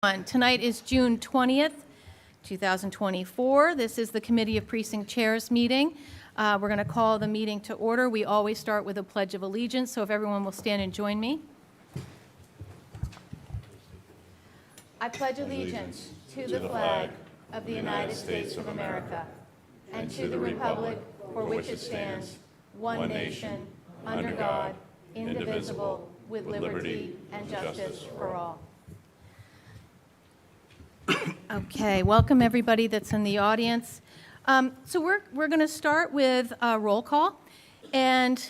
Tonight is June 20th, 2024. This is the Committee of Precinct Chairs meeting. We're going to call the meeting to order. We always start with a Pledge of Allegiance, so if everyone will stand and join me. I pledge allegiance to the flag of the United States of America and to the republic for which it stands, one nation, under God, indivisible, with liberty and justice for all. Okay, welcome everybody that's in the audience. So we're going to start with a roll call, and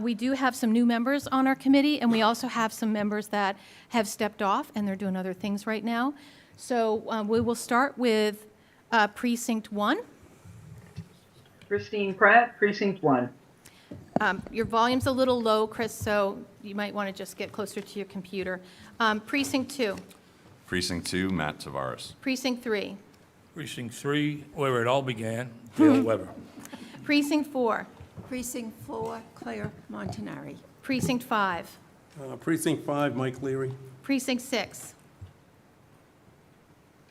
we do have some new members on our committee, and we also have some members that have stepped off, and they're doing other things right now. So we will start with Precinct 1. Christine Pratt, Precinct 1. Your volume's a little low, Chris, so you might want to just get closer to your computer. Precinct 2. Precinct 2, Matt Tavares. Precinct 3. Precinct 3, where it all began, Dale Weber. Precinct 4. Precinct 4, Claire Montanari. Precinct 5. Precinct 5, Mike Leary. Precinct 6.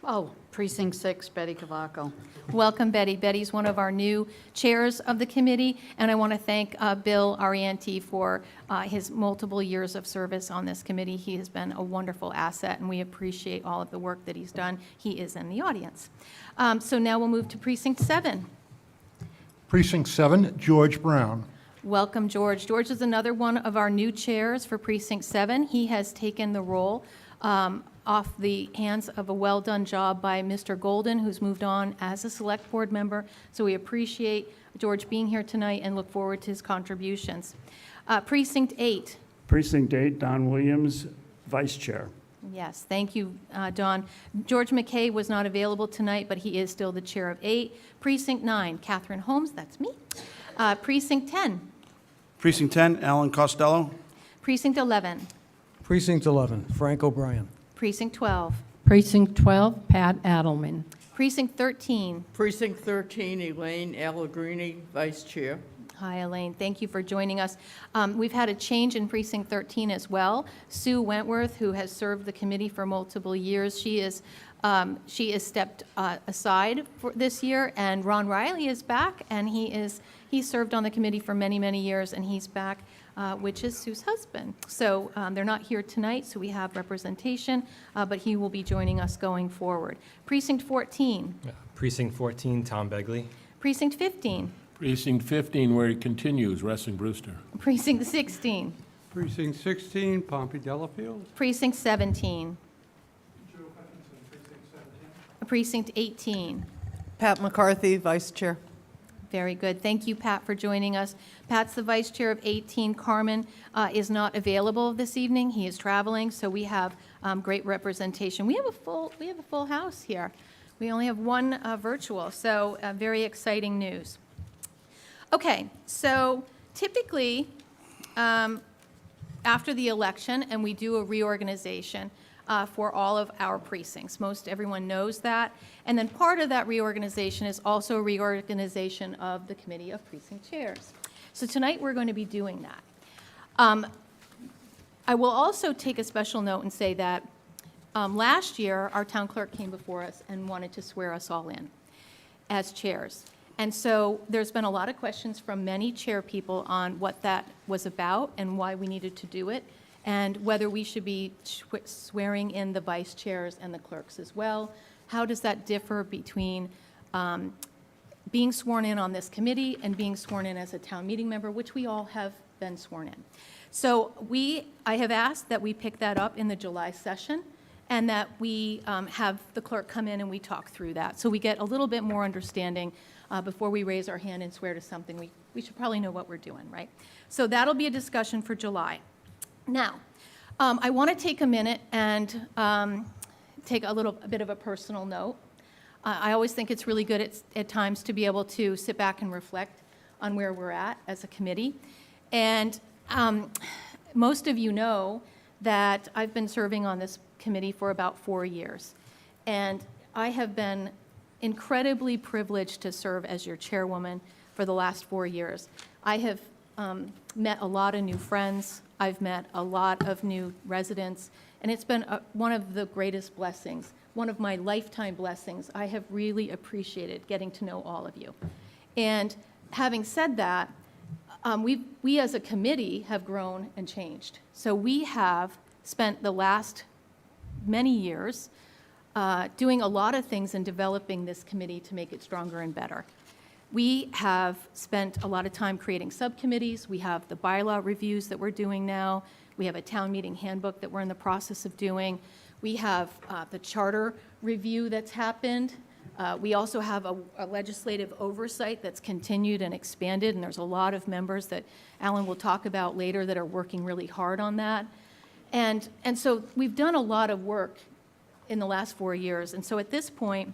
Oh, Precinct 6, Betty Cavaco. Welcome, Betty. Betty's one of our new chairs of the committee, and I want to thank Bill Arianti for his multiple years of service on this committee. He has been a wonderful asset, and we appreciate all of the work that he's done. He is in the audience. So now we'll move to Precinct 7. Precinct 7, George Brown. Welcome, George. George is another one of our new chairs for Precinct 7. He has taken the role off the hands of a well-done job by Mr. Golden, who's moved on as a select board member. So we appreciate George being here tonight and look forward to his contributions. Precinct 8. Precinct 8, Don Williams, Vice Chair. Yes, thank you, Don. George McKay was not available tonight, but he is still the chair of 8. Precinct 9, Catherine Holmes, that's me. Precinct 10. Precinct 10, Alan Costello. Precinct 11. Precinct 11, Frank O'Brien. Precinct 12. Precinct 12, Pat Adelman. Precinct 13. Precinct 13, Elaine Allegrini, Vice Chair. Hi, Elaine. Thank you for joining us. We've had a change in Precinct 13 as well. Sue Wentworth, who has served the committee for multiple years, she is stepped aside for this year, and Ron Riley is back, and he served on the committee for many, many years, and he's back, which is Sue's husband. So they're not here tonight, so we have representation, but he will be joining us going forward. Precinct 14. Precinct 14, Tom Begley. Precinct 15. Precinct 15, where it continues, Ressing Brewster. Precinct 16. Precinct 16, Pompey Delafield. Precinct 17. Precinct 18. Pat McCarthy, Vice Chair. Very good. Thank you, Pat, for joining us. Pat's the vice chair of 18. Carmen is not available this evening. He is traveling, so we have great representation. We have a full house here. We only have one virtual, so very exciting news. Okay, so typically after the election, and we do a reorganization for all of our precincts. Most everyone knows that. And then part of that reorganization is also a reorganization of the Committee of Precinct Chairs. So tonight we're going to be doing that. I will also take a special note and say that last year our town clerk came before us and wanted to swear us all in as chairs. And so there's been a lot of questions from many chair people on what that was about and why we needed to do it, and whether we should be swearing in the vice chairs and the clerks as well. How does that differ between being sworn in on this committee and being sworn in as a town meeting member, which we all have been sworn in. So I have asked that we pick that up in the July session, and that we have the clerk come in and we talk through that. So we get a little bit more understanding before we raise our hand and swear to something. We should probably know what we're doing, right? So that'll be a discussion for July. Now, I want to take a minute and take a bit of a personal note. I always think it's really good at times to be able to sit back and reflect on where we're at as a committee. And most of you know that I've been serving on this committee for about 4 years. And I have been incredibly privileged to serve as your chairwoman for the last 4 years. I have met a lot of new friends. I've met a lot of new residents, and it's been one of the greatest blessings, one of my lifetime blessings. I have really appreciated getting to know all of you. And having said that, we as a committee have grown and changed. So we have spent the last many years doing a lot of things in developing this committee to make it stronger and better. We have spent a lot of time creating subcommittees. We have the bylaw reviews that we're doing now. We have a town meeting handbook that we're in the process of doing. We have the charter review that's happened. We also have a legislative oversight that's continued and expanded, and there's a lot of members that Alan will talk about later that are working really hard on that. And so we've done a lot of work in the last 4 years. And so at this point,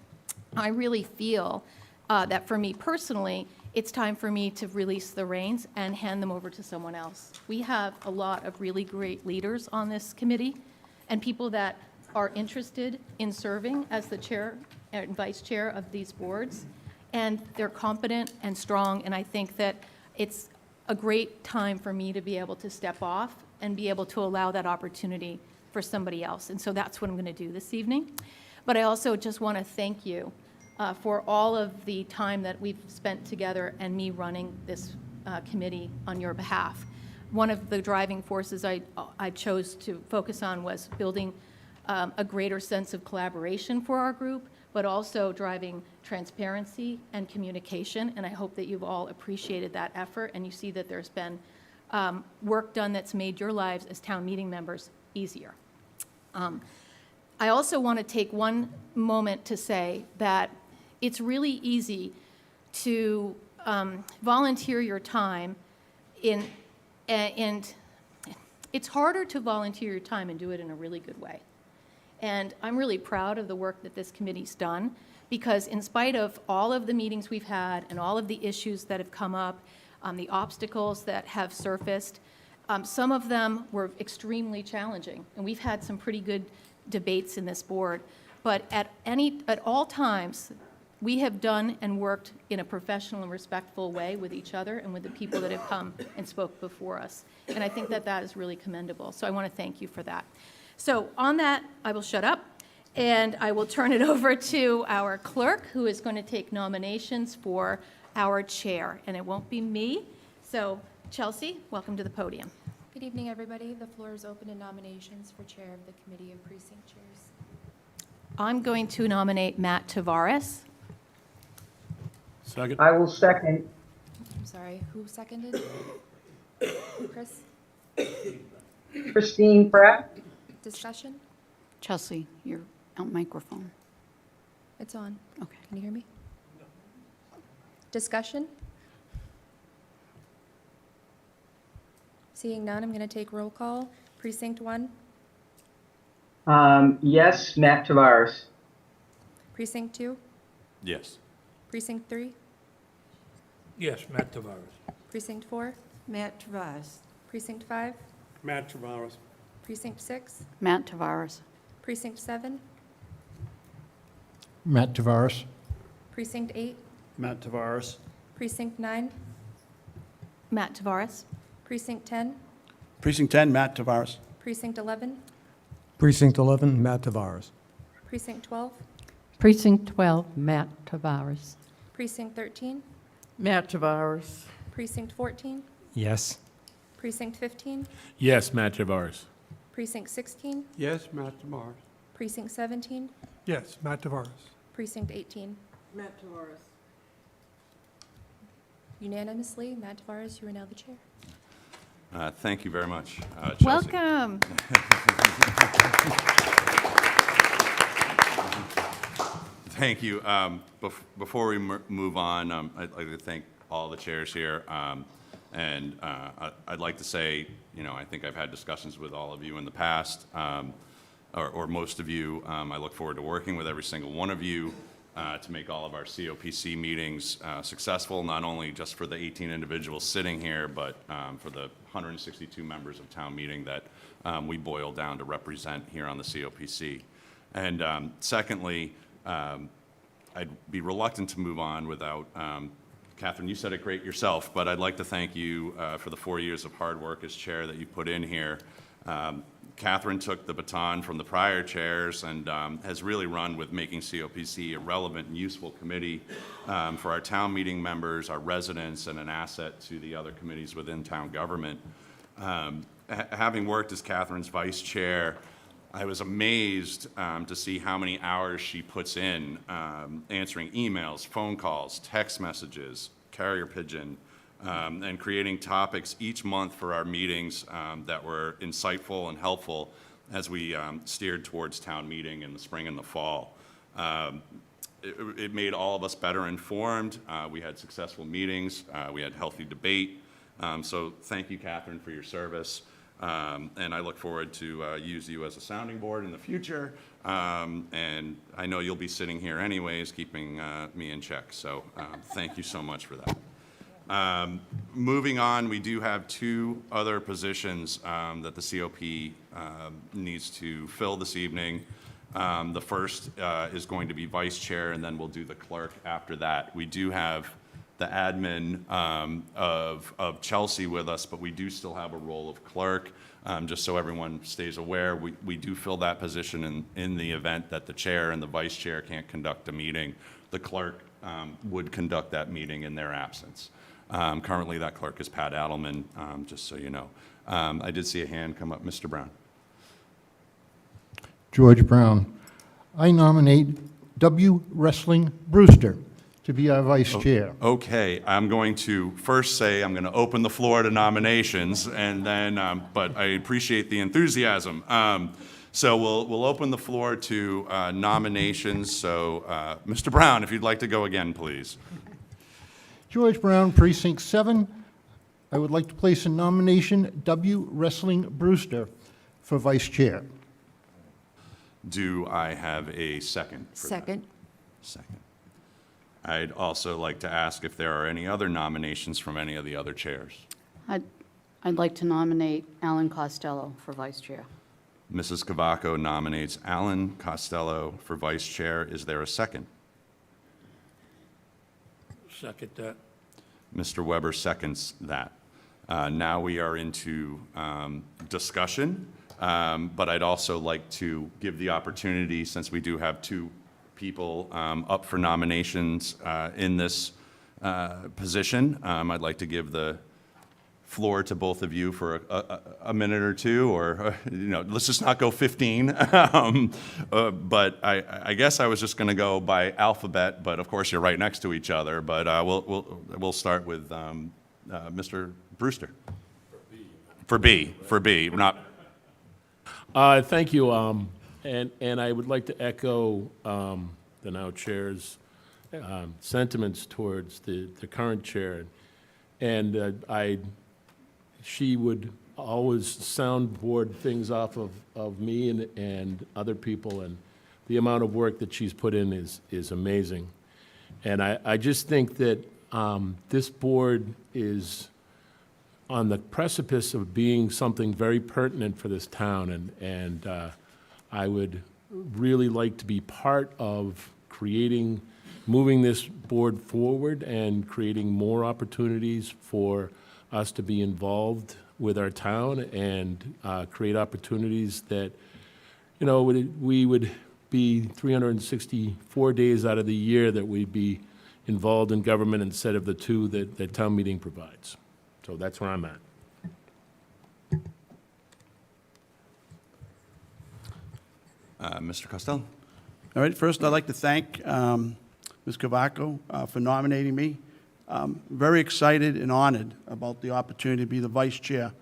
I really feel that for me personally, it's time for me to release the reins and hand them over to someone else. We have a lot of really great leaders on this committee and people that are interested in serving as the chair and vice chair of these boards, and they're competent and strong, and I think that it's a great time for me to be able to step off and be able to allow that opportunity for somebody else. And so that's what I'm going to do this evening. But I also just want to thank you for all of the time that we've spent together and me running this committee on your behalf. One of the driving forces I chose to focus on was building a greater sense of collaboration for our group, but also driving transparency and communication. And I hope that you've all appreciated that effort and you see that there's been work done that's made your lives as town meeting members easier. I also want to take one moment to say that it's really easy to volunteer your time and it's harder to volunteer your time and do it in a really good way. And I'm really proud of the work that this committee's done, because in spite of all of the meetings we've had and all of the issues that have come up, the obstacles that have surfaced, some of them were extremely challenging. And we've had some pretty good debates in this board. But at all times, we have done and worked in a professional and respectful way with each other and with the people that have come and spoke before us. And I think that that is really commendable. So I want to thank you for that. So on that, I will shut up, and I will turn it over to our clerk, who is going to take nominations for our chair. And it won't be me. So Chelsea, welcome to the podium. Good evening, everybody. The floor is open to nominations for Chair of the Committee of Precinct Chairs. I'm going to nominate Matt Tavares. Second. I will second. I'm sorry, who seconded? Chris? Christine Pratt. Discussion? Chelsea, your microphone. It's on. Okay. Can you hear me? Discussion? Seeing none, I'm going to take roll call. Precinct 1, Yes, Matt Tavares. Precinct 2, Yes. Precinct 3, Yes, Matt Tavares. Precinct 4, Matt Travas. Precinct 5, Matt Tavares. Precinct 6, Matt Tavares. Precinct 7, Matt Tavares. Precinct 8, Matt Tavares. Precinct 9, Matt Tavares. Precinct 10, Precinct 10, Matt Tavares. Precinct 11, Precinct 11, Matt Tavares. Precinct 12, Precinct 12, Matt Tavares. Precinct 13, Matt Tavares. Precinct 14, Yes. Precinct 15, Yes, Matt Tavares. Precinct 16, Yes, Matt Tavares. Precinct 17, Yes, Matt Tavares. Precinct 18. Matt Tavares. Unanimously, Matt Tavares, you are now the chair. Thank you very much, Chelsea. Welcome. Thank you. Before we move on, I'd like to thank all the chairs here. And I'd like to say, I think I've had discussions with all of you in the past, or most of you. I look forward to working with every single one of you to make all of our COPC meetings successful, not only just for the 18 individuals sitting here, but for the 162 members of town meeting that we boil down to represent here on the COPC. And secondly, I'd be reluctant to move on without Catherine, you said it great yourself, but I'd like to thank you for the 4 years of hard work as chair that you put in here. Catherine took the baton from the prior chairs and has really run with making COPC a relevant and useful committee for our town meeting members, our residents, and an asset to the other committees within town government. Having worked as Catherine's vice chair, I was amazed to see how many hours she puts in answering emails, phone calls, text messages, carrier pigeon, and creating topics each month for our meetings that were insightful and helpful as we steered towards town meeting in the spring and the fall. It made all of us better informed. We had successful meetings. We had healthy debate. So thank you, Catherine, for your service. And I look forward to use you as a sounding board in the future. And I know you'll be sitting here anyways, keeping me in check. So thank you so much for that. Moving on, we do have two other positions that the COP needs to fill this evening. The first is going to be vice chair, and then we'll do the clerk after that. We do have the admin of Chelsea with us, but we do still have a role of clerk. Just so everyone stays aware, we do fill that position in the event that the chair and the vice chair can't conduct a meeting. The clerk would conduct that meeting in their absence. Currently, that clerk is Pat Adelman, just so you know. I did see a hand come up. Mr. Brown. George Brown. I nominate W. Wrestling Brewster to be our vice chair. Okay, I'm going to first say I'm going to open the floor to nominations, and then, but I appreciate the enthusiasm. So we'll open the floor to nominations. So, Mr. Brown, if you'd like to go again, please. George Brown, Precinct 7. I would like to place in nomination W. Wrestling Brewster for vice chair. Do I have a second for that? Second. Second. I'd also like to ask if there are any other nominations from any of the other chairs. I'd like to nominate Alan Costello for vice chair. Mrs. Cavaco nominates Alan Costello for vice chair. Is there a second? Second that. Mr. Weber seconds that. Now we are into discussion, but I'd also like to give the opportunity, since we do have two people up for nominations in this position, I'd like to give the floor to both of you for a minute or two, or let's just not go 15. But I guess I was just going to go by alphabet, but of course you're right next to each other. But we'll start with Mr. Brewster. For B. Not. Thank you. And I would like to echo the now chair's sentiments towards the current chair. And she would always soundboard things off of me and other people, and the amount of work that she's put in is amazing. And I just think that this board is on the precipice of being something very pertinent for this town, and I would really like to be part of moving this board forward and creating more opportunities for us to be involved with our town and create opportunities that, we would be 364 days out of the year that we'd be involved in government instead of the two that town meeting provides. So that's where I'm at. Mr. Costello. All right, first I'd like to thank Ms. Cavaco for nominating me. I'm very excited and honored about the opportunity to be the vice chair.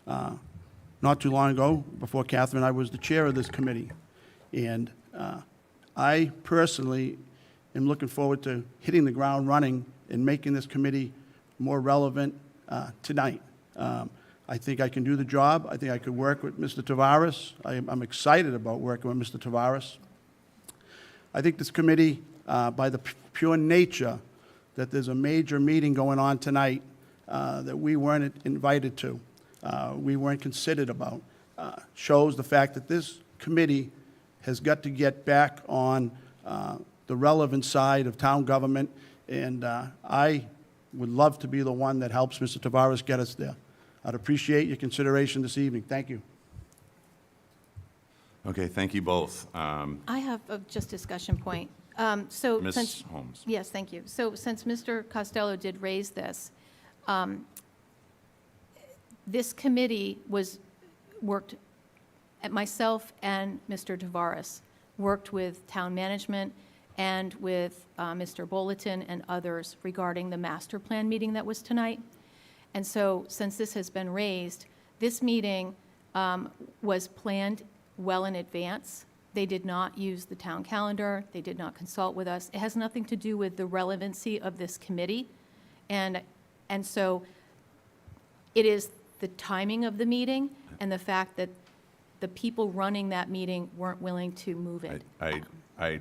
Not too long ago, before Catherine, I was the chair of this committee. And I personally am looking forward to hitting the ground running and making this committee more relevant tonight. I think I can do the job. I think I could work with Mr. Tavares. I'm excited about working with Mr. Tavares. I think this committee, by the pure nature that there's a major meeting going on tonight that we weren't invited to, we weren't considered about, shows the fact that this committee has got to get back on the relevant side of town government. And I would love to be the one that helps Mr. Tavares get us there. I'd appreciate your consideration this evening. Thank you. Okay, thank you both. I have just discussion point. So Ms. since, Holmes. yes, thank you. So since Mr. Costello did raise this, this committee worked, at myself and Mr. Tavares, worked with town management and with Mr. Bulletin and others regarding the master plan meeting that was tonight. And so since this has been raised, this meeting was planned well in advance. They did not use the town calendar. They did not consult with us. It has nothing to do with the relevancy of this committee. And so it is the timing of the meeting and the fact that the people running that meeting weren't willing to move it. I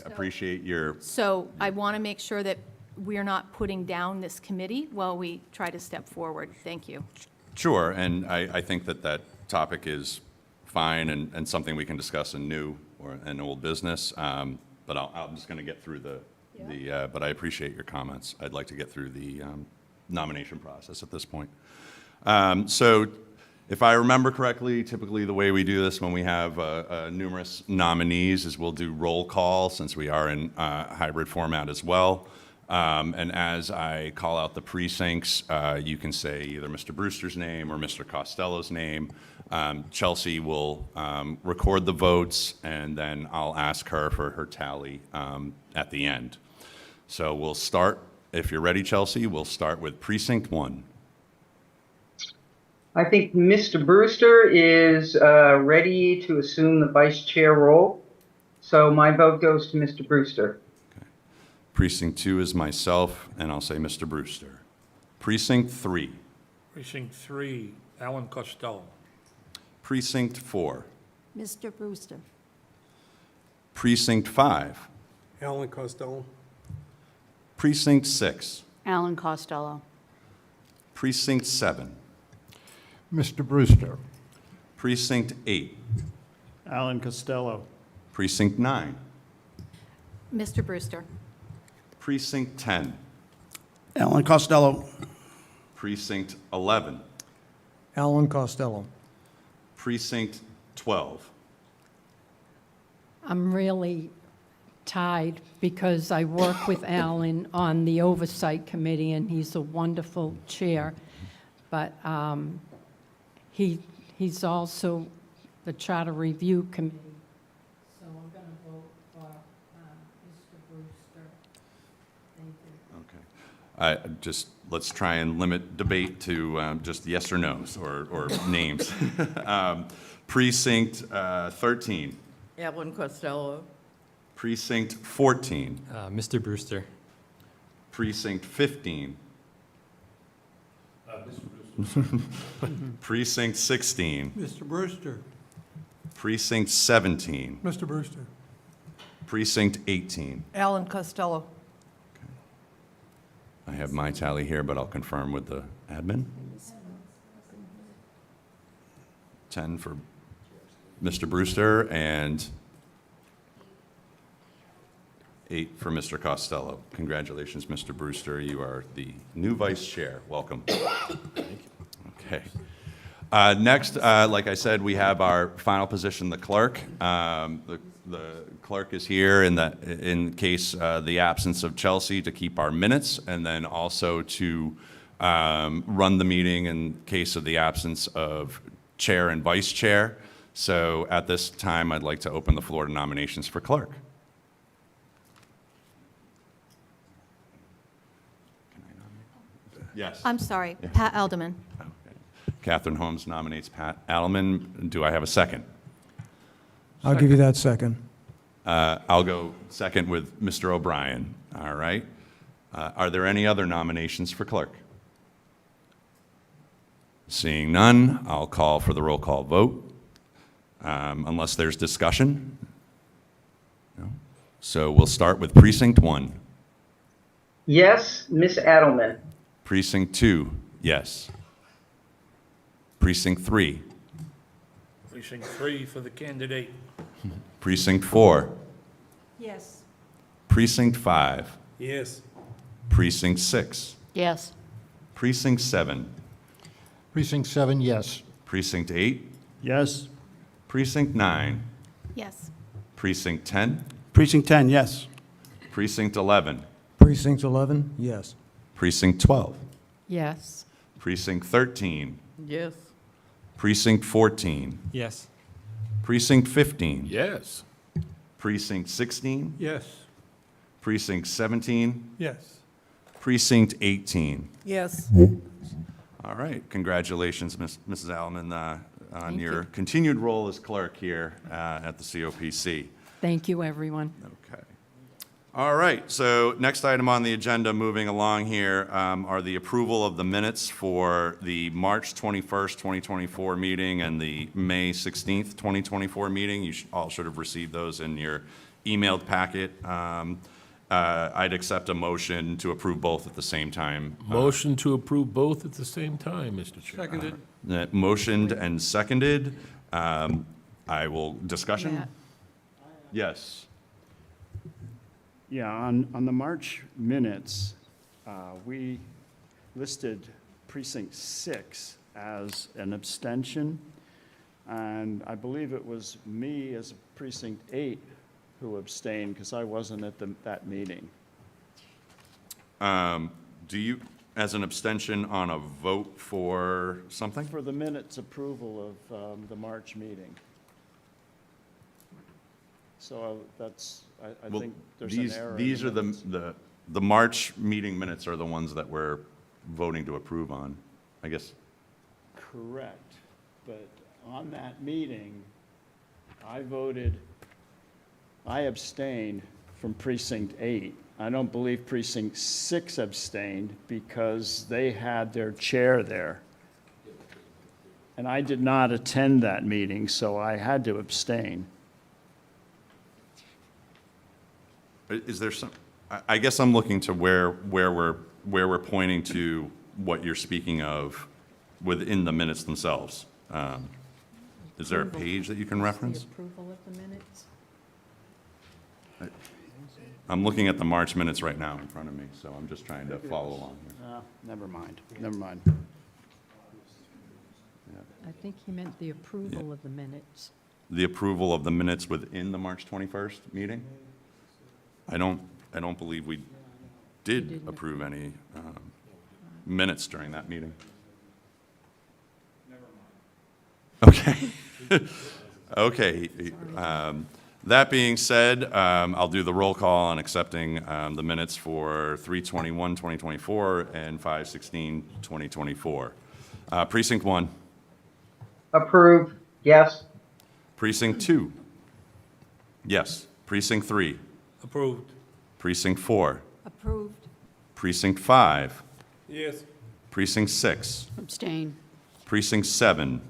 appreciate your, So I want to make sure that we're not putting down this committee while we try to step forward. Thank you. sure, and I think that that topic is fine and something we can discuss in new or in old business, but I'm just going to get through but I appreciate your comments. I'd like to get through the nomination process at this point. So if I remember correctly, typically the way we do this when we have numerous nominees is we'll do roll call, since we are in hybrid format as well. And as I call out the precincts, you can say either Mr. Brewster's name or Mr. Costello's name. Chelsea will record the votes, and then I'll ask her for her tally at the end. So we'll start, if you're ready, Chelsea, we'll start with Precinct 1. I think Mr. Brewster is ready to assume the vice chair role. So my vote goes to Mr. Brewster. Precinct 2 is myself, and I'll say Mr. Brewster. Precinct 3. Precinct 3, Alan Costello. Precinct 4. Mr. Brewster. Precinct 5. Alan Costello. Precinct 6. Alan Costello. Precinct 7. Mr. Brewster. Precinct 8. Alan Costello. Precinct 9. Mr. Brewster. Precinct 10. Alan Costello. Precinct 11. Alan Costello. Precinct 12. I'm really tied because I work with Alan on the Oversight Committee, and he's a wonderful chair. But he's also the Charter Review Committee. So I'm going to vote for Mr. Brewster. Thank you. Okay. Let's try and limit debate to just yes or no's or names. Precinct 13. Alan Costello. Precinct 14. Mr. Brewster. Precinct 15. Precinct 16. Mr. Brewster. Precinct 17. Mr. Brewster. Precinct 18. Alan Costello. I have my tally here, but I'll confirm with the admin. 10 for Mr. Brewster and 8 for Mr. Costello. Congratulations, Mr. Brewster. You are the new vice chair. Welcome. Okay. Next, like I said, we have our final position, the clerk. The clerk is here in case the absence of Chelsea to keep our minutes, and then also to run the meeting in case of the absence of chair and vice chair. So at this time, I'd like to open the floor to nominations for clerk. Yes. I'm sorry, Pat Alderman. Okay. Catherine Holmes nominates Pat Alderman. Do I have a second? I'll give you that second. I'll go second with Mr. O'Brien. All right. Are there any other nominations for clerk? Seeing none, I'll call for the roll call vote, unless there's discussion. No? So we'll start with Precinct 1. Yes, Miss Adelman. Precinct 2, yes. Precinct 3. Precinct 3 for the candidate. Precinct 4. Yes. Precinct 5. Yes. Precinct 6. Yes. Precinct 7, Precinct 7, yes. Precinct 8, Yes. Precinct 9, Yes. Precinct 10, Precinct 10, yes. Precinct 11, Precinct 11, yes. Precinct 12, Yes. Precinct 13, Yes. Precinct 14, Yes. Precinct 15, Yes. Precinct 16, Yes. Precinct 17, Yes. Precinct 18. Yes. All right, congratulations, Mrs. Alleman, on Thank your you. continued role as clerk here at the COPC. Thank you, everyone. Okay. All right, so next item on the agenda, moving along here, are the approval of the minutes for the March 21st, 2024 meeting and the May 16th, 2024 meeting. You all should have received those in your emailed packet. I'd accept a motion to approve both at the same time. Motion to approve both at the same time, Mr. Chair. Seconded. Motioned and seconded. I will, discussion? Matt. Yes. Yeah, on the March minutes, we listed precinct 6 as an abstention, and I believe it was me as precinct 8 who abstained because I wasn't at that meeting. Do you, as an abstention on a vote for something? For the minutes approval of the March meeting. So that's, I Well, think there's an error. in These are minutes. the March meeting minutes are the ones that we're voting to approve on, I guess. Correct, but on that meeting, I abstained from precinct 8. I don't believe precinct 6 abstained because they had their chair there. And I did not attend that meeting, so I had to abstain. Is there some, I guess I'm looking to where we're pointing to what you're speaking of within the minutes themselves. Is there a page that you can reference? The approval of the minutes? I'm looking at the March minutes right now in front of me, so I'm just trying to follow along here. Never mind, never mind. I think he meant the approval of the minutes. The approval of the minutes within the March 21st meeting? I don't believe we did didn't. approve any minutes during that meeting. Okay. Okay. That being said, I'll do the roll call on accepting the minutes for 3/21/2024 and 5/16/2024. Precinct 1, Approve, yes. Precinct 2, yes. Precinct 3, Approved. Precinct 4, Approved. Precinct 5, Yes. Precinct 6, Abstain. Precinct 7,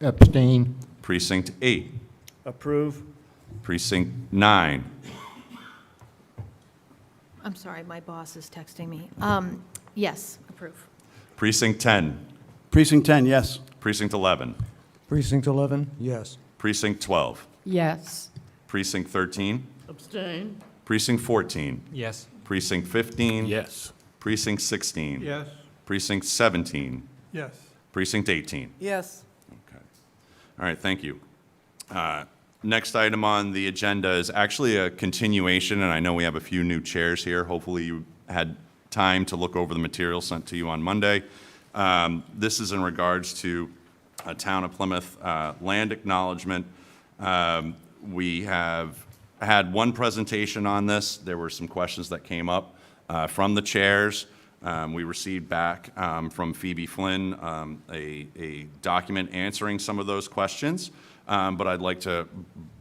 Abstain. Precinct 8, Approve? Precinct 9, I'm sorry, my boss is texting me. Yes, approve. Precinct 10, Precinct 10, yes. Precinct 11, Precinct 11, yes. Precinct 12, Yes. Precinct 13, Abstain. Precinct 14, Yes. Precinct 15, Yes. Precinct 16, Yes. Precinct 17, Yes. Precinct 18. Yes. Okay. All right, thank you. Next item on the agenda is actually a continuation, and I know we have a few new chairs here. Hopefully you had time to look over the material sent to you on Monday. This is in regards to a Town of Plymouth land acknowledgement. We have had one presentation on this. There were some questions that came up from the chairs. We received back from Phoebe Flynn a document answering some of those questions, but I'd like to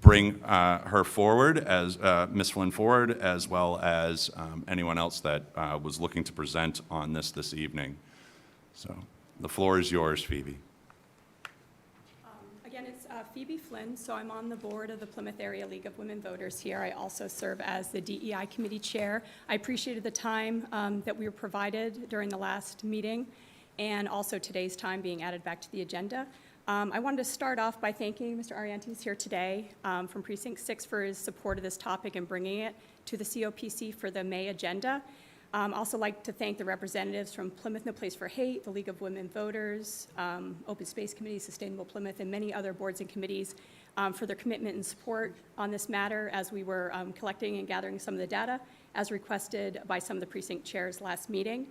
bring her forward, as Ms. Flynn forward, as well as anyone else that was looking to present on this evening. So the floor is yours, Phoebe. Again, it's Phoebe Flynn, so I'm on the board of the Plymouth Area League of Women Voters here. I also serve as the DEI Committee Chair. I appreciated the time that we were provided during the last meeting, and also today's time being added back to the agenda. I wanted to start off by thanking Mr. Ariantes here today from Precinct 6 for his support of this topic and bringing it to the COPC for the May agenda. Also like to thank the representatives from Plymouth No Place for Hate, the League of Women Voters, Open Space Committee, Sustainable Plymouth, and many other boards and committees for their commitment and support on this matter as we were collecting and gathering some of the data as requested by some of the precinct chairs last meeting.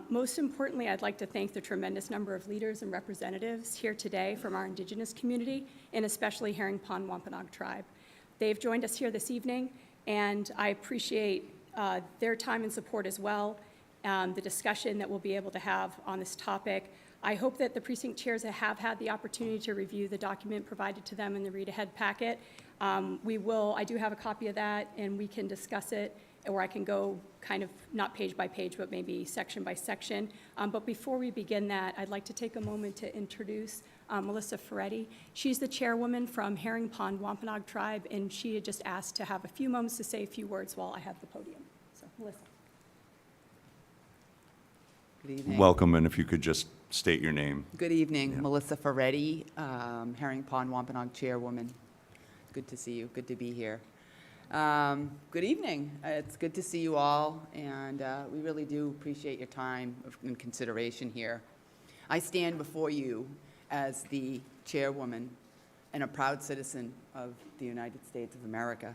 Most importantly, I'd like to thank the tremendous number of leaders and representatives here today from our Indigenous community, and especially Herring Pond Wampanoag Tribe. They've joined us here this evening, and I appreciate their time and support as well, the discussion that we'll be able to have on this topic. I hope that the precinct chairs have had the opportunity to review the document provided to them in the read-ahead packet. I do have a copy of that, and we can discuss it, or I can go kind of not page by page, but maybe section by section. But before we begin that, I'd like to take a moment to introduce Melissa Ferretti. She's the chairwoman from Herring Pond Wampanoag Tribe, and she had just asked to have a few moments to say a few words while I have the podium. So, Melissa. Good evening. Welcome, and if you could just state your name. Good evening. Melissa Ferretti, Herring Pond Wampanoag Chairwoman. Good to see you. Good to be here. Good evening. It's good to see you all, and we really do appreciate your time and consideration here. I stand before you as the chairwoman and a proud citizen of the United States of America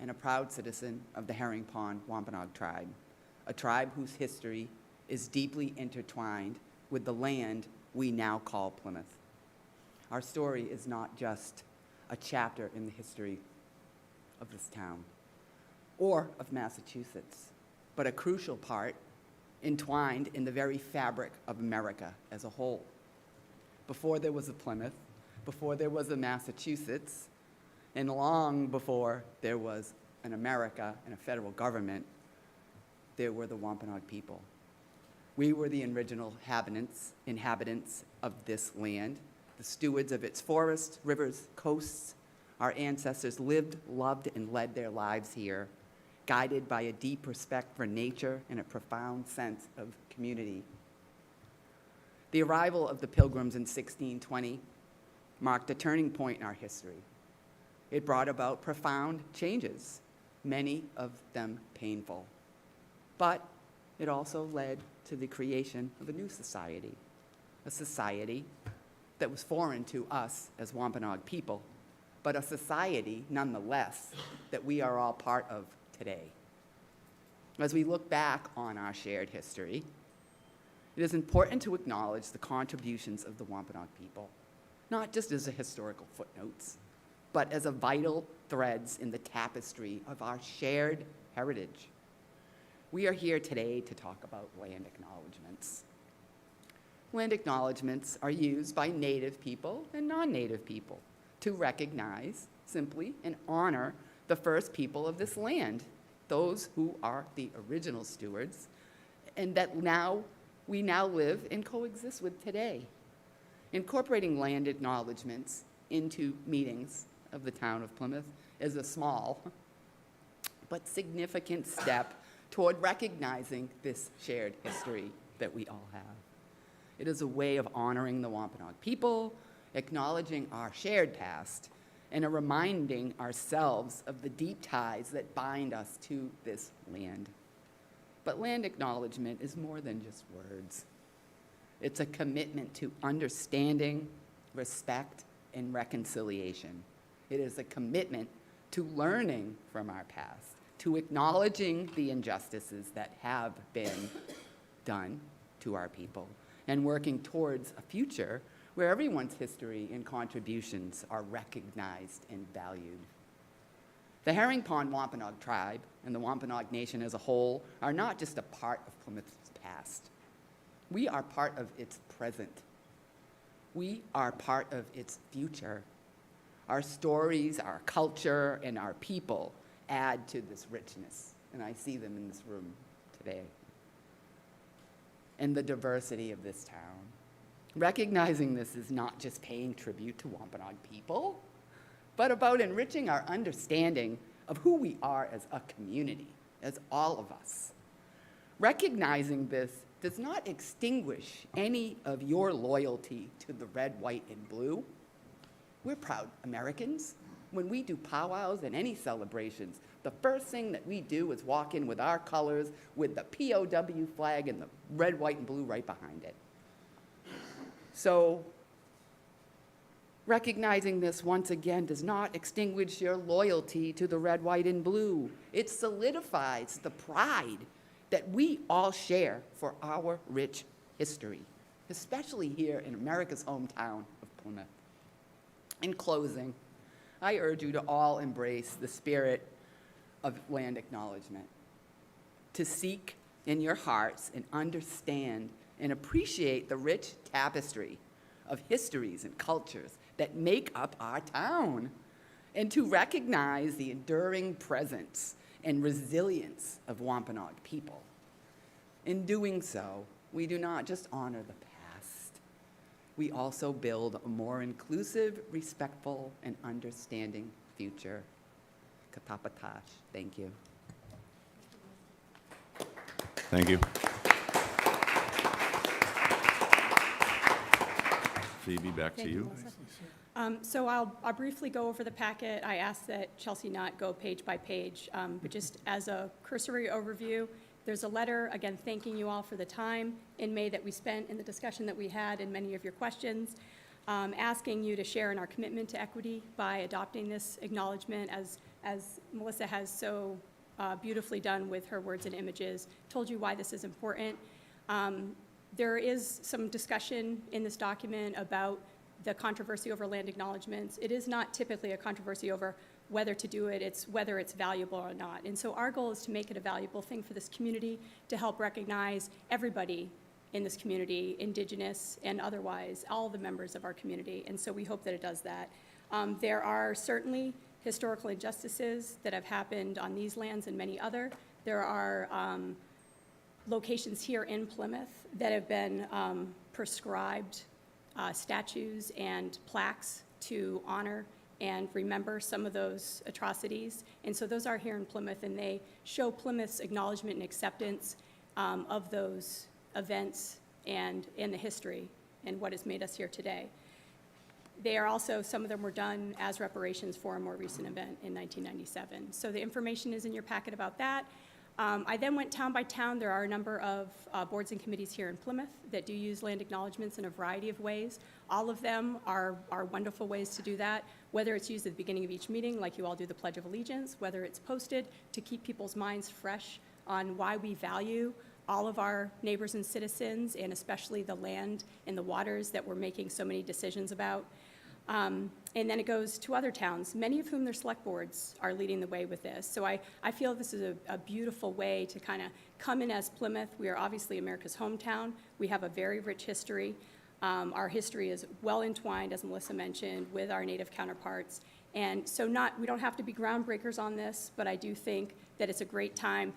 and a proud citizen of the Herring Pond Wampanoag Tribe, a tribe whose history is deeply intertwined with the land we now call Plymouth. Our story is not just a chapter in the history of this town or of Massachusetts, but a crucial part entwined in the very fabric of America as a whole. Before there was a Plymouth, before there was a Massachusetts, and long before there was an America and a federal government, there were the Wampanoag people. We were the original inhabitants of this land, the stewards of its forests, rivers, coasts. Our ancestors lived, loved, and led their lives here, guided by a deep respect for nature and a profound sense of community. The arrival of the Pilgrims in 1620 marked a turning point in our history. It brought about profound changes, many of them painful. But it also led to the creation of a new society, a society that was foreign to us as Wampanoag people, but a society, nonetheless, that we are all part of today. As we look back on our shared history, it is important to acknowledge the contributions of the Wampanoag people, not just as a historical footnotes, but as a vital threads in the tapestry of our shared heritage. We are here today to talk about land acknowledgements. Land acknowledgements are used by Native people and non-Native people to recognize, simply, and honor the first people of this land, those who are the original stewards, and that we now live and coexist with today. Incorporating land acknowledgements into meetings of the town of Plymouth is a small but significant step toward recognizing this shared history that we all have. It is a way of honoring the Wampanoag people, acknowledging our shared past, and reminding ourselves of the deep ties that bind us to this land. But land acknowledgement is more than just words. It's a commitment to understanding, respect, and reconciliation. It is a commitment to learning from our past, to acknowledging the injustices that have been done to our people, and working towards a future where everyone's history and contributions are recognized and valued. The Herring Pond Wampanoag Tribe and the Wampanoag Nation as a whole are not just a part of Plymouth's past. We are part of its present. We are part of its future. Our stories, our culture, and our people add to this richness, and I see them in this room today. And the diversity of this town. Recognizing this is not just paying tribute to Wampanoag people, but about enriching our understanding of who we are as a community, as all of us. Recognizing this does not extinguish any of your loyalty to the red, white, and blue. We're proud Americans. When we do powwows and any celebrations, the first thing that we do is walk in with our colors, with the POW flag and the red, white, and blue right behind it. So recognizing this once again does not extinguish your loyalty to the red, white, and blue. It solidifies the pride that we all share for our rich history, especially here in America's hometown of Plymouth. In closing, I urge you to all embrace the spirit of land acknowledgement, to seek in your hearts and understand and appreciate the rich tapestry of histories and cultures that make up our town, and to recognize the enduring presence and resilience of Wampanoag people. In doing so, we do not just honor the past, we also build a more inclusive, respectful, and understanding future. Katapatash. Thank you. Thank you. Phoebe, back to Thank you. Melissa. So I'll briefly go over the packet. I asked that Chelsea not go page by page, but just as a cursory overview, there's a letter, again, thanking you all for the time in May that we spent in the discussion that we had and many of your questions, asking you to share in our commitment to equity by adopting this acknowledgement, as Melissa has so beautifully done with her words and images, told you why this is important. There is some discussion in this document about the controversy over land acknowledgements. It is not typically a controversy over whether to do it, it's whether it's valuable or not. And so our goal is to make it a valuable thing for this community, to help recognize everybody in this community, Indigenous and otherwise, all the members of our community. And so we hope that it does that. There are certainly historical injustices that have happened on these lands and many other. There are locations here in Plymouth that have been prescribed statues and plaques to honor and remember some of those atrocities. And so those are here in Plymouth, and they show Plymouth's acknowledgement and acceptance of those events and the history and what has made us here today. They are also, some of them were done as reparations for a more recent event in 1997. So the information is in your packet about that. I then went town by town. There are a number of boards and committees here in Plymouth that do use land acknowledgements in a variety of ways. All of them are wonderful ways to do that, whether it's used at the beginning of each meeting, like you all do the Pledge of Allegiance, whether it's posted to keep people's minds fresh on why we value all of our neighbors and citizens, and especially the land and the waters that we're making so many decisions about. And then it goes to other towns, many of whom their select boards are leading the way with this. So I feel this is a beautiful way to kind of come in as Plymouth. We are obviously America's hometown. We have a very rich history. Our history is well entwined, as Melissa mentioned, with our Native counterparts. And so we don't have to be groundbreakers on this, but I do think that it's a great time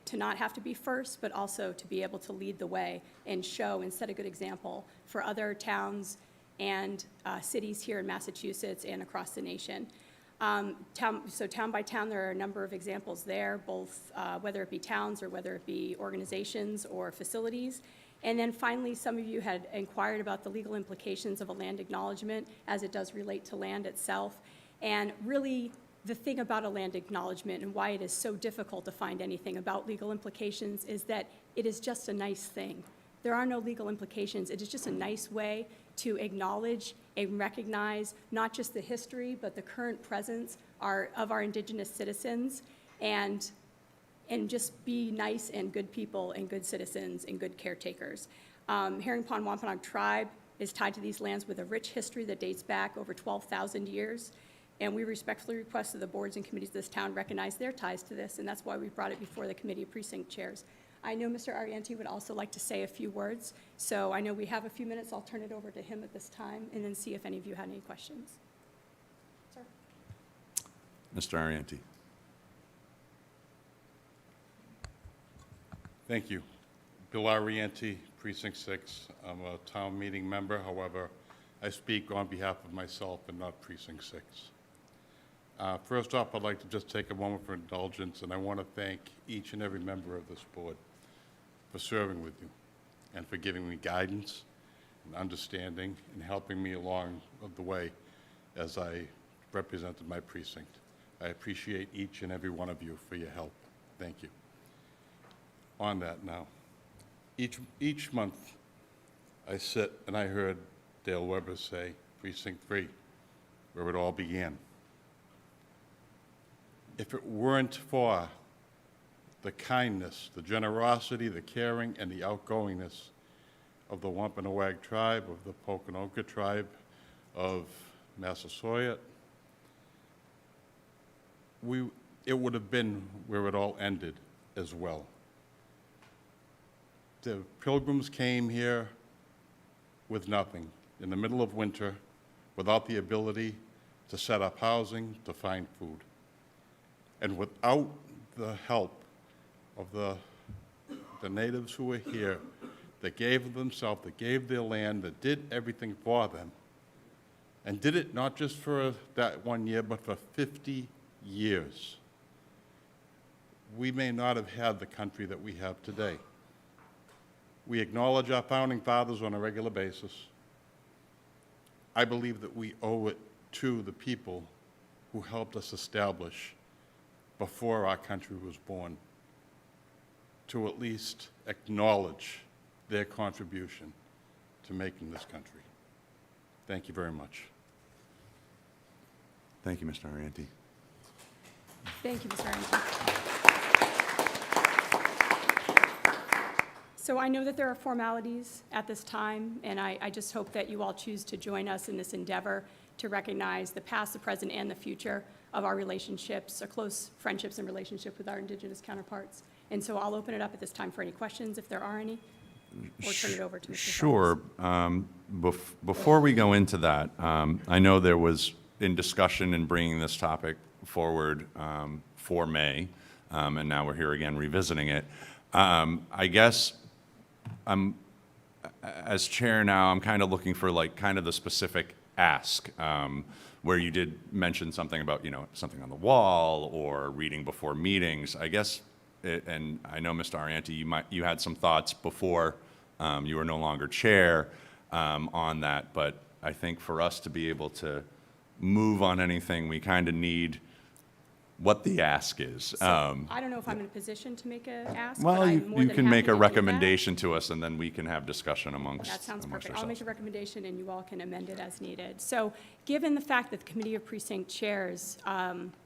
to not have to be first, but also to be able to lead the way and show and set a good example for other towns and cities here in Massachusetts and across the nation. So town by town, there are a number of examples there, both whether it be towns or whether it be organizations or facilities. And then finally, some of you had inquired about the legal implications of a land acknowledgement as it does relate to land itself. And really, the thing about a land acknowledgement and why it is so difficult to find anything about legal implications is that it is just a nice thing. There are no legal implications. It is just a nice way to acknowledge and recognize not just the history, but the current presence of our Indigenous citizens, and just be nice and good people and good citizens and good caretakers. Herring Pond Wampanoag Tribe is tied to these lands with a rich history that dates back over 12,000 years, and we respectfully request that the boards and committees of this town recognize their ties to this, and that's why we brought it before the Committee of Precinct Chairs. I know Mr. Arienti would also like to say a few words, so I know we have a few minutes. I'll turn it over to him at this time and then see if any of you had any questions. Sir? Mr. Arienti. Thank you. Bill Arienti, Precinct 6. I'm a town meeting member. However, I speak on behalf of myself and not Precinct 6. First off, I'd like to just take a moment for indulgence, and I want to thank each and every member of this board for serving with you and for giving me guidance and understanding and helping me along the way as I represented my precinct. I appreciate each and every one of you for your help. Thank you. On that now, each month I sit and I heard Dale Weber say, Precinct 3, where it all began. If it weren't for the kindness, the generosity, the caring, and the outgoingness of the Wampanoag tribe, of the Poconoke tribe, of Massasoit, it would have been where it all ended as well. The Pilgrims came here with nothing, in the middle of winter, without the ability to set up housing, to find food. And without the help of the natives who were here, that gave of themselves, that gave their land, that did everything for them, and did it not just for that 1 year, but for 50 years, we may not have had the country that we have today. We acknowledge our founding fathers on a regular basis. I believe that we owe it to the people who helped us establish before our country was born, to at least acknowledge their contribution to making this country. Thank you very much. Thank you, Mr. Arianti. Thank you, Mr. Arrington. So I know that there are formalities at this time, and I just hope that you all choose to join us in this endeavor to recognize the past, the present, and the future of our relationships, our close friendships and relationship with our Indigenous counterparts. And so I'll open it up at this time for any questions, if there are any, or turn it over to Mr. Sure. Before we go into that, I know there was in discussion in bringing this topic forward for May, and now we're here again revisiting it. I guess as chair now, I'm kind of looking for like kind of the specific ask, where you did mention something about, something on the wall or reading before meetings. I guess, and I know, Mr. Arianti, you had some thoughts before you were no longer chair on that, but I think for us to be able to move on anything, we kind of need what the ask is. I don't know if I'm in a position to make an ask, but Well, I'm more you than can happy make to a do that. recommendation to us, and then we can have discussion amongst That sounds perfect. I'll ourselves. make a recommendation, and you all can amend it as needed. So, given the fact that the Committee of Precinct Chairs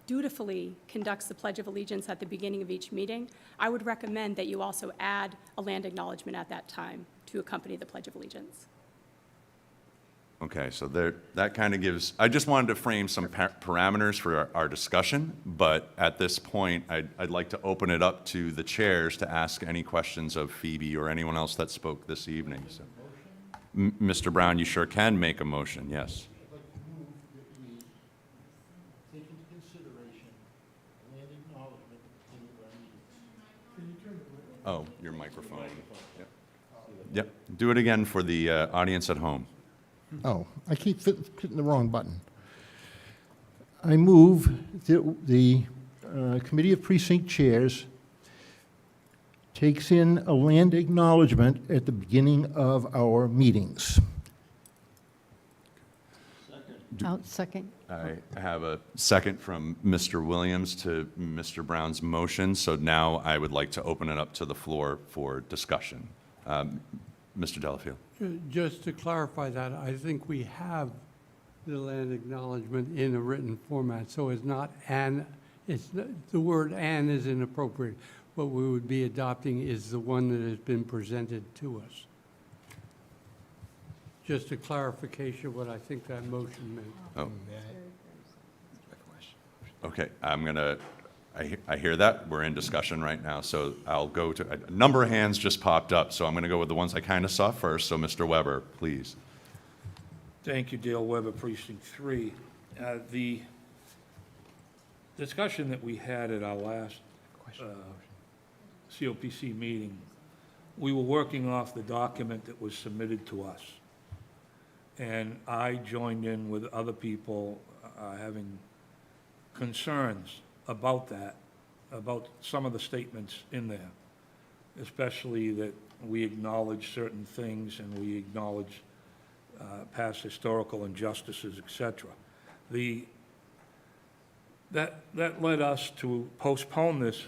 dutifully conducts the Pledge of Allegiance at the beginning of each meeting, I would recommend that you also add a land acknowledgement at that time to accompany the Pledge of Allegiance. Okay, so that kind of gives, I just wanted to frame some parameters for our discussion, but at this point, I'd like to open it up to the chairs to ask any questions of Phoebe or anyone else that spoke this evening. So, Mr. Brown, you sure can make a motion, yes. I'd like to move that we take into consideration land acknowledgement in our meetings. Oh, your microphone. Yep, do it again for the audience at home. Oh, I keep hitting the wrong button. I move that the Committee of Precinct Chairs takes in a land acknowledgement at the beginning of our meetings. Second. I have a second from Mr. Williams to Mr. Brown's motion, so now I would like to open it up to the floor for discussion. Mr. Delafield. Just to clarify that, I think we have the land acknowledgement in a written format, so it's not "and," the word "and" is inappropriate. What we would be adopting is the one that has been presented to us. Just a clarification of what I think that motion meant. Oh. Okay, I hear that. We're in discussion right now, so I'll go to, a number of hands just popped up, so I'm going to go with the ones I kind of saw first. So Mr. Weber, please. Thank you, Dale Weber, Precinct 3. The discussion that we had at our last COPC meeting, we were working off the document that was submitted to us. And I joined in with other people having concerns about that, about some of the statements in there, especially that we acknowledge certain things and we acknowledge past historical injustices, etc. The That led us to postpone this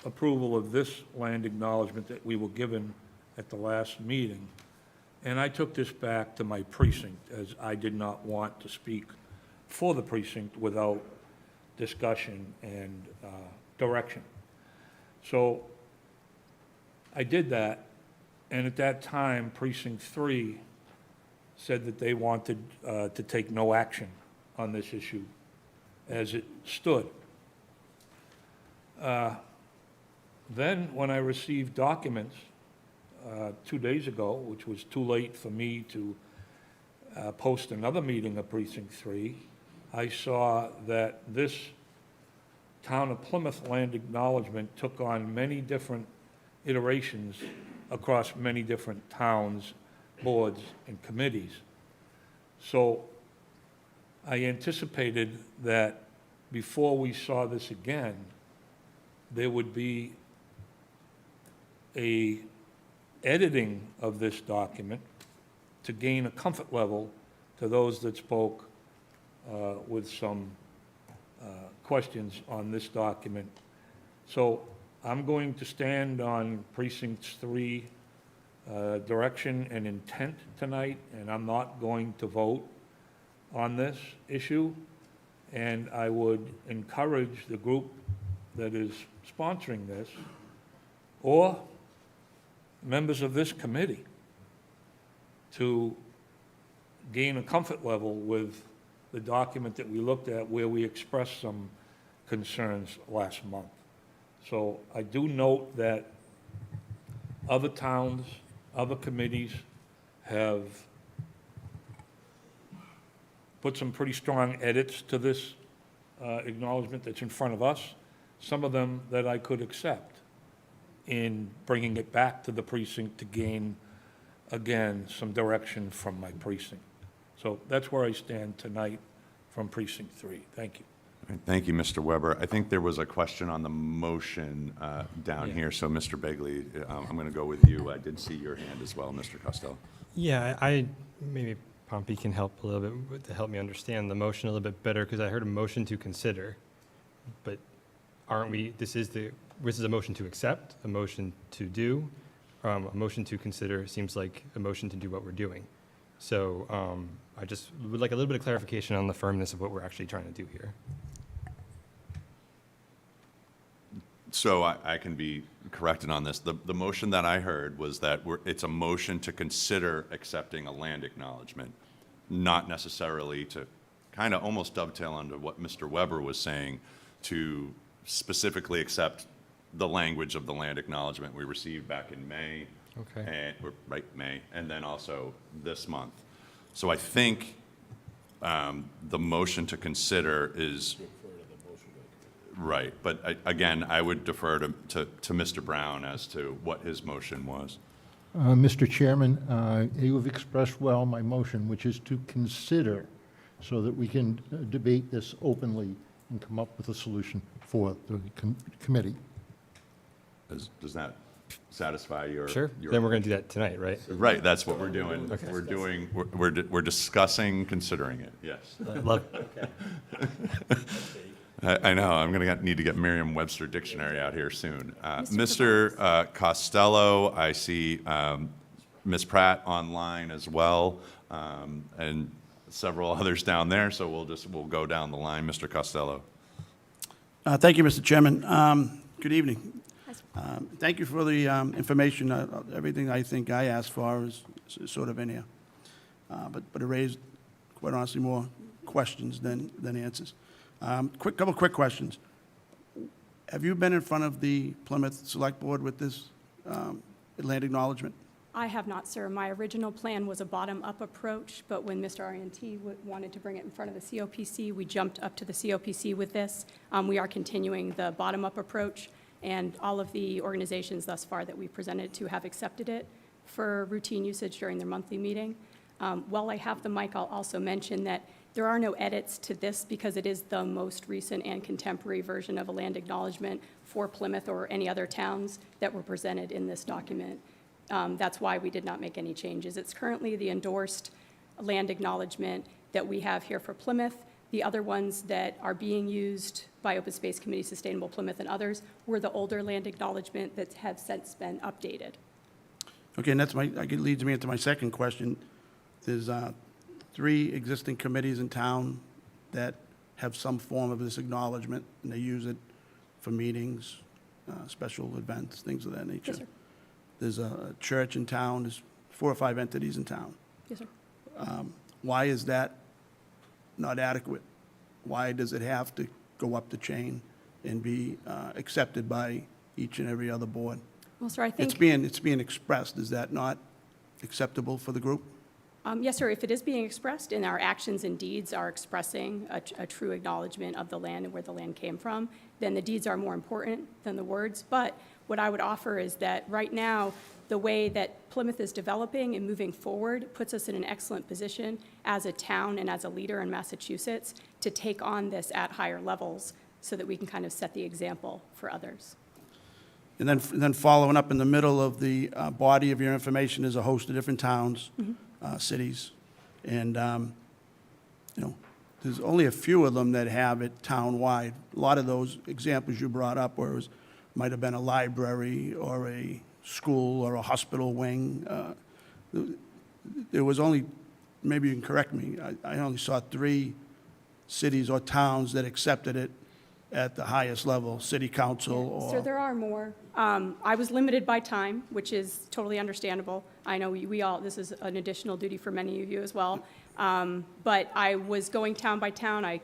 approval of this land acknowledgement that we were given at the last meeting. And I took this back to my precinct, as I did not want to speak for the precinct without discussion and direction. So I did that, and at that time, Precinct 3 said that they wanted to take no action on this issue as it stood. Then, when I received documents 2 days ago, which was too late for me to post another meeting of Precinct 3, I saw that this Town of Plymouth land acknowledgement took on many different iterations across many different towns, boards, and committees. So I anticipated that before we saw this again, there would be a editing of this document to gain a comfort level to those that spoke with some questions on this document. So I'm going to stand on Precinct 3 direction and intent tonight, and I'm not going to vote on this issue. And I would encourage the group that is sponsoring this, or members of this committee, to gain a comfort level with the document that we looked at where we expressed some concerns last month. So I do note that other towns, other committees have put some pretty strong edits to this acknowledgement that's in front of us, some of them that I could accept in bringing it back to the precinct to gain, again, some direction from my precinct. So that's where I stand tonight from Precinct 3. Thank you. Thank you, Mr. Weber. I think there was a question on the motion down here, so Mr. Begley, I'm going to go with you. I did see your hand as well, Mr. Costello. Yeah, maybe Pompey can help a little bit to help me understand the motion a little bit better, because I heard a motion to consider, but aren't we, this is a motion to accept, a motion to do, a motion to consider seems like a motion to do what we're doing. So I just would like a little bit of clarification on the firmness of what we're actually trying to do here. So I can be corrected on this. The motion that I heard was that it's a motion to consider accepting a land acknowledgement, not necessarily to kind of almost dovetail onto what Mr. Weber was saying, to specifically accept the language of the land acknowledgement we received back in May. Okay. May, and then also this month. So I think the motion to consider is right, but again, I would defer to Mr. Brown as to what his motion was. Mr. Chairman, you have expressed well my motion, which is to consider, so that we can debate this openly and come up with a solution for the committee. Does that satisfy your? Sure. Then we're going to do that tonight, right? Right, that's what we're doing. Okay. We're discussing considering it, yes. Love. I know, I'm going to need to get Merriam-Webster dictionary out here soon. Mr. Costello, I see Ms. Pratt online as well, and several others down there, so we'll go down the line. Mr. Costello. Thank you, Mr. Chairman. Good evening. Thank you for the information. Everything I think I asked for is sort of in here. But it raised, quite honestly, more questions than answers. Couple quick questions. Have you been in front of the Plymouth Select Board with this land acknowledgement? I have not, sir. My original plan was a bottom-up approach, but when Mr. Arianti wanted to bring it in front of the COPC, we jumped up to the COPC with this. We are continuing the bottom-up approach, and all of the organizations thus far that we presented to have accepted it for routine usage during their monthly meeting. While I have the mic, I'll also mention that there are no edits to this because it is the most recent and contemporary version of a land acknowledgement for Plymouth or any other towns that were presented in this document. That's why we did not make any changes. It's currently the endorsed land acknowledgement that we have here for Plymouth. The other ones that are being used by Open Space Committee, Sustainable Plymouth, and others were the older land acknowledgement that have since been updated. Okay, and leads me into my second question. There's 3 existing committees in town that have some form of this acknowledgement, and they use it for meetings, special events, things of that nature. Yes, sir. There's a church in town, there's 4 or 5 entities in town. Yes, sir. Why is that not adequate? Why does it have to go up the chain and be accepted by each and every other board? Well, sir, I think. It's being expressed. Is that not acceptable for the group? Yes, sir, if it is being expressed and our actions and deeds are expressing a true acknowledgement of the land and where the land came from, then the deeds are more important than the words. But what I would offer is that right now, the way that Plymouth is developing and moving forward puts us in an excellent position as a town and as a leader in Massachusetts to take on this at higher levels so that we can kind of set the example for others. And then following up in the middle of the body of your information is a host of different towns, cities. And, there's only a few of them that have it town-wide. A lot of those examples you brought up where it might have been a library or a school or a hospital wing. There was only, maybe you can correct me, I only saw 3 cities or towns that accepted it at the highest level, city council or... Sir, there are more. I was limited by time, which is totally understandable. I know we all, this is an additional duty for many of you as well. But I was going town by town. I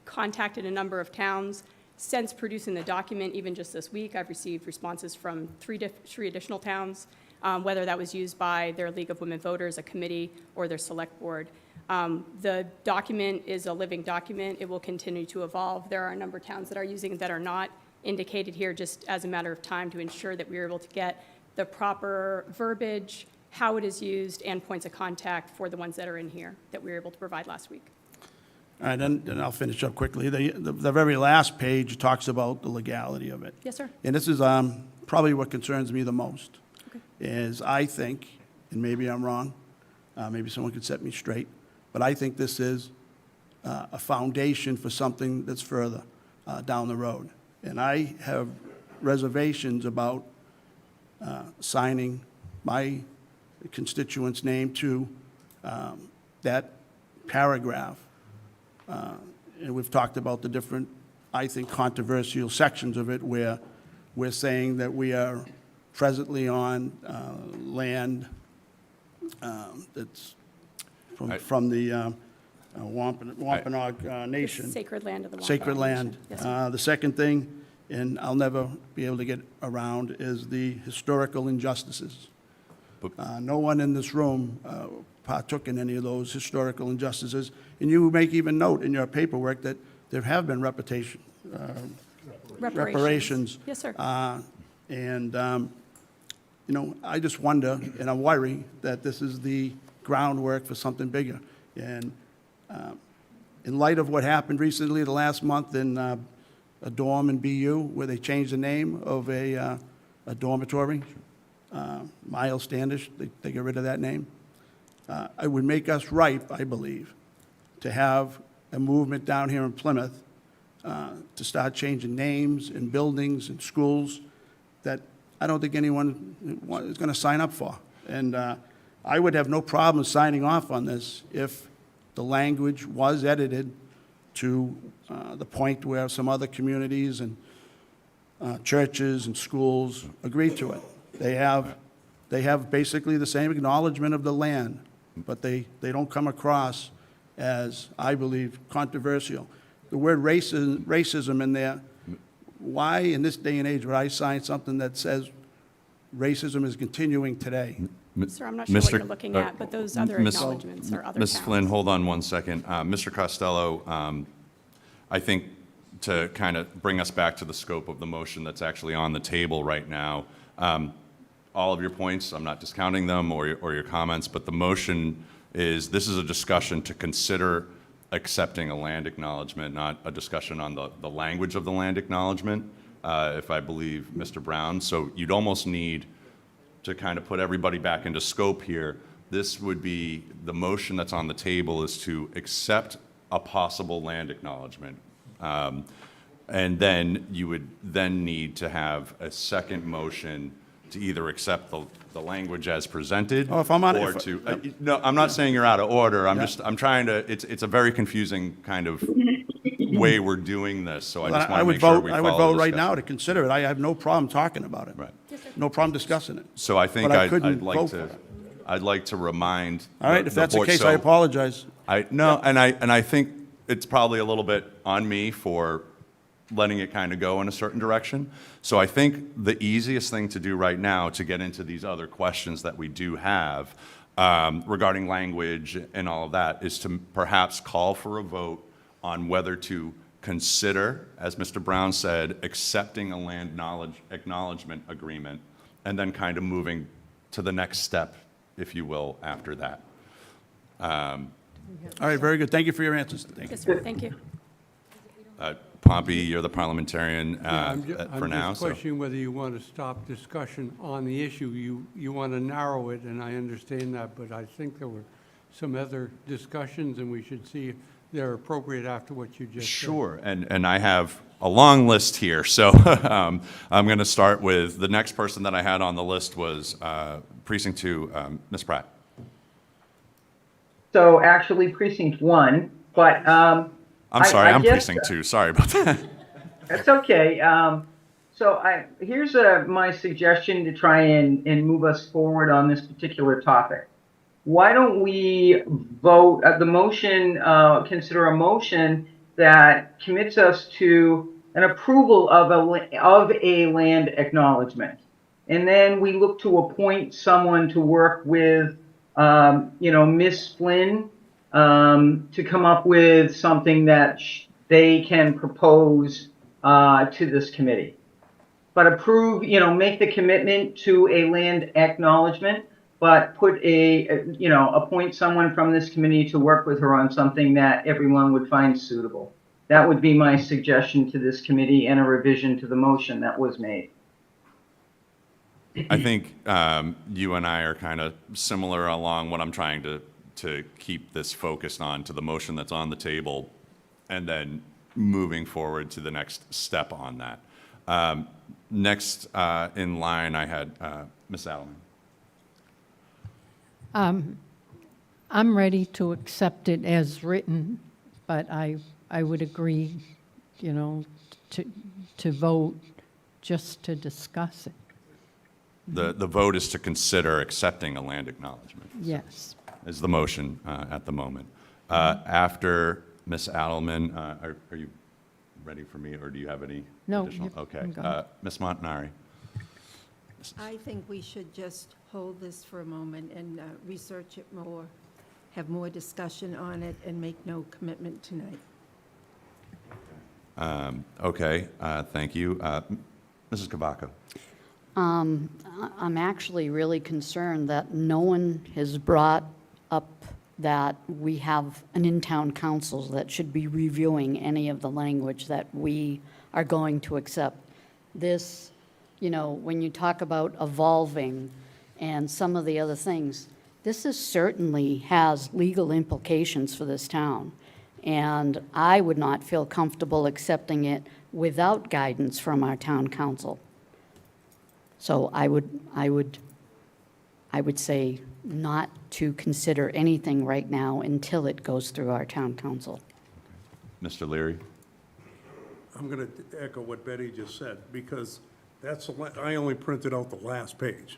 contacted a number of towns. Since producing the document, even just this week, I've received responses from 3 additional towns, whether that was used by their League of Women Voters, a committee, or their select board. The document is a living document. It will continue to evolve. There are a number of towns that are using it that are not indicated here, just as a matter of time to ensure that we're able to get the proper verbiage, how it is used, and points of contact for the ones that are in here that we were able to provide last week. All right, then I'll finish up quickly. The very last page talks about the legality of it. Yes, sir. And this is probably what concerns me the most, Okay. is I think, and maybe I'm wrong, maybe someone could set me straight, but I think this is a foundation for something that's further down the road. And I have reservations about signing my constituent's name to that paragraph. And we've talked about the different, I think, controversial sections of it where we're saying that we are presently on land that's from the Wampanoag Nation. The sacred land of the Wampanoag Sacred land. Nation. Yes, sir. The second thing, and I'll never be able to get around, is the historical injustices. No one in this room partook in any of those historical injustices, and you make even note in your paperwork that there have been reparations. Yes, sir. I just wonder, and I worry, that this is the groundwork for something bigger. And in light of what happened recently, the last month in a dorm in BU, where they changed the name of a dormitory, Miles Standish, they got rid of that name. It would make us ripe, I believe, to have a movement down here in Plymouth to start changing names and buildings and schools that I don't think anyone is going to sign up for. And I would have no problem signing off on this if the language was edited to the point where some other communities and churches and schools agree to it. They have basically the same acknowledgement of the land, but they don't come across as, I believe, controversial. The word racism in there, why in this day and age would I sign something that says racism is continuing today? Sir, I'm not sure what you're looking at, but those other acknowledgements are other towns. Ms. Flynn, hold on one second. Mr. Costello, I think to kind of bring us back to the scope of the motion that's actually on the table right now, all of your points, I'm not discounting them or your comments, but the motion is, this is a discussion to consider accepting a land acknowledgement, not a discussion on the language of the land acknowledgement, if I believe Mr. Brown. So you'd almost need to kind of put everybody back into scope here. This would be, the motion that's on the table is to accept a possible land acknowledgement. And then you would then need to have a second motion to either accept the language as presented. Oh, if I'm out of- or if- to, no, I'm not saying you're out of order. Yeah. I'm trying to, it's a very confusing kind of way we're doing this, so I just I want to would make sure vote, we I would follow vote the right now discussion. to consider it. I have no problem talking about it. Right. No problem discussing it. So I think But I I'd couldn't like vote to, for it. I'd like to remind. All right, if that's the board- case, I so apologize. no, and I think it's probably a little bit on me for letting it kind of go in a certain direction. So I think the easiest thing to do right now to get into these other questions that we do have regarding language and all of that is to perhaps call for a vote on whether to consider, as Mr. Brown said, accepting a land acknowledgement agreement, and then kind of moving to the next step, if you will, after that. All right, very good. Thank you for your answers. Thank you. Yes, sir. Thank you. Pompey, you're the parliamentarian for now. I'm just So questioning whether you want to stop discussion on the issue. You want to narrow it, and I understand that, but I think there were some other discussions, and we should see if they're appropriate after what you just said. Sure, and I have a long list here, so I'm going to start with, the next person that I had on the list was Precinct 2, Ms. Pratt. So actually Precinct 1, but I'm sorry, I'm guess- Precinct 2, sorry about that. That's okay. Here's my suggestion to try and move us forward on this particular topic. Why don't we vote, the motion, consider a motion that commits us to an approval of a land acknowledgement. And then we look to appoint someone to work with, Ms. Flynn, to come up with something that they can propose to this committee. But approve, make the commitment to a land acknowledgement, but put appoint someone from this committee to work with her on something that everyone would find suitable. That would be my suggestion to this committee and a revision to the motion that was made. I think you and I are kind of similar along what I'm trying to keep this focused on, to the motion that's on the table, and then moving forward to the next step on that. Next in line, I had Ms. Adelman. I'm ready to accept it as written, but I would agree, to vote just to discuss it. The vote is to consider accepting a land acknowledgement. Yes. Is the motion at the moment. After Ms. Adelman, are you ready for me, or do you have any No, additional? Okay. I'm good. Ms. Montanari. I think we should just hold this for a moment and research it more, have more discussion on it, and make no commitment tonight. Okay, thank you. Mrs. Cavaco. I'm actually really concerned that no one has brought up that we have an in-town council that should be reviewing any of the language that we are going to accept. This, when you talk about evolving and some of the other things, this certainly has legal implications for this town. And I would not feel comfortable accepting it without guidance from our town council. So I would say not to consider anything right now until it goes through our town council. Mr. Leary. I'm going to echo what Betty just said, because I only printed out the last page.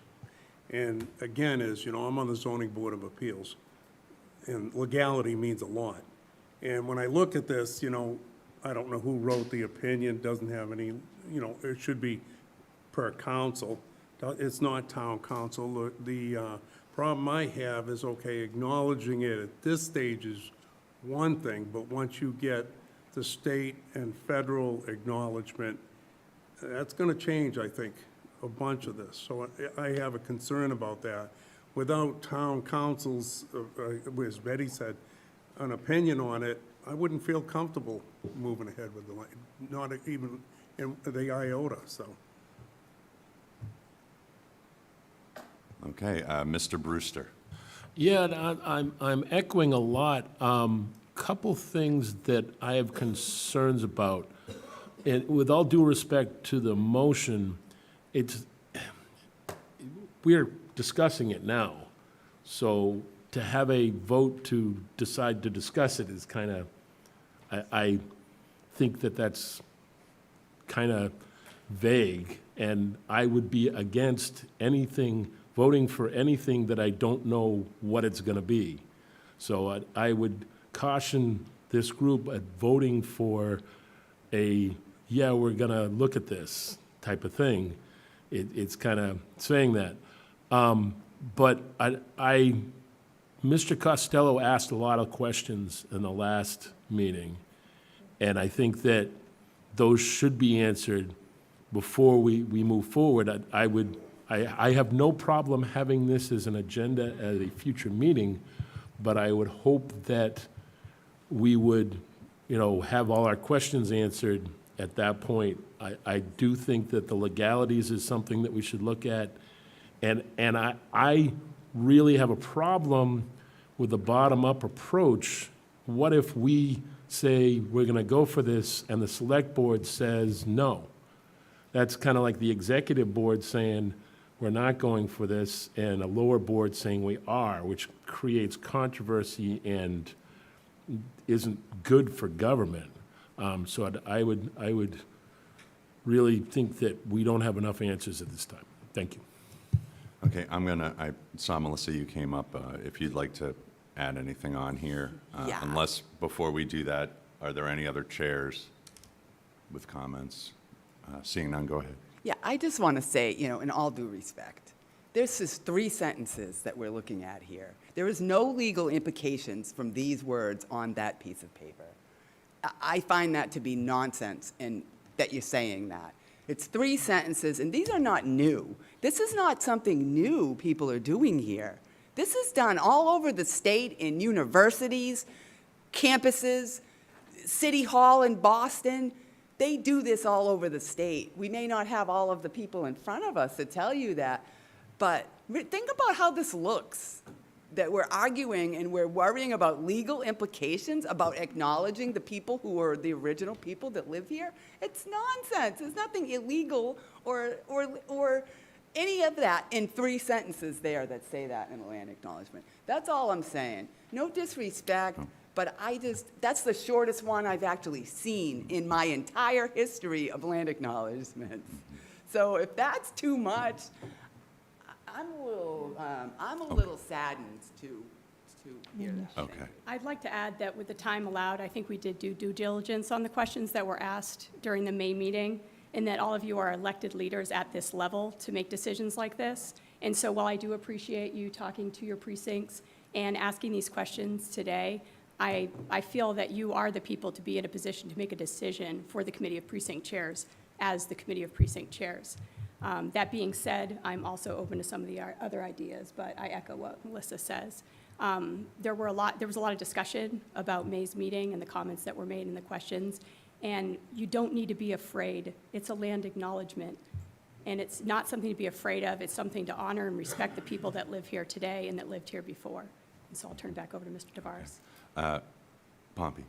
And again, I'm on the zoning board of appeals, and legality means a lot. And when I look at this, I don't know who wrote the opinion, doesn't have any, it should be per council. It's not town council. The problem I have is, okay, acknowledging it at this stage is one thing, but once you get the state and federal acknowledgement, that's going to change, I think, a bunch of this. So I have a concern about that. Without town councils, as Betty said, an opinion on it, I wouldn't feel comfortable moving ahead with the land, not even in the iota, so. Okay, Mr. Brewster. Yeah, I'm echoing a lot. couple things that I have concerns about. And with all due respect to the motion, we're discussing it now. So to have a vote to decide to discuss it is kind of, I think that that's kind of vague, and I would be against anything, voting for anything that I don't know what it's going to be. So I would caution this group at voting for a, yeah, we're going to look at this type of thing. It's kind of saying that. But Mr. Costello asked a lot of questions in the last meeting, and I think that those should be answered before we move forward. I have no problem having this as an agenda at a future meeting, but I would hope that we would, have all our questions answered at that point. I do think that the legalities is something that we should look at, and I really have a problem with the bottom-up approach. What if we say we're going to go for this and the select board says no? That's kind of like the executive board saying we're not going for this and a lower board saying we are, which creates controversy and isn't good for government. So I would really think that we don't have enough answers at this time. Thank you. Okay, I saw, Melissa, you came up. If you'd like to add anything on here. Yeah. Unless, before we do that, are there any other chairs with comments? Seeing none, go ahead. Yeah, I just want to say, in all due respect, there's just 3 sentences that we're looking at here. There is no legal implications from these words on that piece of paper. I find that to be nonsense, and that you're saying that. It's 3 sentences, and these are not new. This is not something new people are doing here. This is done all over the state in universities, campuses, City Hall in Boston. They do this all over the state. We may not have all of the people in front of us to tell you that, but think about how this looks, that we're arguing and we're worrying about legal implications, about acknowledging the people who are the original people that live here. It's nonsense. There's nothing illegal or any of that in 3 sentences there that say that in the land acknowledgement. That's all I'm saying. No disrespect, but that's the shortest one I've actually seen in my entire history of land acknowledgements. So if that's too much, I'm a little saddened to hear that. Okay. I'd like to add that with the time allowed, I think we did do due diligence on the questions that were asked during the May meeting, and that all of you are elected leaders at this level to make decisions like this. And so while I do appreciate you talking to your precincts and asking these questions today, I feel that you are the people to be in a position to make a decision for the Committee of Precinct Chairs as the Committee of Precinct Chairs. That being said, I'm also open to some of the other ideas, but I echo what Melissa says. There was a lot of discussion about May's meeting and the comments that were made and the questions, and you don't need to be afraid. It's a land acknowledgement, and it's not something to be afraid of. It's something to honor and respect the people that live here today and that lived here before. And so I'll turn it back over to Mr. Tavares. Pompey.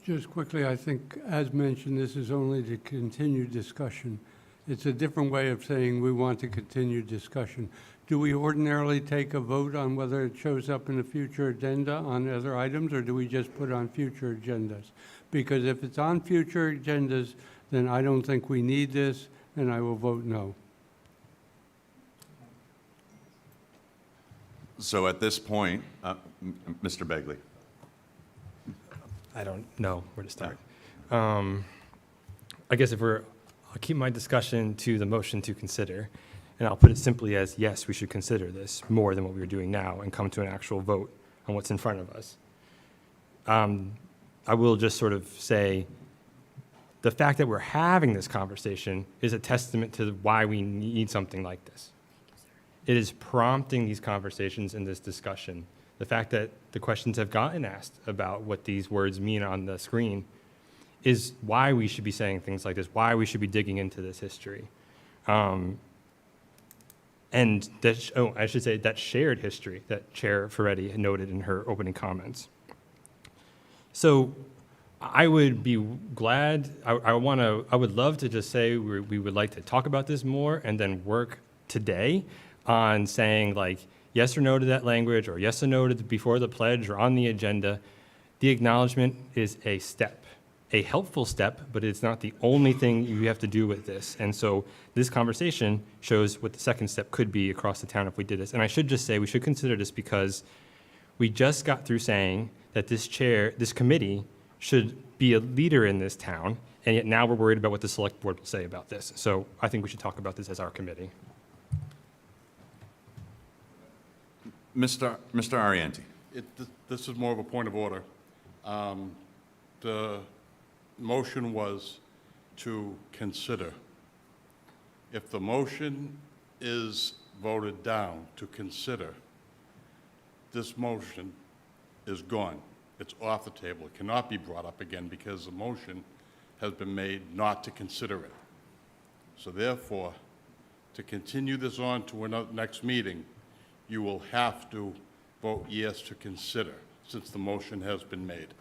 Just quickly, I think, as mentioned, this is only to continue discussion. It's a different way of saying we want to continue discussion. Do we ordinarily take a vote on whether it shows up in a future agenda on other items, or do we just put it on future agendas? Because if it's on future agendas, then I don't think we need this, and I will vote no. So at this point, Mr. Begley. I don't know where to start. I guess I'll keep my discussion to the motion to consider, and I'll put it simply as, yes, we should consider this more than what we're doing now and come to an actual vote on what's in front of us. I will just sort of say the fact that we're having this conversation is a testament to why we need something like this. It is prompting these conversations and this discussion. The fact that the questions have gotten asked about what these words mean on the screen is why we should be saying things like this, why we should be digging into this history. And I should say that shared history that Chair Ferretti noted in her opening comments. So I would be glad, I would love to just say we would like to talk about this more and then work today on saying like yes or no to that language, or yes or no to before the pledge or on the agenda. The acknowledgement is a step, a helpful step, but it's not the only thing you have to do with this. And so this conversation shows what the second step could be across the town if we did this. And I should just say we should consider this because we just got through saying that this committee should be a leader in this town, and yet now we're worried about what the select board will say about this. So I think we should talk about this as our committee. Mr. Arienti. This is more of a point of order. The motion was to consider. If the motion is voted down to consider, this motion is gone. It's off the table. It cannot be brought up again because the motion has been made not to consider it. So therefore, to continue this on to another next meeting, you will have to vote yes to consider, since the motion has been made.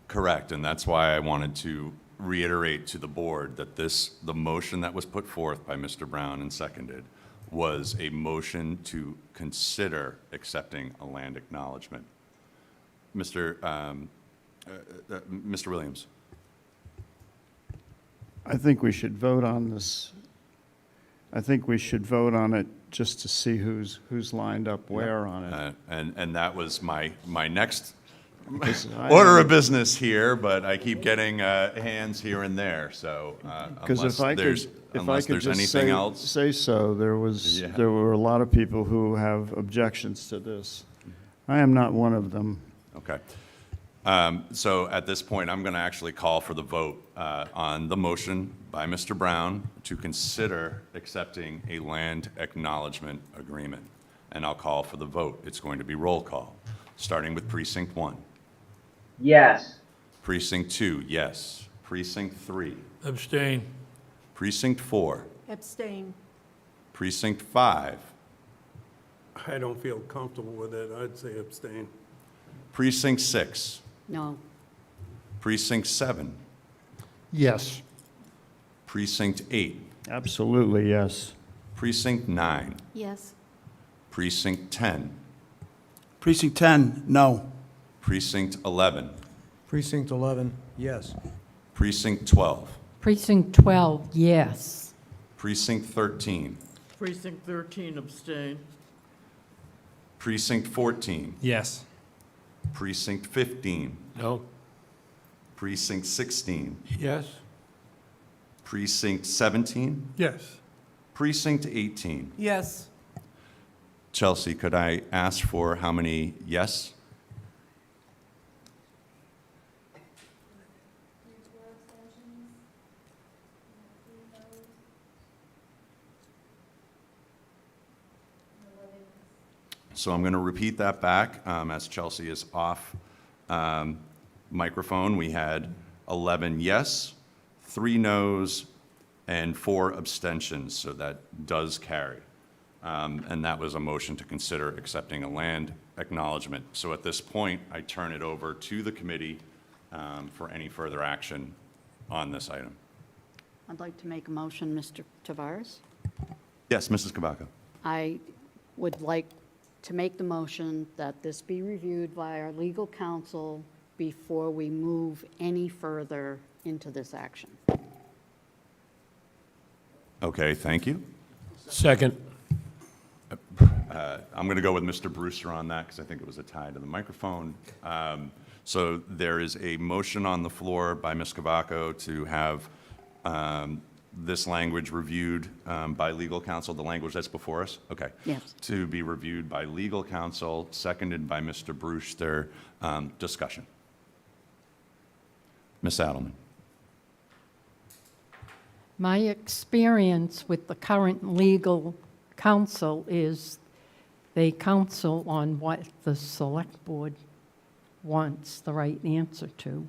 Correct, and that's why I wanted to reiterate to the board that the motion that was put forth by Mr. Brown and seconded was a motion to consider accepting a land acknowledgement. Mr. Williams. I think we should vote on this. I think we should vote on it just to see who's lined up where on it. And that was my next Because order of business here, but I keep getting hands here and there, so Because unless there's anything else. Say so, there were a lot of people who have objections to this. I am not one of them. Okay. So at this point, I'm going to actually call for the vote on the motion by Mr. Brown to consider accepting a land acknowledgement agreement. And I'll call for the vote. It's going to be roll call, starting with Precinct 1. Yes. Precinct 2, yes. Precinct 3. Abstain. Precinct 4. Abstain. Precinct 5. I don't feel comfortable with it. I'd say abstain. Precinct 6. No. Precinct 7. Yes. Precinct 8. Absolutely, yes. Precinct 9. Yes. Precinct 10. Precinct 10, no. Precinct 11. Precinct 11, yes. Precinct 12. Precinct 12, yes. Precinct 13. Precinct 13, abstain. Precinct 14. Yes. Precinct 15. No? Precinct 16. Yes? Precinct 17. Yes. Precinct 18. Yes. Chelsea, could I ask for how many yes? So I'm going to repeat that back as Chelsea is off microphone. We had 11 yes, 3 no's, and 4 abstentions, so that does carry. And that was a motion to consider accepting a land acknowledgement. So at this point, I turn it over to the committee for any further action on this item. I'd like to make a motion, Mr. Tavares. Yes, Mrs. Kabaka. I would like to make the motion that this be reviewed by our legal counsel before we move any further into this action. Okay, thank you. Second. I'm going to go with Mr. Brewster on that because I think it was a tie to the microphone. So there is a motion on the floor by Ms. Cavaco to have this language reviewed by legal counsel, the language that's before us? Okay. Yes. To be reviewed by legal counsel, seconded by Mr. Brewster. Discussion. Ms. Adelman. My experience with the current legal counsel is they counsel on what the select board wants the right answer to.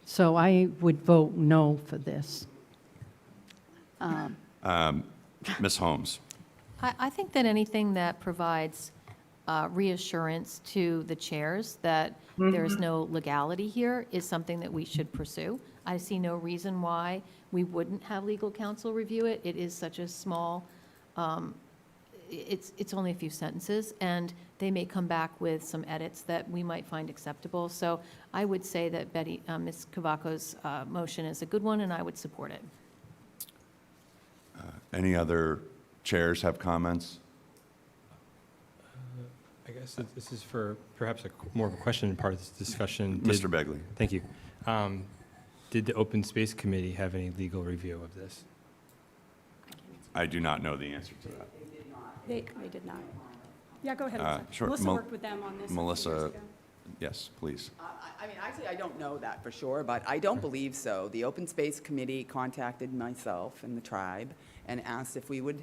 So I would vote no for this. Ms. Holmes. I think that anything that provides reassurance to the chairs that there is no legality here is something that we should pursue. I see no reason why we wouldn't have legal counsel review it. It is such a small, it's only a few sentences, and they may come back with some edits that we might find acceptable. So I would say that Ms. Cavaco's motion is a good one, and I would support it. Any other chairs have comments? I guess this is for perhaps more of a question part of this discussion. Mr. Begley. Thank you. Did the Open Space Committee have any legal review of this? I do not know the answer to that. They did not. Yeah, go ahead. Melissa. Sure. Melissa worked with them on this a few years Melissa, ago. yes, please. I mean, actually, I don't know that for sure, but I don't believe so. The Open Space Committee contacted myself and the tribe and asked if we would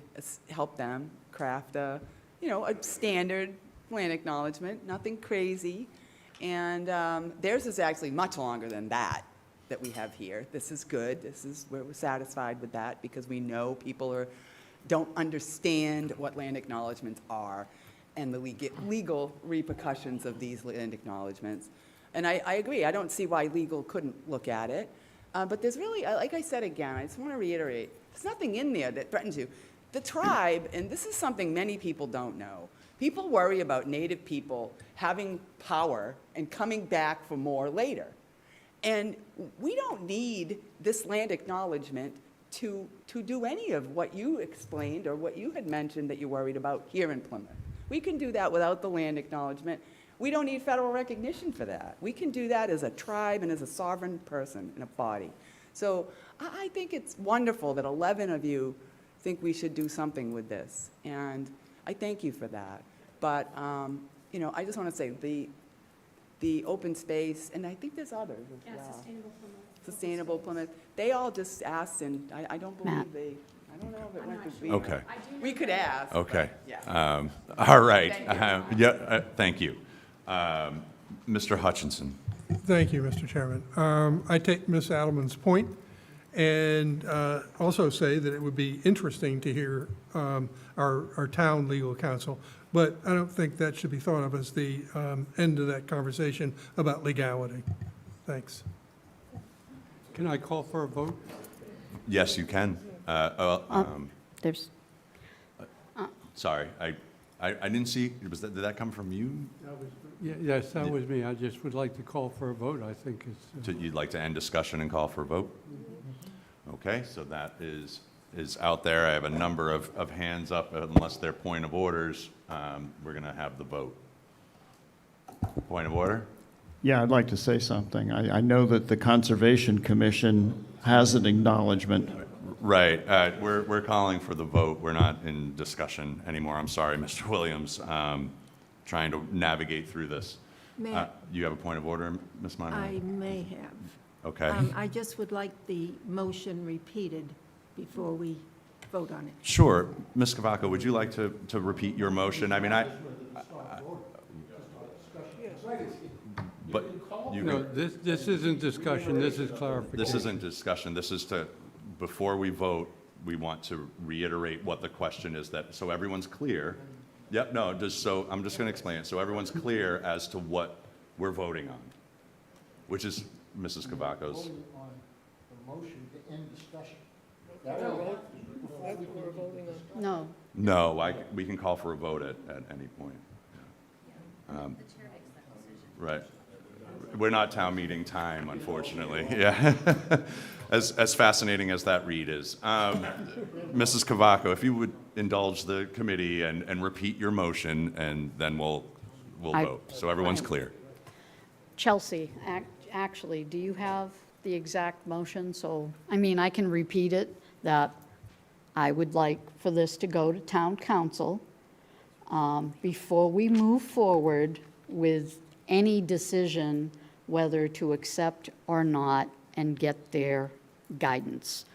help them craft a standard land acknowledgement, nothing crazy. And theirs is actually much longer than that we have here. This is good. We're satisfied with that because we know people don't understand what land acknowledgements are and the legal repercussions of these land acknowledgements. And I agree. I don't see why legal couldn't look at it. But there's really, like I said again, I just want to reiterate, there's nothing in there that threatens you. The tribe, and this is something many people don't know, people worry about Native people having power and coming back for more later. And we don't need this land acknowledgement to do any of what you explained or what you had mentioned that you're worried about here in Plymouth. We can do that without the land acknowledgement. We don't need federal recognition for that. We can do that as a tribe and as a sovereign person in a body. So I think it's wonderful that 11 of you think we should do something with this. And I thank you for that. But, I just want to say the open space, and I think there's others as well. Sustainable Plymouth. Sustainable Plymouth. They all just asked, and I don't believe Matt. I don't know if it went to sure. Okay. We could ask. Okay. but, yeah. All right. Thank you. Thank you. Mr. Hutchinson. Thank you, Mr. Chairman. I take Ms. Adelman's point and also say that it would be interesting to hear our town legal counsel, but I don't think that should be thought of as the end of that conversation about legality. Thanks. Can I call for a vote? Yes, you can. There's, Sorry, I didn't see, did that come from you? Yes, that was me. I just would like to call for a vote. I think it's... You'd like to end discussion and call for a vote? Okay, so that is out there. I have a number of hands up. Unless they're point of orders, we're going to have the vote. Point of order? Yeah, I'd like to say something. I know that the Conservation Commission has an acknowledgement. Right. We're calling for the vote. We're not in discussion anymore. I'm sorry, Mr. Williams. Trying to navigate through this. You have a point of order, Ms. Monroe? I may have. Okay. I just would like the motion repeated before we vote on it. Sure. Ms. Cavaco, would you like to repeat your motion? I mean, but you No, this isn't discussion, this is clarification. This isn't discussion. This is before we vote, we want to reiterate what the question is so everyone's clear. Yep, no, I'm just going to explain it. So everyone's clear as to what we're voting on, which is Mrs. Cavaco's. Voting on the motion to end discussion. no. No, we can call for a vote at any point. Right. We're not town meeting time, unfortunately. Yeah. As fascinating as that read is. Mrs. Cavaco, if you would indulge the committee and repeat your motion, and then we'll vote, so everyone's clear. Chelsea, actually, do you have the exact motion? So, I mean, I can repeat it, that I would like for this to go to town council before we move forward with any decision whether to accept or not and get their guidance.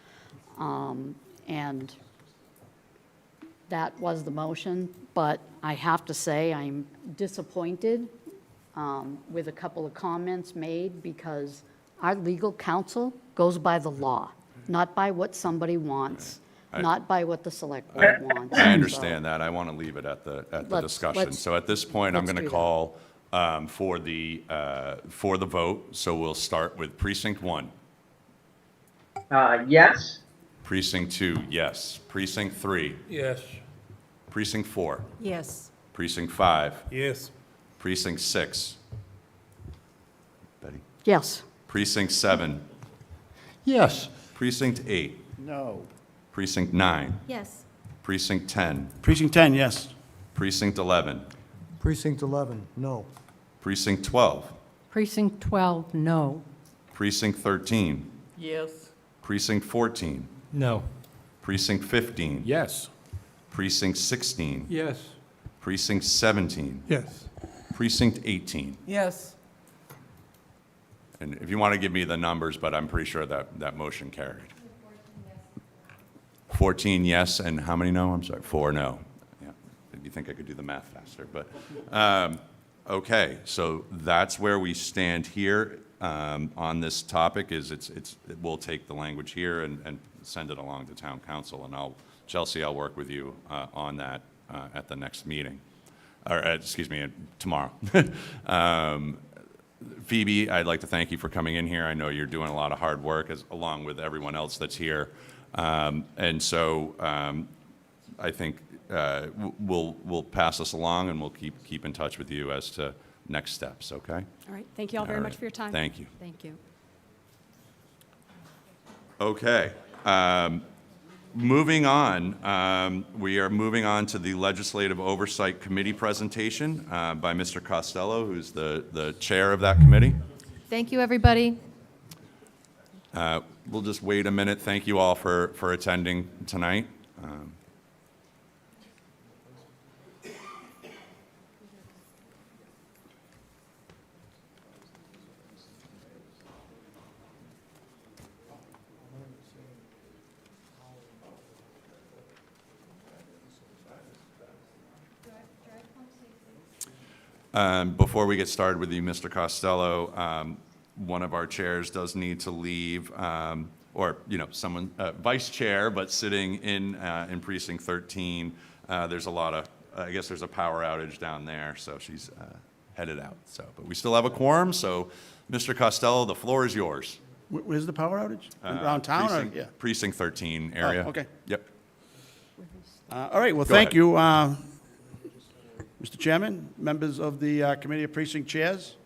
And that was the motion, but I have to say I'm disappointed with a couple of comments made because our legal counsel goes by the law, not by what somebody wants. not by what the select board wants. I understand that. I want to leave it at the Let's- discussion. let's- So at this point, I'm let's going to do that. call for the vote. So we'll start with Precinct 1. Yes. Precinct 2, yes. Precinct 3. Yes. Precinct 4. Yes. Precinct 5. Yes. Precinct 6. Betty? Yes. Precinct 7. Yes. Precinct 8. No. Precinct 9. Yes. Precinct 10. Precinct 10, yes. Precinct 11. Precinct 11, no. Precinct 12. Precinct 12, no. Precinct 13. Yes. Precinct 14. No. Precinct 15. Yes. Precinct 16. Yes. Precinct 17. Yes. Precinct 18. Yes. And if you want to give me the numbers, but I'm pretty sure that motion carried. 14 yes, and how many no? I'm sorry, 4 no. Yeah, you think I could do the math faster, but, okay, so that's where we stand here on this topic, we'll take the language here and send it along to town council, and Chelsea, I'll work with you on that at the next meeting, or, excuse me, tomorrow. Phoebe, I'd like to thank you for coming in here. I know you're doing a lot of hard work, along with everyone else that's here. And so I think we'll pass this along, and we'll keep in touch with you as to next steps, okay? All right, thank you all very All much right. for your time. Thank you. Thank you. Okay. Moving on, we are moving on to the Legislative Oversight Committee presentation by Mr. Costello, who's the chair of that committee. Thank you, everybody. We'll just wait a minute. Thank you all for attending tonight. Before we get started with you, Mr. Costello, one of our chairs does need to leave, or, someone, vice chair, but sitting in Precinct 13. There's a lot of, I guess there's a power outage down there, so she's headed out. So, but we still have a quorum, so Mr. Costello, the floor is yours. Where's the power outage? Around town or, Precinct- yeah? Precinct 13 area. Oh, okay. Yep. All right, well, Go thank ahead. you, Mr. Chairman, members of the Committee of Precinct Chairs.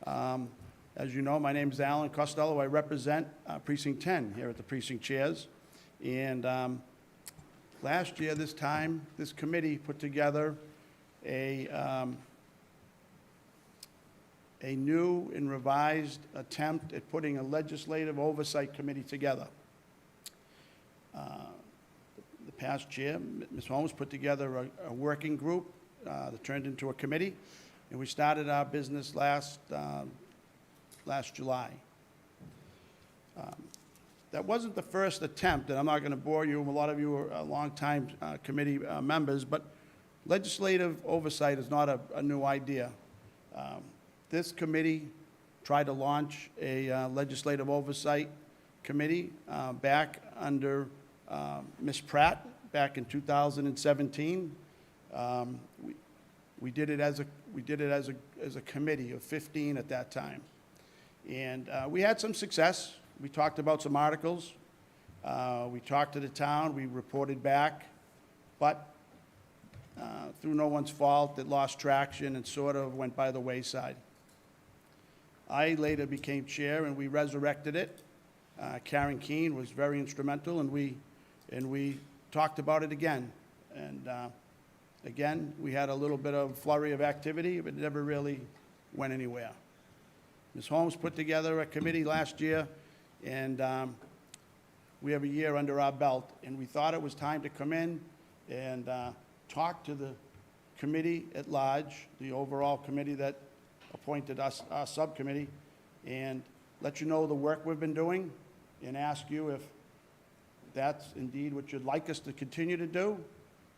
As you know, my name is Alan Costello. I represent Precinct 10 here at the Precinct Chairs. And last year, this time, this committee put together a new and revised attempt at putting a legislative oversight committee together. The past chair, Ms. Holmes, put together a working group that turned into a committee, and we started our business last July. That wasn't the first attempt, and I'm not going to bore you. A lot of you are longtime committee members, but legislative oversight is not a new idea. This committee tried to launch a legislative oversight committee back under Ms. Pratt back in 2017. We did it as a committee of 15 at that time, and we had some success. We talked about some articles. We talked to the town. We reported back, but through no one's fault, it lost traction and sort of went by the wayside. I later became chair, and we resurrected it. Karen Keene was very instrumental, and we talked about it again. And again, we had a little bit of flurry of activity, but it never really went anywhere. Ms. Holmes put together a committee last year, and we have a year under our belt, and we thought it was time to come in and talk to the committee at large, the overall committee that appointed us, our subcommittee, and let you know the work we've been doing, and ask you if that's indeed what you'd like us to continue to do,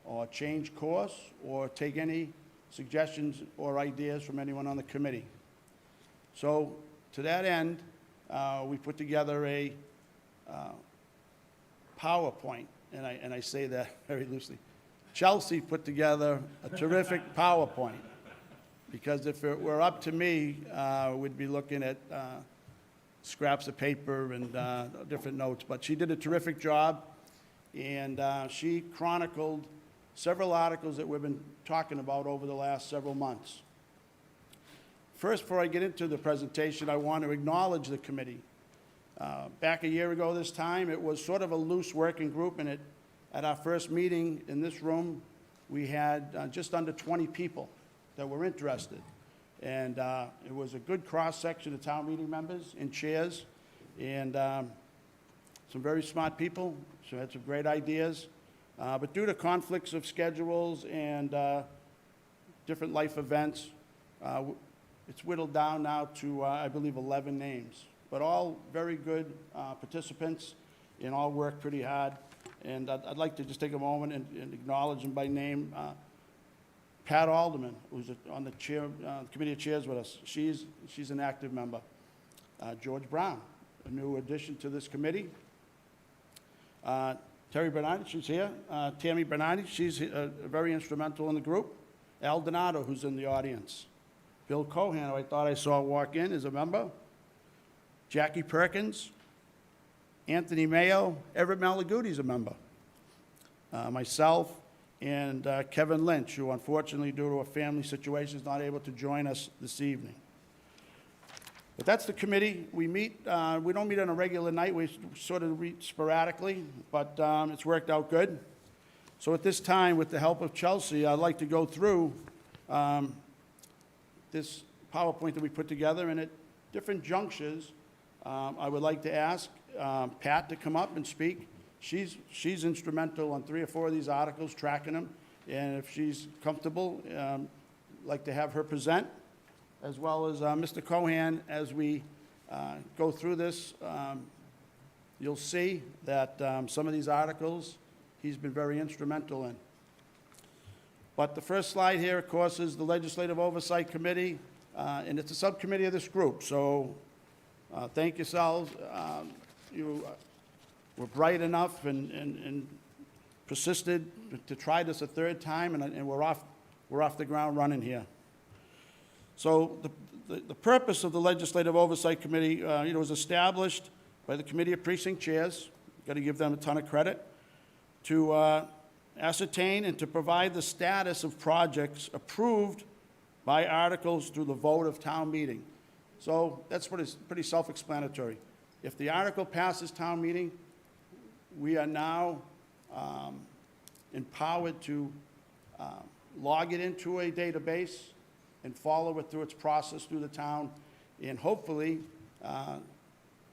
or change course, or take any suggestions or ideas from anyone on the committee. So to that end, we put together a PowerPoint, and I say that very loosely, Chelsea put together a terrific PowerPoint, because if it were up to me, we'd be looking at scraps of paper and different notes. But she did a terrific job, and she chronicled several articles that we've been talking about over the last several months. First, before I get into the presentation, I want to acknowledge the committee. Back a year ago this time, it was sort of a loose working group, and at our first meeting in this room, we had just under 20 people that were interested. And it was a good cross-section of town meeting members and chairs, and some very smart people, so had some great ideas. But due to conflicts of schedules and different life events, it's whittled down now to, I believe, 11 names. But all very good participants, and all worked pretty hard. And I'd like to just take a moment and acknowledge them by name. Pat Alderman, who's on the committee of chairs with us, she's an active member. George Brown, a new addition to this committee. Terry Bernardi, she's here. Tammy Bernardi, she's very instrumental in the group. Al Donato, who's in the audience. Bill Cohan, who I thought I saw walk in, is a member. Jackie Perkins, Anthony Mayo, Everett Malaguti's a member. Myself, and Kevin Lynch, who unfortunately, due to a family situation, is not able to join us this evening. But that's the committee. We meet, we don't meet on a regular night, we sort of meet sporadically, but it's worked out good. So at this time, with the help of Chelsea, I'd like to go through this PowerPoint that we put together, and at different junctures, I would like to ask Pat to come up and speak. She's instrumental on 3 or 4 of these articles, tracking them, and if she's comfortable, I'd like to have her present, as well as Mr. Cohan. As we go through this, you'll see that some of these articles he's been very instrumental in. But the first slide here, of course, is the Legislative Oversight Committee, and it's a subcommittee of this group, so thank yourselves. You were bright enough and persisted to try this a third time, and we're off the ground running here. So the purpose of the Legislative Oversight Committee, was established by the Committee of Precinct Chairs. Got to give them a ton of credit, to ascertain and to provide the status of projects approved by articles through the vote of town meeting. So that's pretty self-explanatory. If the article passes town meeting, we are now empowered to log it into a database and follow it through its process through the town, and hopefully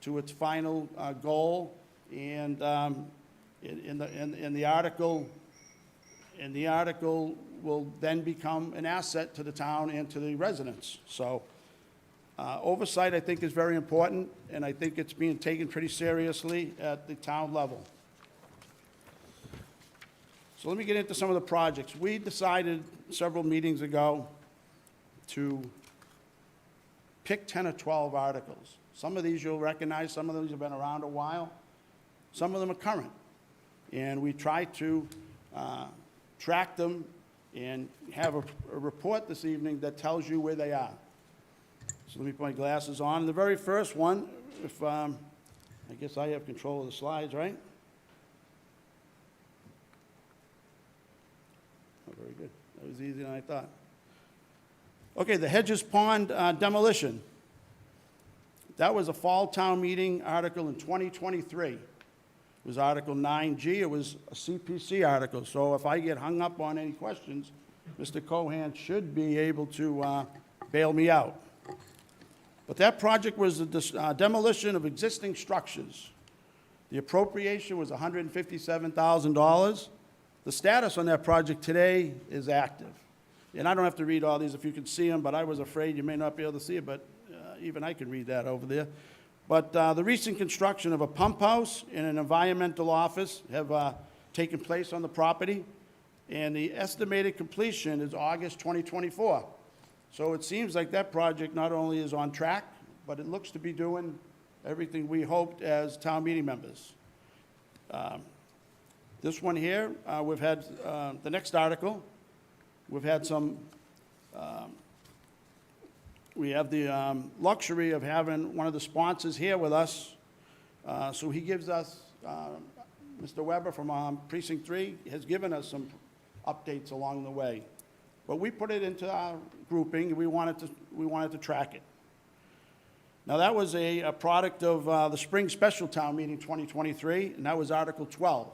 to its final goal. And the article will then become an asset to the town and to the residents. So oversight, I think, is very important, and I think it's being taken pretty seriously at the town level. So let me get into some of the projects. We decided several meetings ago to pick 10 or 12 articles. Some of these you'll recognize, some of these have been around a while, some of them are current. And we try to track them and have a report this evening that tells you where they are. So let me put my glasses on. The very first one, if I guess I have control of the slides, right? Oh, very good. That was easier than I thought. Okay, the Hedges Pond demolition. That was a fall town meeting article in 2023. It was Article 9G. It was a CPC article. So if I get hung up on any questions, Mr. Cohan should be able to bail me out. But that project was the demolition of existing structures. The appropriation was $157,000. The status on that project today is active. And I don't have to read all these if you can see them, but I was afraid you may not be able to see it, but even I can read that over there. But the recent construction of a pump house and an environmental office have taken place on the property, and the estimated completion is August 2024. So it seems like that project not only is on track, but it looks to be doing everything we hoped as town meeting members. This one here, we've had, the next article, we've had some, we have the luxury of having one of the sponsors here with us. So he gives us, Mr. Weber from Precinct 3 has given us some updates along the way. But we put it into our grouping, and we wanted to track it. Now, that was a product of the Spring Special Town Meeting 2023, and that was Article 12.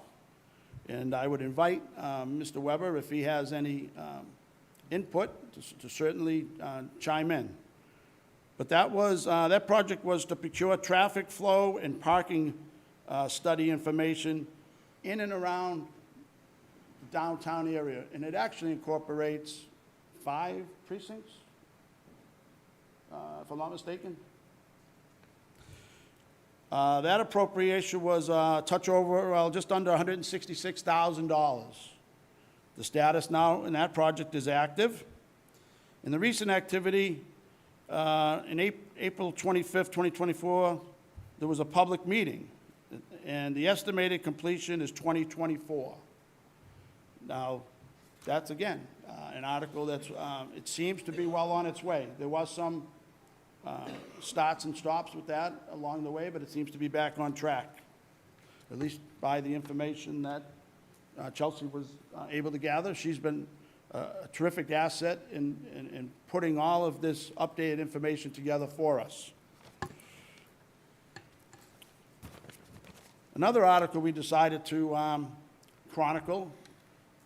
And I would invite Mr. Weber, if he has any input, to certainly chime in. But that was, that project was to procure traffic flow and parking study information in and around the downtown area. And it actually incorporates 5 precincts, if I'm not mistaken. That appropriation was a touch over, well, just under $166,000. The status now in that project is active. In the recent activity, in April 25th, 2024, there was a public meeting, and the estimated completion is 2024. Now, that's, again, an article that's, it seems to be well on its way. There was some starts and stops with that along the way, but it seems to be back on track, at least by the information that Chelsea was able to gather. She's been a terrific asset in putting all of this updated information together for us. Another article we decided to chronicle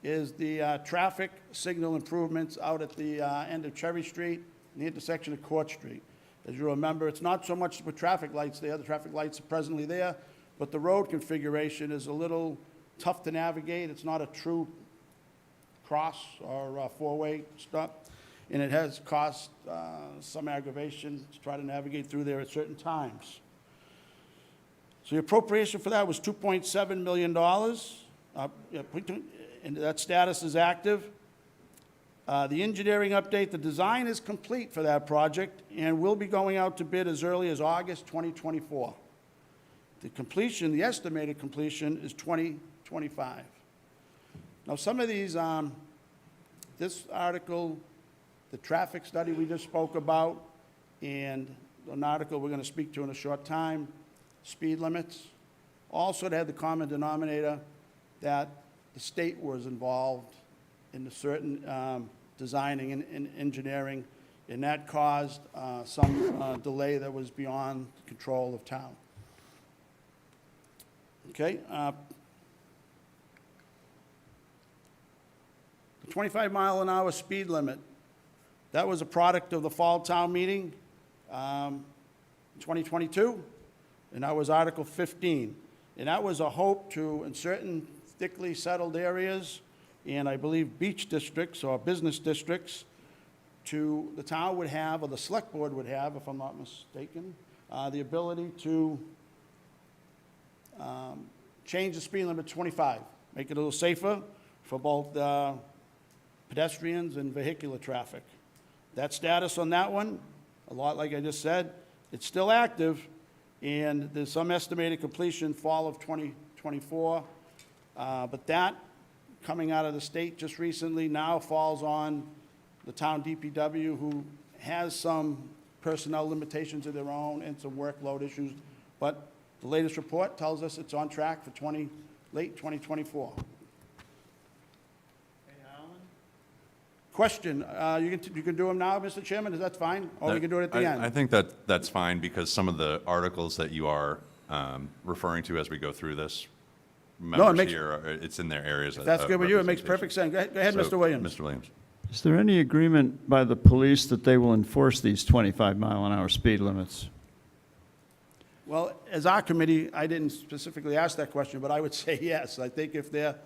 is the traffic signal improvements out at the end of Cherry Street and the intersection of Court Street. As you remember, it's not so much the traffic lights there. The traffic lights are presently there, but the road configuration is a little tough to navigate. It's not a true cross or a four-way stop, and it has caused some aggravation to try to navigate through there at certain times. So the appropriation for that was $2.7 million, and that status is active. The engineering update, the design is complete for that project and will be going out to bid as early as August 2024. The completion, the estimated completion, is 2025. Now, some of these, this article, the traffic study we just spoke about, and an article we're going to speak to in a short time, speed limits, also had the common denominator that the state was involved in the certain designing and engineering, and that caused some delay that was beyond the control of town. Okay. The 25-mile-an-hour speed limit, that was a product of the fall town meeting, 2022, and that was Article 15. And that was a hope to, in certain thickly settled areas, and I believe beach districts or business districts, the town would have, or the select board would have, if I'm not mistaken, the ability to change the speed limit to 25, make it a little safer for both pedestrians and vehicular traffic. That status on that one, a lot like I just said, it's still active, and there's some estimated completion fall of 2024, but that, coming out of the state just recently, now falls on the town DPW, who has some personnel limitations of their own and some workload issues. But the latest report tells us it's on track for late 2024. Question, you can do them now, Mr. Chairman, is that fine? Or we can do it at the end? I think that's fine, because some of the articles that you are referring to as we go through this, members here, it's in their areas. If that's good with you, it makes perfect sense. Go ahead, Mr. Williams. Mr. Williams. Is there any agreement by the police that they will enforce these 25-mile-an-hour speed limits? Well, as our committee, I didn't specifically ask that question, but I would say yes. I think if their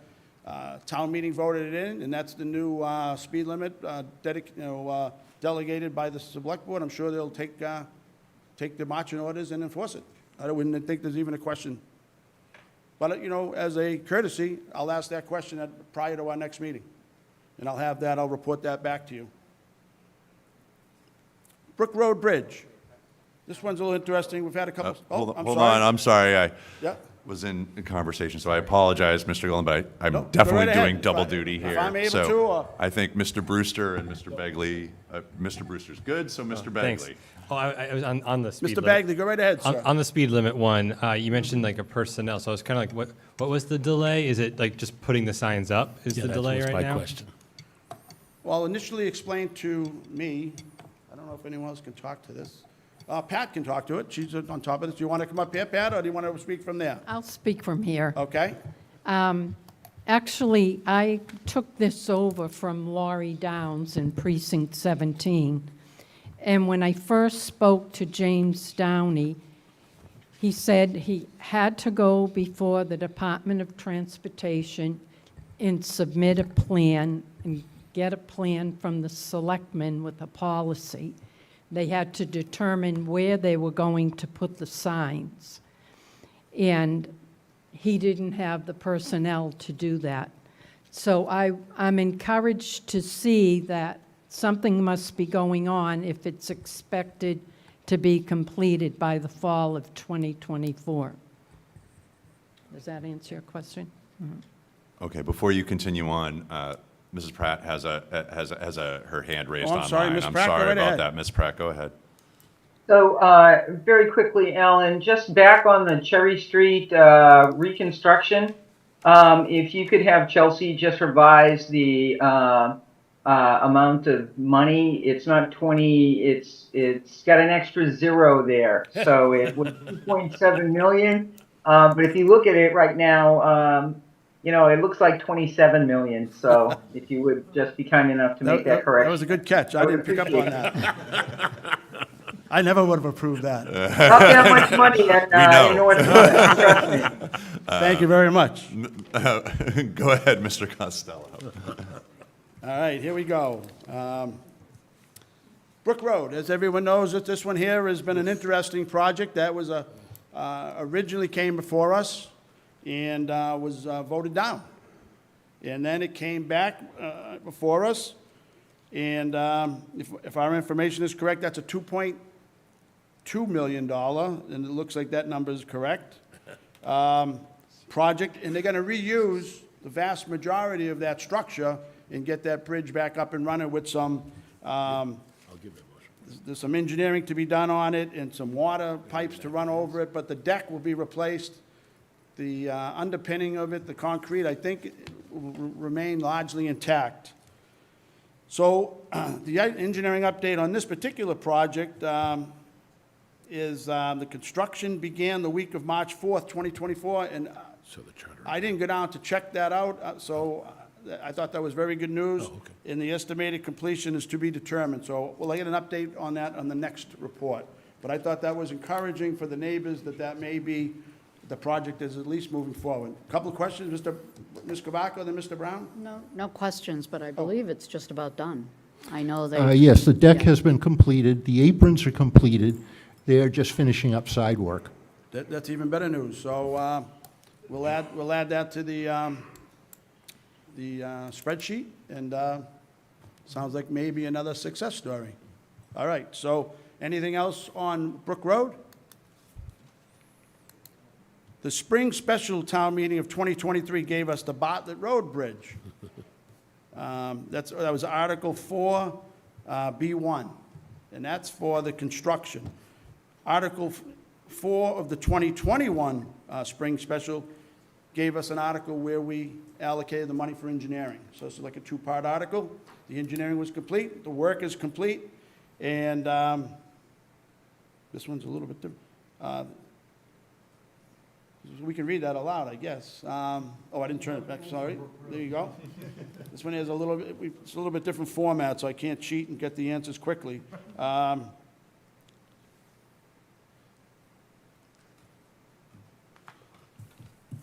town meeting voted it in, and that's the new speed limit delegated by the select board, I'm sure they'll take the marching orders and enforce it. I wouldn't think there's even a question. But, as a courtesy, I'll ask that question prior to our next meeting. And I'll report that back to you. Brook Road Bridge. This one's a little interesting. We've had a couple. Hold on, I'm sorry. Yeah. was in conversation, so I apologize, Mr. Gillen, but I'm Nope, go definitely right ahead. doing double If I- duty if here. I'm able So to, or- I think Mr. Brewster and Mr. Begley, Mr. Brewster's good, so Mr. Thanks. Begley. Oh, I was on the speed Mr. limit. Bagley, go right ahead, On, sir. on the speed limit one, you mentioned like a personnel, so I was kind of like, what was the delay? Is it like just putting the signs up is the delay right now? Well, initially explained to me, I don't know if anyone else can talk to this. Pat can talk to it. She's on top of this. Do you want to come up here, Pat, or do you want to speak from there? I'll speak from here. Okay? Actually, I took this over from Laurie Downs in Precinct 17. And when I first spoke to James Downey, he said he had to go before the Department of Transportation and submit a plan and get a plan from the selectmen with a policy. They had to determine where they were going to put the signs. And he didn't have the personnel to do that. So I'm encouraged to see that something must be going on if it's expected to be completed by the fall of 2024. Does that answer your question? Okay, before you continue on, Mrs. Pratt has her hand raised Oh, I'm online. sorry, Ms. I'm Pratt, go sorry right about ahead. that. Ms. Pratt, go ahead. So, very quickly, Alan, just back on the Cherry Street reconstruction, if you could have Chelsea just revise the amount of money, it's not 20, it's got an extra zero there. So it was 2.7 million. But if you look at it right now, you know, it looks like 27 million. So if you would just be kind enough to make that correction. That was a good catch. I didn't pick up on that. I never would have approved that. Not that much money in North Plymouth, trust me. Thank you very much. Go ahead, Mr. Costello. All right, here we go. Brook Road, as everyone knows, this one here has been an interesting project. That was originally came before us and was voted down. And then it came back before us. And if our information is correct, that's a $2.2 million, and it looks like that number is correct, project. And they're going to reuse the vast majority of that structure and get that bridge back up and running with some, there's some engineering to be done on it and some water pipes to run over it, but the deck will be replaced. The underpinning of it, the concrete, I think will remain largely intact. So the engineering update on this particular project is the construction began the week of March 4th, 2024, and I didn't go down to check that out, so I thought that was very good news. And the estimated completion is to be determined. So we'll get an update on that on the next report. But I thought that was encouraging for the neighbors that may be, the project is at least moving forward. A couple of questions, Ms. Cavaco, then Mr. Brown? No questions, but I believe it's just about done. I know they. Yes, the deck has been completed, the aprons are completed, they're just finishing up side work. That's even better news. So we'll add that to the spreadsheet, and sounds like maybe another success story. All right, so anything else on Brook Road? The spring special town meeting of 2023 gave us the Bartlett Road Bridge. That was Article 4, B1, and that's for the construction. Article 4 of the 2021 spring special gave us an article where we allocated the money for engineering. So this is like a two-part article. The engineering was complete, the work is complete, and this one's a little bit different. We can read that aloud, I guess. Oh, I didn't turn it back, sorry. There you go. This one has it's a little bit different format, so I can't cheat and get the answers quickly.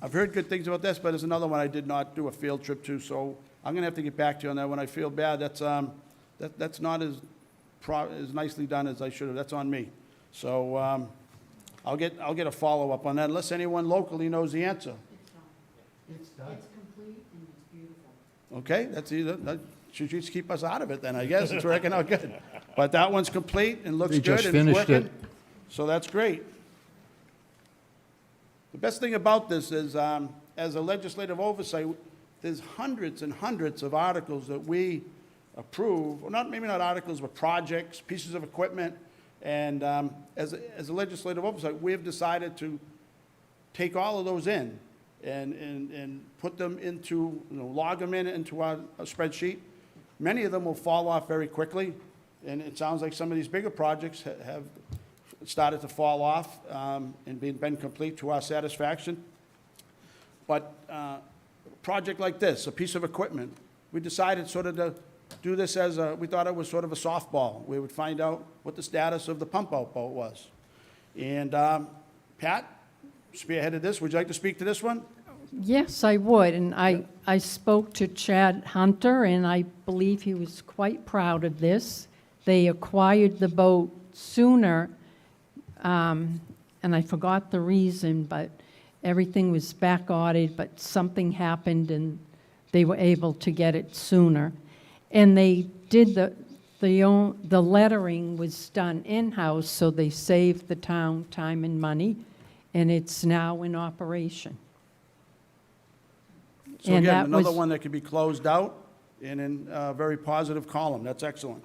I've heard good things about this, but there's another one I did not do a field trip to, so I'm gonna have to get back to you on that one. I feel bad. That's not as nicely done as I should have. That's on me. So I'll get a follow-up on that, unless anyone locally knows the answer. It's complete and it's beautiful. Okay, that should just keep us out of it then, I guess. It's working out good. But that one's complete and looks They good just and it's finished working. it. So that's great. The best thing about this is, as a legislative oversight, there's hundreds and hundreds of articles that we approve, or not, maybe not articles, but projects, pieces of equipment. And as a legislative oversight, we've decided to take all of those in and put them into, log them into our spreadsheet. Many of them will fall off very quickly, and it sounds like some of these bigger projects have started to fall off and been complete to our satisfaction. But a project like this, a piece of equipment, we decided sort of to do this as we thought it was sort of a softball. We would find out what the status of the pump-out boat was. And Pat spearheaded this. Would you like to speak to this one? Yes, I would, and I spoke to Chad Hunter, and I believe he was quite proud of this. They acquired the boat sooner, and I forgot the reason, but everything was back-ordered, but something happened, and they were able to get it sooner. And they did the lettering was done in-house, so they saved the town time and money, and it's now in operation. So And again, that another was- one that could be closed out and in a very positive column. That's excellent.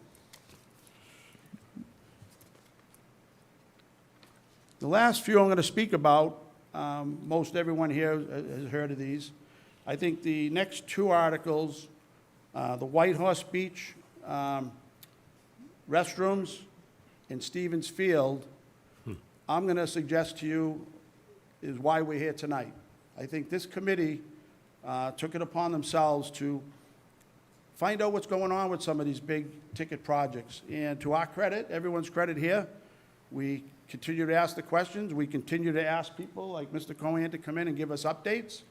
The last few I'm going to speak about, most everyone here has heard of these. I think the next two articles, the White Horse Beach restrooms in Stevens Field, I'm going to suggest to you is why we're here tonight. I think this committee took it upon themselves to find out what's going on with some of these big-ticket projects. And to our credit, everyone's credit here, we continue to ask the questions. We continue to ask people like Mr. Cohen to come in and give us updates.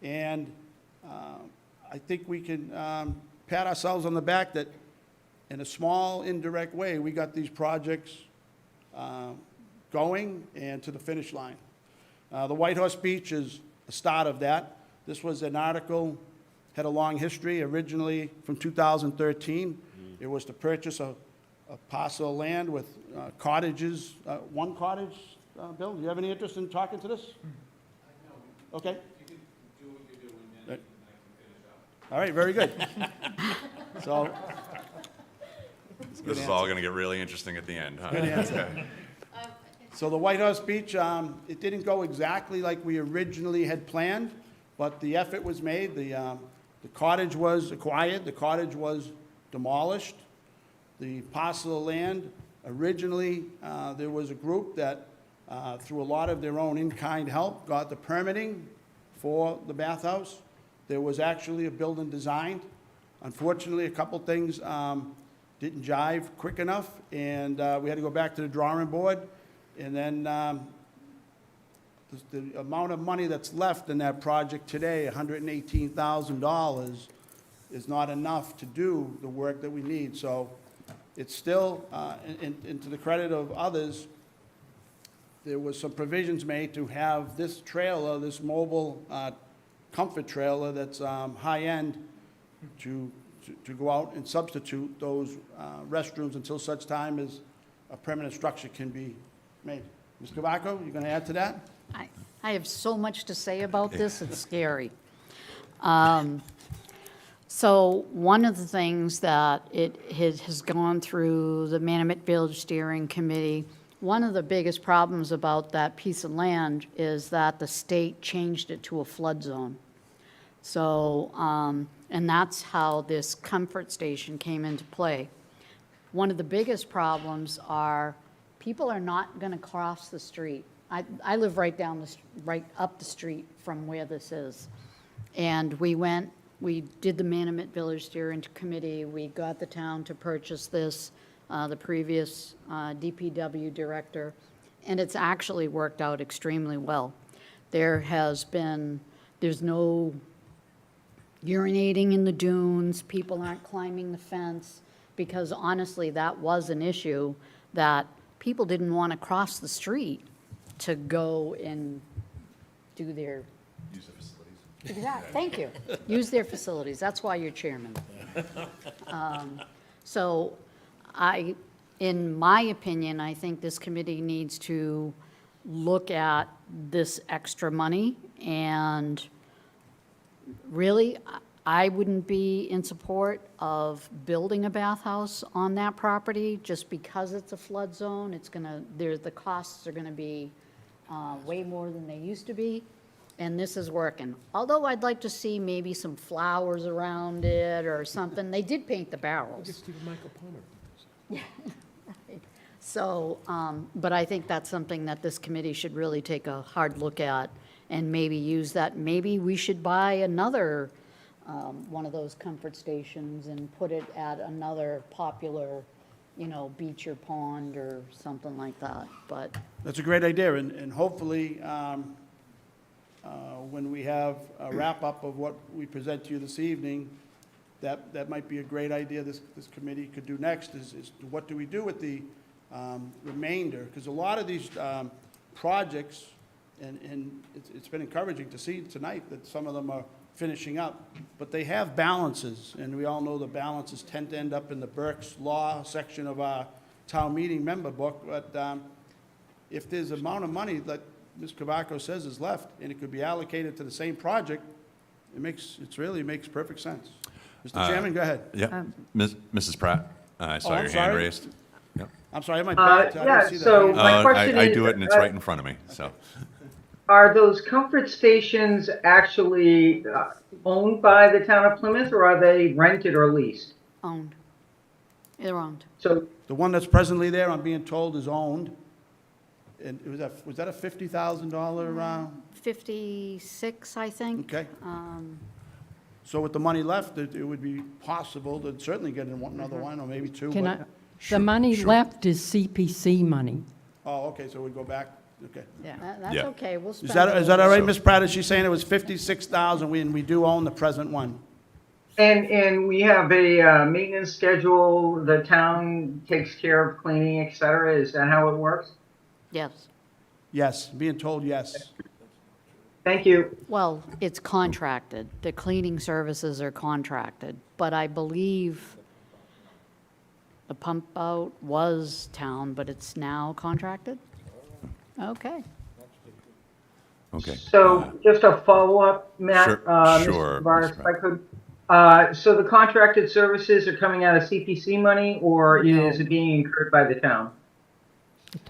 And I think we can pat ourselves on the back that in a small, indirect way, we got these projects going and to the finish line. The White Horse Beach is the start of that. This was an article, had a long history, originally from 2013. It was to purchase a parcel of land with cottages, one cottage. Bill, do you have any interest in talking to this? Okay. All right, very good. So. This is all going to get really interesting at the end, huh? Good answer. Okay. So the White Horse Beach, it didn't go exactly like we originally had planned, but the effort was made. The cottage was acquired, the cottage was demolished. The parcel of land, originally, there was a group that, through a lot of their own in-kind help, got the permitting for the bathhouse. There was actually a building designed. Unfortunately, a couple things didn't jive quick enough, and we had to go back to the drawing board. And then the amount of money that's left in that project today, $118,000, is not enough to do the work that we need. So it's still, and to the credit of others, there was some provisions made to have this trailer, this mobile comfort trailer that's high-end, to go out and substitute those restrooms until such time as a permanent structure can be made. Ms. Cavaco, you going to add to that? I have so much to say about this, it's scary. So one of the things that it has gone through the Manamet Village Steering Committee, one of the biggest problems about that piece of land is that the state changed it to a flood zone. So, and that's how this comfort station came into play. One of the biggest problems are people are not going to cross the street. I live right up the street from where this is. And we did the Manamet Village Steering Committee. We got the town to purchase this, the previous DPW director, and it's actually worked out extremely well. There's no urinating in the dunes, people aren't climbing the fence, because honestly, that was an issue that people didn't want to cross the street to go and do their. Use the facilities. Exactly, thank you. Use their facilities, that's why you're chairman. So in my opinion, I think this committee needs to look at this extra money, and really, I wouldn't be in support of building a bathhouse on that property, just because it's a flood zone. It's gonna, the costs are gonna be way more than they used to be, and this is working. Although I'd like to see maybe some flowers around it or something. They did paint the barrels. So, but I think that's something that this committee should really take a hard look at and maybe use that. Maybe we should buy another one of those comfort stations and put it at another popular, beach or pond or something like that, but. That's a great idea, and hopefully, when we have a wrap-up of what we present to you this evening, that might be a great idea this committee could do next, is what do we do with the remainder? Because a lot of these projects, and it's been encouraging to see tonight that some of them are finishing up, but they have balances, and we all know the balances tend to end up in the Burke's Law section of our town meeting member book, but if there's amount of money that Ms. Cavaco says is left, and it could be allocated to the same project, it really makes perfect sense. Mr. Chairman, go ahead. Yeah, Mrs. Pratt, I saw I'm your hand sorry. raised. Yep. I'm sorry, I might back. I yeah, didn't see that so hand. my question I is, do it and it's right in front of me, so. Are those comfort stations actually owned by the town of Plymouth, or are they rented or leased? Owned. They're owned. So, The one that's presently there, I'm being told, is owned. And was that a $50,000? 56, I think. Okay. So with the money left, it would be possible to certainly get another one, or maybe two. Can I, but- the money Sure. left is CPC money. Oh, okay, so we go back, okay. That's Yeah. okay, we'll spend. Is that all right, So- Ms. Pratt? Is she saying it was 56,000, and we do own the present one? and we have a maintenance schedule, the town takes care of cleaning, et cetera, is that how it works? Yes. Yes, being told yes. Thank you. Well, it's contracted. The cleaning services are contracted, but I believe the pump out was town, but it's now contracted? Okay. Okay. So just a follow-up, Matt, Sure, Mr. sure, Tavares, Mr. if I could. So the contracted services are coming out of CPC money, or is it being incurred by the town?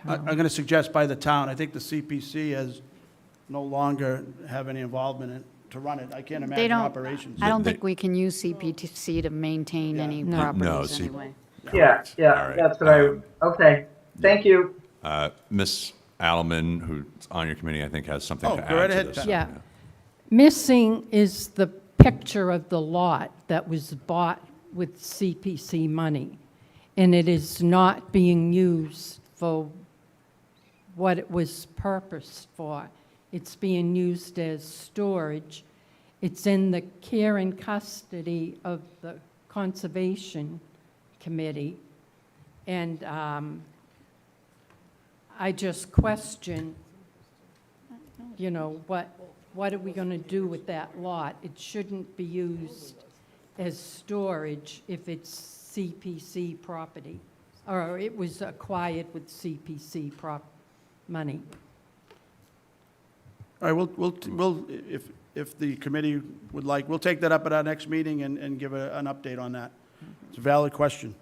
I'm going to suggest by the town. I think the CPC has no longer have any involvement in, to run it. I can't They imagine don't, operations. I don't think we can use CPC to maintain any No. No, properties C- anyway. Yeah, All yeah, right. that's what okay, thank you. Ms. Adelman, who's on your committee, I think has something Oh, to go add right to ahead, this. Pat. Yeah. Missing is the picture of the lot that was bought with CPC money, and it is not being used for what it was purposed for. It's being used as storage. It's in the care and custody of the Conservation Committee, and I just question, what are we going to do with that lot? It shouldn't be used as storage if it's CPC property, or it was acquired with CPC money. All right, we'll, if the committee would like, we'll take that up at our next meeting and give an update on that. It's a valid question.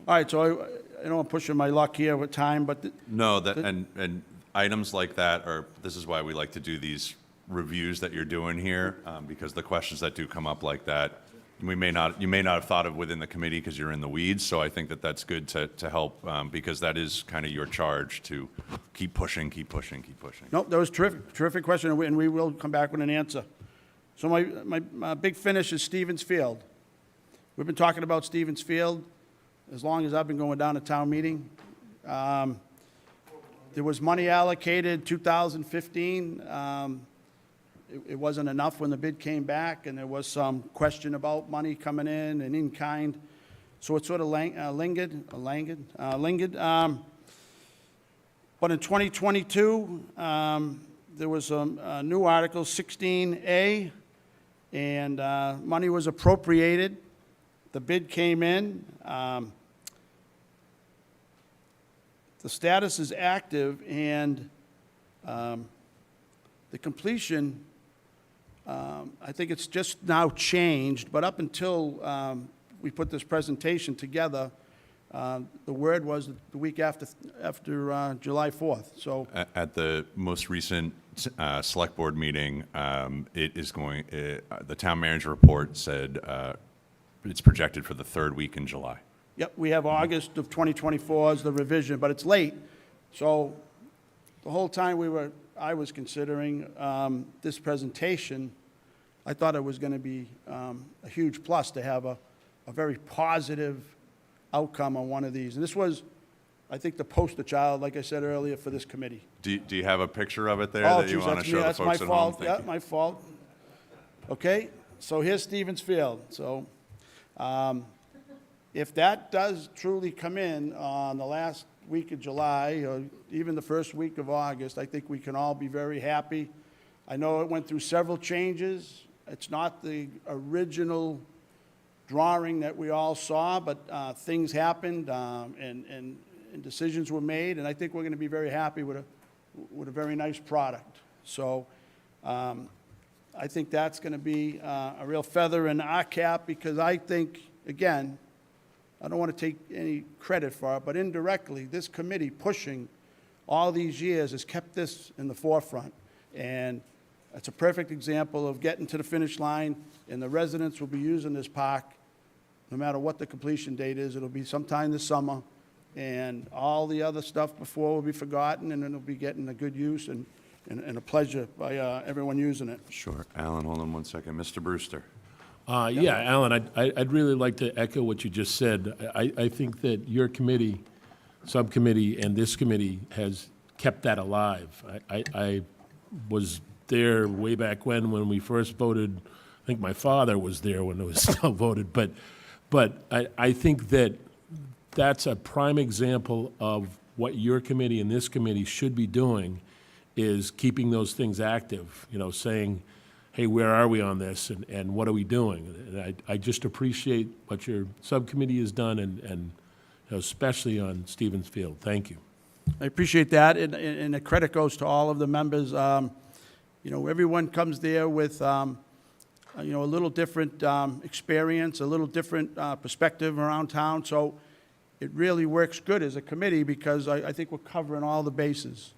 All right, so I know I'm pushing my luck here with time, but No, and items like that this is why we like to do these reviews that you're doing here, because the questions that do come up like that, you may not have thought of within the committee because you're in the weeds, so I think that that's good to help, because that is kind of your charge to keep pushing. Nope, that was terrific question, and we will come back with an answer. So my big finish is Stevens Field. We've been talking about Stevens Field as long as I've been going down to town meeting. There was money allocated 2015. It wasn't enough when the bid came back, and there was some question about money coming in and in kind. So it sort of lingered. But in 2022, there was a new article, 16A, and money was appropriated. The bid came in. The status is active, and The completion, I think it's just now changed, but up until we put this presentation together, the word was the week after July 4th, so. At the most recent select board meeting, it is going, the town manager report said it's projected for the third week in July. Yep, we have August of 2024 as the revision, but it's late. So the whole time I was considering this presentation, I thought it was going to be a huge plus to have a very positive outcome on one of these. And this was, I think, the poster child, like I said earlier, for this committee. Do you have a picture of it there Oh, that you geez, want to that's show me, the that's my folks at home? fault, Thank yeah, you. my fault. Okay, so here's Stevens Field. So if that does truly come in on the last week of July, or even the first week of August, I think we can all be very happy. I know it went through several changes. It's not the original drawing that we all saw, but things happened, and decisions were made, and I think we're going to be very happy with a very nice product. So I think that's going to be a real feather in our cap, because I think, again, I don't want to take any credit for it, but indirectly, this committee pushing all these years has kept this in the forefront. And it's a perfect example of getting to the finish line, and the residents will be using this park no matter what the completion date is. It'll be sometime this summer, and all the other stuff before will be forgotten, and it'll be getting a good use and a pleasure by everyone using it. Sure. Alan, hold on one second. Mr. Brewster. Yeah, Alan, I'd really like to echo what you just said. I think that your committee, subcommittee, and this committee has kept that alive. I was there way back when we first voted. I think my father was there when it was still voted, but I think that that's a prime example of what your committee and this committee should be doing, is keeping those things active, saying, hey, where are we on this, and what are we doing? And I just appreciate what your subcommittee has done, and especially on Stevens Field. Thank you. I appreciate that, and the credit goes to all of the members. Everyone comes there with, a little different experience, a little different perspective around town, so it really works good as a committee, because I think we're covering all the bases.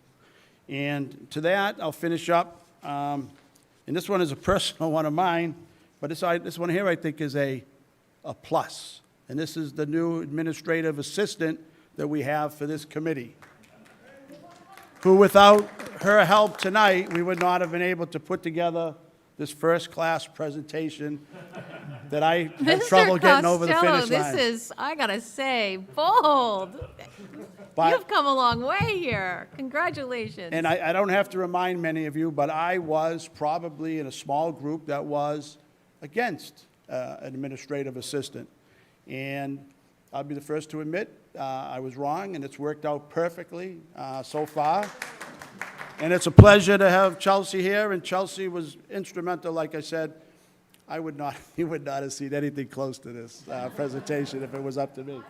And to that, I'll finish up. And this one is a personal one of mine, but this one here I think is a plus. And this is the new administrative assistant that we have for this committee, who without her help tonight, we would not have been able to put together this first-class presentation that I had trouble getting over the finish line. This is, I gotta say, bold. But- You've come a long way here. Congratulations. And I don't have to remind many of you, but I was probably in a small group that was against an administrative assistant. And I'll be the first to admit I was wrong, and it's worked out perfectly so far. And it's a pleasure to have Chelsea here, and Chelsea was instrumental, like I said. You would not have seen anything close to this presentation if it was up to me.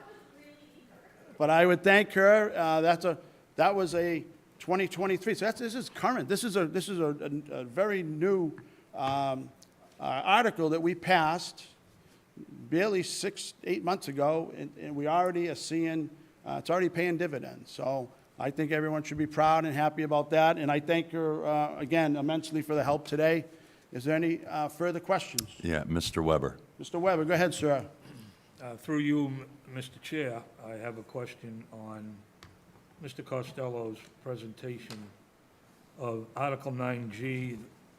But I would thank her. That was a 2023. So this is current. This is a very new article that we passed barely 6-8 months ago, and we already are seeing it's already paying dividends. So I think everyone should be proud and happy about that. And I thank her again immensely for the help today. Is there any further questions? Yeah, Mr. Weber. Mr. Weber, go ahead, sir. Through you, Mr. Chair, I have a question on Mr. Costello's presentation of Article 9G,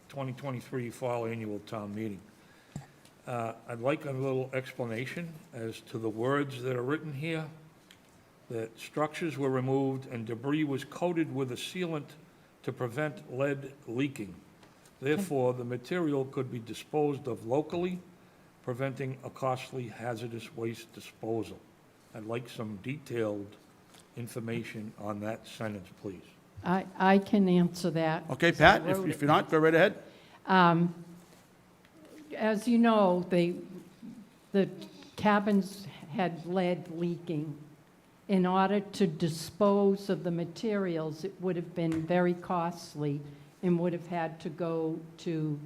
2023 Fall Annual Town Meeting. I'd like a little explanation as to the words that are written here, that structures were removed and debris was coated with a sealant to prevent lead leaking. Therefore, the material could be disposed of locally, preventing a costly hazardous waste disposal. I'd like some detailed information on that sentence, please. I can answer that. Okay, Pat, if you're not, go right ahead. As you know, the cabins had lead leaking. In order to dispose of the materials, it would have been very costly and would have had to go to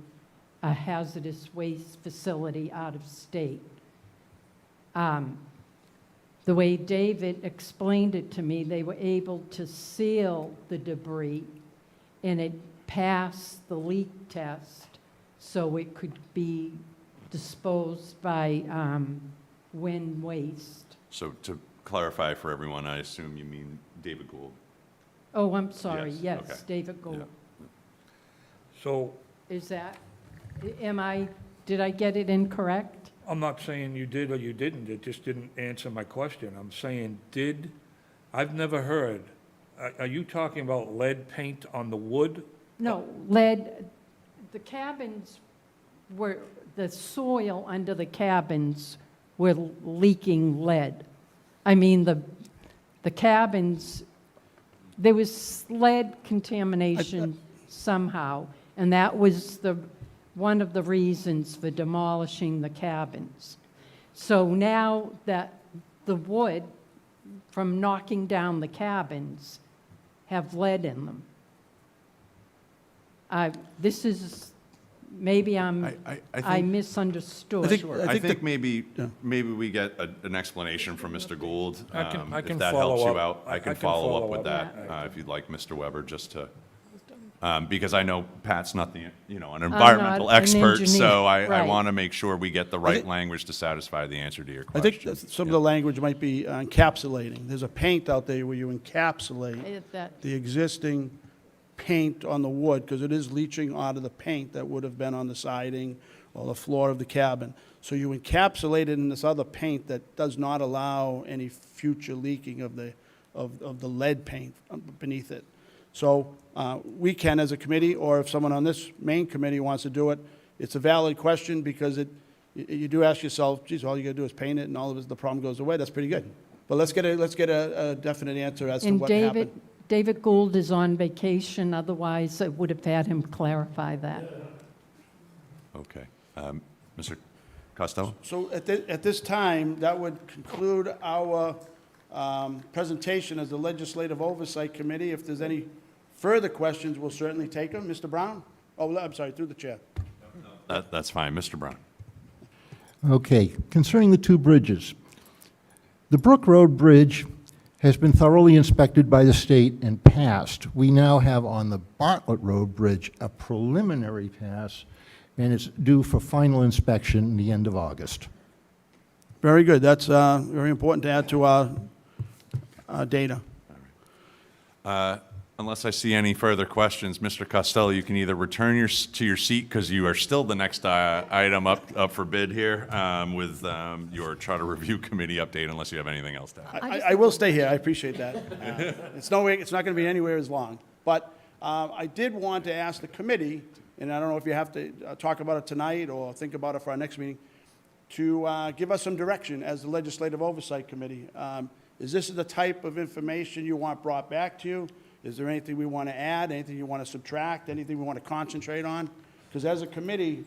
a hazardous waste facility out of state. The way David explained it to me, they were able to seal the debris, and it passed the leak test, so it could be disposed by wind waste. So to clarify for everyone, I assume you mean David Gould. Oh, I'm sorry, Yes, yes, okay. David Gould. So Is that, did I get it incorrect? I'm not saying you did or you didn't, it just didn't answer my question. I'm saying, I've never heard, are you talking about lead paint on the wood? No, lead, the cabins were, the soil under the cabins were leaking lead. I mean, the cabins, there was lead contamination somehow, and that was one of the reasons for demolishing the cabins. So now that the wood from knocking down the cabins have lead in them. This is, maybe I think- misunderstood. I think maybe we get an explanation from Mr. Gould. I can If that follow helps you up. out, I can follow up with that, if you'd like, Mr. Weber, just to, because I know Pat's not an environmental not an expert, engineer, so I right. want to make sure we get the right think- language to satisfy the answer to your I question. think some of the language might be encapsulating. There's a paint out there where you encapsulate the existing paint on the wood, because it is leaching out of the paint that would have been on the siding or the floor of the cabin. So you encapsulate it in this other paint that does not allow any future leaking of the lead paint beneath it. So we can, as a committee, or if someone on this main committee wants to do it, it's a valid question, because you do ask yourself, geez, all you gotta do is paint it and all of the problem goes away. That's pretty good. But let's get a definite answer as to And what happened. David Gould is on vacation, otherwise I would have had him clarify that. Okay. Mr. Costello? So at this time, that would conclude our presentation as the Legislative Oversight Committee. If there's any further questions, we'll certainly take them. Mr. Brown? Oh, I'm sorry, through the chair. That's fine. Mr. Brown? Okay, concerning the two bridges. The Brook Road Bridge has been thoroughly inspected by the state and passed. We now have on the Bartlett Road Bridge a preliminary pass, and it's due for final inspection in the end of August. Very good. That's very important to add to our data. Unless I see any further questions, Mr. Costello, you can either return to your seat, because you are still the next item up for bid here with your Charter Review Committee update, unless you have anything else to add. I will stay here. I appreciate that. It's not going to be anywhere as long. But I did want to ask the committee, and I don't know if you have to talk about it tonight or think about it for our next meeting, to give us some direction as the Legislative Oversight Committee. Is this the type of information you want brought back to you? Is there anything we want to add, anything you want to subtract, anything we want to concentrate on? Because as a committee,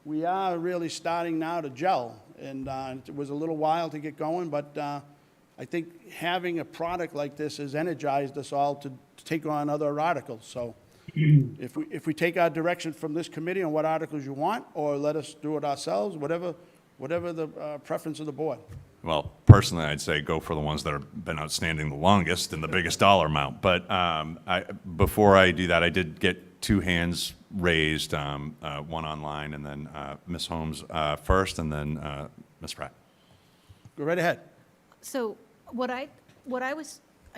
we are really starting now to gel, and it was a little while to get going, but I think having a product like this has energized us all to take on other articles. So if we take our direction from this committee on what articles you want, or let us do it ourselves, whatever the preference of the board. Well, personally, I'd say go for the ones that have been outstanding the longest and the biggest dollar amount. But before I do that, I did get two hands raised, one online, and then Ms. Holmes first, and then Ms. Pratt. Go right ahead. So I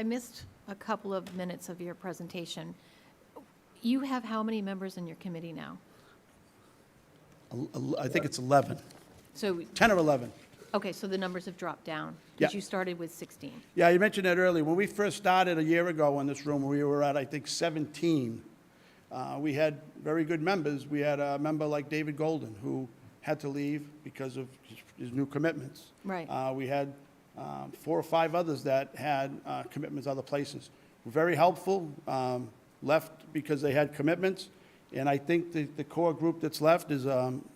missed a couple of minutes of your presentation. You have how many members in your committee now? I think it's 11, So, 10 or 11. okay, so the numbers have dropped down? Yeah. Because you started with 16. Yeah, you mentioned that earlier. When we first started a year ago in this room, we were at, I think, 17. We had very good members. We had a member like David Golden, who had to leave because of his new commitments. Right. We had 4 or 5 others that had commitments other places. Very helpful, left because they had commitments. And I think the core group that's left is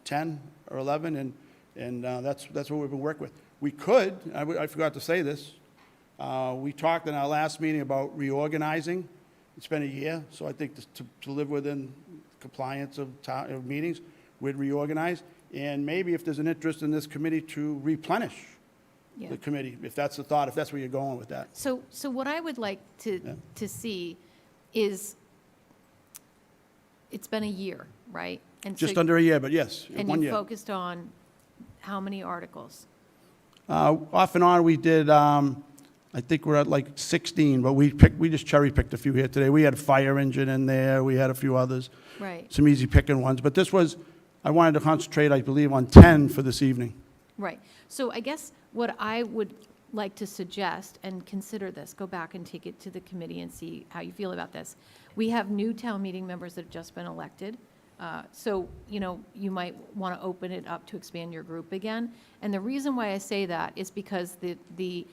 10 or 11, and that's what we've been working with. We could, I forgot to say this, we talked in our last meeting about reorganizing, It's been a year, so I think to live within compliance of town, of meetings, we'd reorganize. And maybe if there's an interest in this committee to replenish Yeah. the committee, if that's the thought, if that's where you're going with that. So what I would like to see is, it's been a year, right? And Just so- under a year, but yes, And 1 you year. focused on how many articles? Off and on, we did, I think we're at like 16, but we just cherry-picked a few here today. We had a fire engine in there, we had a few others. Right. Some easy picking ones, but this was, I wanted to concentrate, I believe, on 10 for this evening. Right. So I guess what I would like to suggest, and consider this, go back and take it to the committee and see how you feel about this. We have new town meeting members that have just been elected. So, you might want to open it up to expand your group again. And the reason why I say that is because the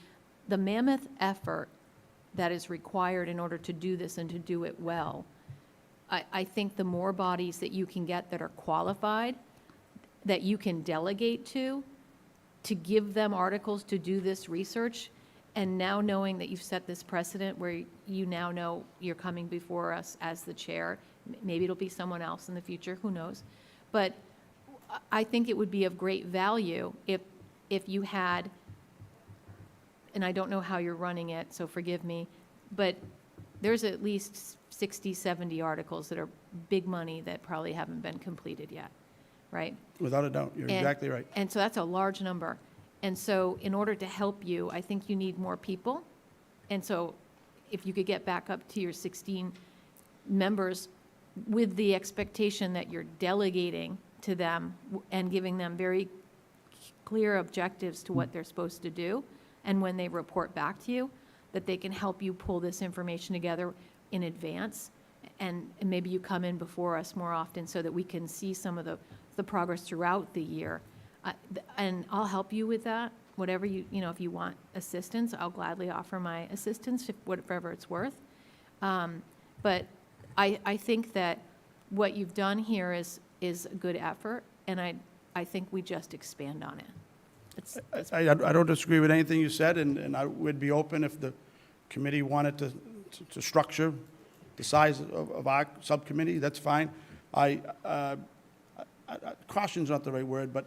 mammoth effort that is required in order to do this and to do it well, I think the more bodies that you can get that are qualified, that you can delegate to give them articles to do this research, and now knowing that you've set this precedent where you now know you're coming before us as the chair, maybe it'll be someone else in the future, who knows? But I think it would be of great value if you had, and I don't know how you're running it, so forgive me, but there's at least 60, 70 articles that are big money that probably haven't been completed yet, right? Without a doubt, you're exactly right. And so that's a large number. And so in order to help you, I think you need more people. And so if you could get back up to your 16 members with the expectation that you're delegating to them and giving them very clear objectives to what they're supposed to do, and when they report back to you, that they can help you pull this information together in advance, and maybe you come in before us more often so that we can see some of the progress throughout the year. And I'll help you with that, whatever if you want assistance, I'll gladly offer my assistance, whatever it's worth. But I think that what you've done here is a good effort, and I think we just expand on it. I don't disagree with anything you said, and I would be open if the committee wanted to structure the size of our subcommittee, that's fine. Caution's not the right word, but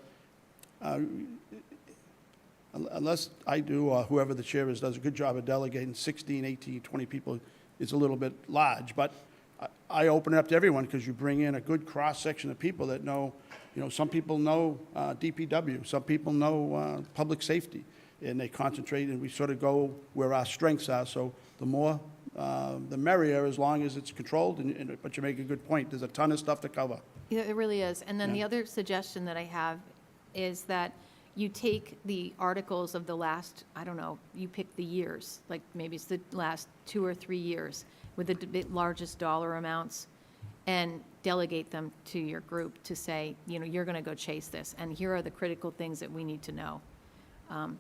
unless I do, or whoever the chair is does a good job of delegating, 16, 18, 20 people is a little bit large, but I open it up to everyone, because you bring in a good cross-section of people that know, some people know DPW, some people know public safety, and they concentrate, and we sort of go where our strengths are. So the more, the merrier, as long as it's controlled, but you make a good point. There's a ton of stuff to cover. Yeah, it really is. And then Yeah. the other suggestion that I have is that you take the articles of the last, I don't know, you pick the years, like maybe it's the last 2 or 3 years with the largest dollar amounts, and delegate them to your group to say, you're going to go chase this, and here are the critical things that we need to know.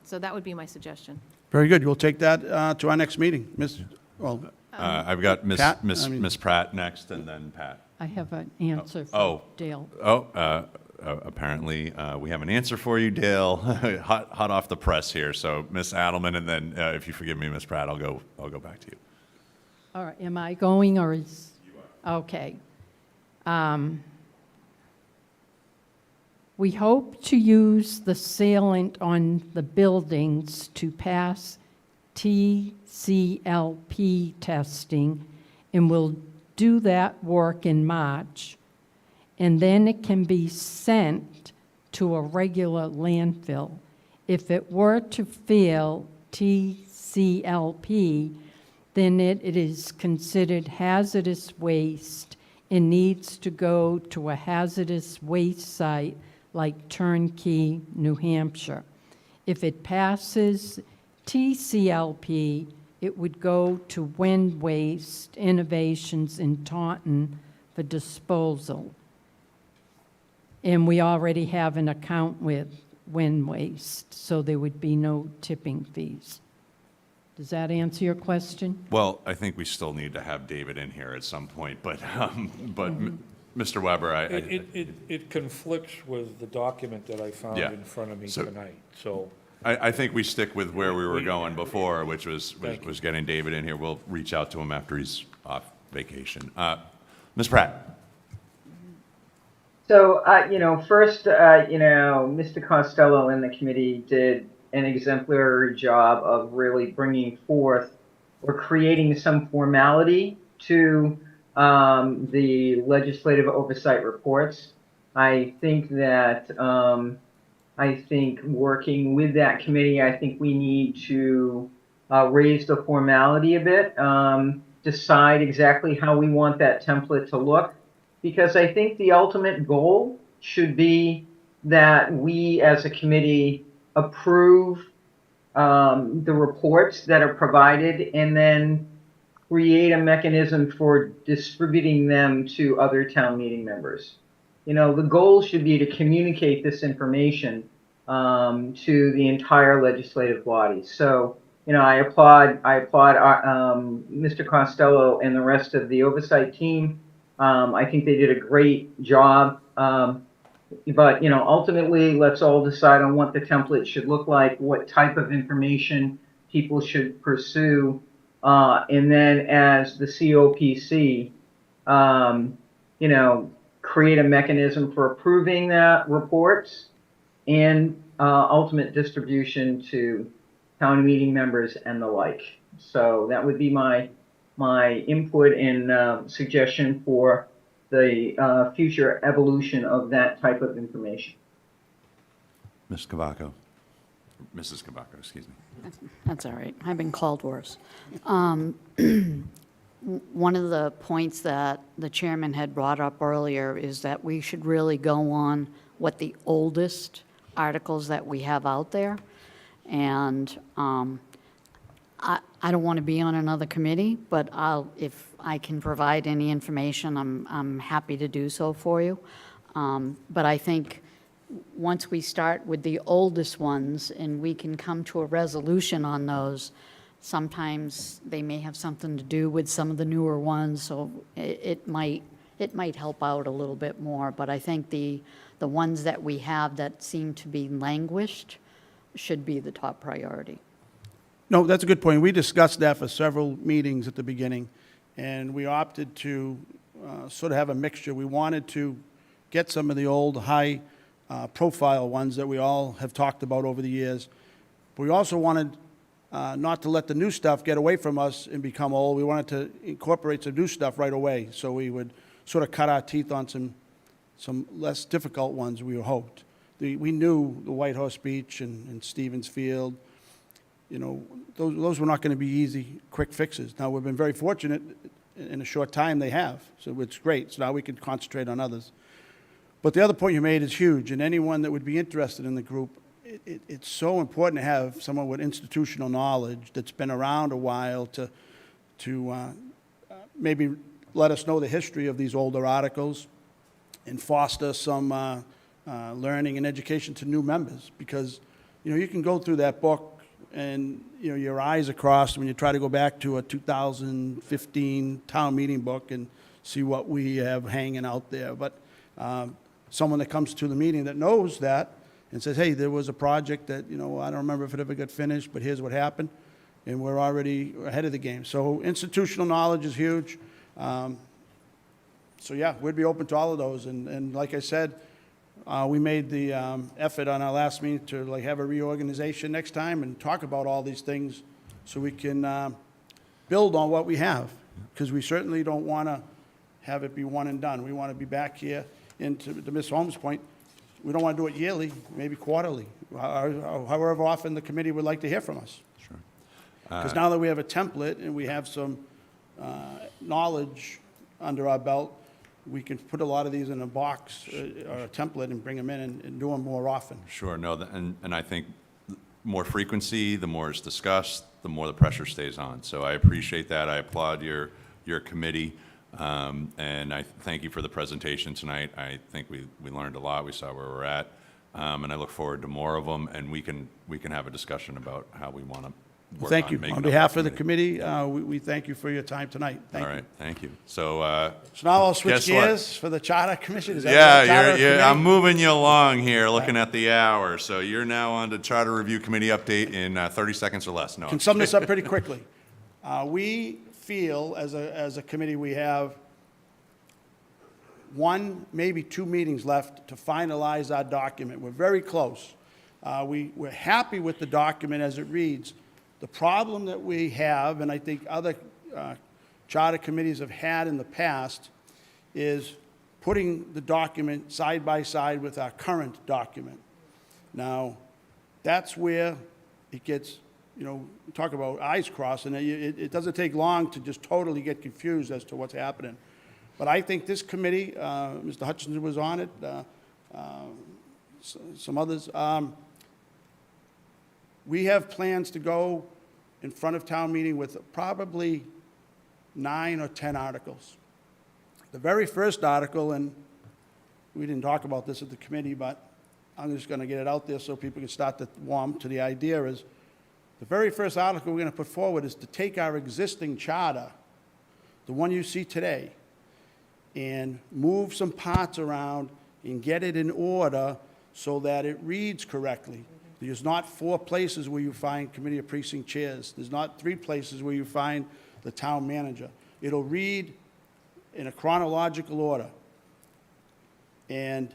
So that would be my suggestion. Very good. We'll take that to our next meeting. I've got Pat? Miss Pratt next, and then Pat. I have an answer Oh. for Dale. Apparently, we have an answer for you, Dale. hot off the press here. So, Miss Adelman, and then if you forgive me, Miss Pratt, I'll go back to you. All right, am I going, or is? You are. Okay. We hope to use the sealant on the buildings to pass TCLP testing, and we'll do that work in March, and then it can be sent to a regular landfill. If it were to fail TCLP, then it is considered hazardous waste and needs to go to a hazardous waste site like Turnkey, New Hampshire. If it passes TCLP, it would go to Wind Waste Innovations in Taunton for disposal. And we already have an account with Wind Waste, so there would be no tipping fees. Does that answer your question? Well, I think we still need to have David in here at some point, but Mr. Weber, It conflicts with the document that I found Yeah. in front of me So- tonight, so. I think we stick with where we were going before, which was getting David in here. We'll reach out to him after he's vacation. Ms. Pratt? So, first, Mr. Costello and the committee did an exemplary job of really bringing forth or creating some formality to the legislative oversight reports. I think that, working with that committee, I think we need to raise the formality a bit, decide exactly how we want that template to look. Because I think the ultimate goal should be that we as a committee approve the reports that are provided and then create a mechanism for distributing them to other town meeting members. The goal should be to communicate this information to the entire legislative body. So, I applaud Mr. Costello and the rest of the oversight team. I think they did a great job. But, ultimately, let's all decide on what the template should look like, what type of information people should pursue. And then as the COPC, create a mechanism for approving that reports and ultimate distribution to town meeting members and the like. So that would be my input and suggestion for the future evolution of that type of information. Ms. Cavaco? Mrs. Cavaco, excuse me. That's all right. I've been called worse. One of the points that the chairman had brought up earlier is that we should really go on what the oldest articles that we have out there. And I don't want to be on another committee, but if I can provide any information, I'm happy to do so for you. But I think once we start with the oldest ones and we can come to a resolution on those, sometimes they may have something to do with some of the newer ones, so it might help out a little bit more. But I think the ones that we have that seem to be languished should be the top priority. No, that's a good point. We discussed that for several meetings at the beginning, and we opted to sort of have a mixture. We wanted to get some of the old high-profile ones that we all have talked about over the years. But we also wanted not to let the new stuff get away from us and become old. We wanted to incorporate some new stuff right away, so we would sort of cut our teeth on some less difficult ones, we hoped. We knew the White Horse Beach and Stevens Field. Those were not going to be easy, quick fixes. Now, we've been very fortunate in a short time they have, so it's great. So now we can concentrate on others. But the other point you made is huge, and anyone that would be interested in the group, it's so important to have someone with institutional knowledge that's been around a while to maybe let us know the history of these older articles and foster some learning and education to new members. Because, you can go through that book and, your eyes are crossed when you try to go back to a 2015 town meeting book and see what we have hanging out there. But someone that comes to the meeting that knows that and says, hey, there was a project that, I don't remember if it ever got finished, but here's what happened, and we're already ahead of the game. So institutional knowledge is huge. So yeah, we'd be open to all of those. And like I said, we made the effort on our last meeting to have a reorganization next time and talk about all these things so we can build on what we have, because we certainly don't want to have it be one and done. We want to be back here. And to Ms. Holmes' point, we don't want to do it yearly, maybe quarterly, however often the committee would like to hear from us. Sure. Because now that we have a template and we have some knowledge under our belt, we can put a lot of these in a box or a template and bring them in and do them more often. Sure, no, and I think more frequency, the more it's discussed, the more the pressure stays on. So I appreciate that. I applaud your committee, and I thank you for the presentation tonight. I think we learned a lot. We saw where we're at, and I look forward to more of them. And we can have a discussion about how we want to work Thank on you. making On up behalf our of the committee, we thank you for your time tonight. Thank you. All right, thank you. So now I'll switch guess what? gears for the Charter Commission. Is that Yeah, what the Charter Committee? I'm moving you along here, looking at the hour. So you're now on to Charter Review Committee update in 30 seconds or less. No, Can sum this up pretty quickly. We feel as a committee we have one, maybe 2 meetings left to finalize our document. We're very close. We're happy with the document as it reads. The problem that we have, and I think other charter committees have had in the past, is putting the document side by side with our current document. Now, that's where it gets, talk about eyes crossing. It doesn't take long to just totally get confused as to what's happening. But I think this committee, Mr. Hutchinson was on it, some others, we have plans to go in front of town meeting with probably 9 or 10 articles. The very first article, and we didn't talk about this at the committee, but I'm just going to get it out there so people can start to warm to the idea, is the very first article we're going to put forward is to take our existing charter, the one you see today, and move some parts around and get it in order so that it reads correctly. There's not 4 places where you find committee of precinct chairs. There's not 3 places where you find the town manager. It'll read in a chronological order. And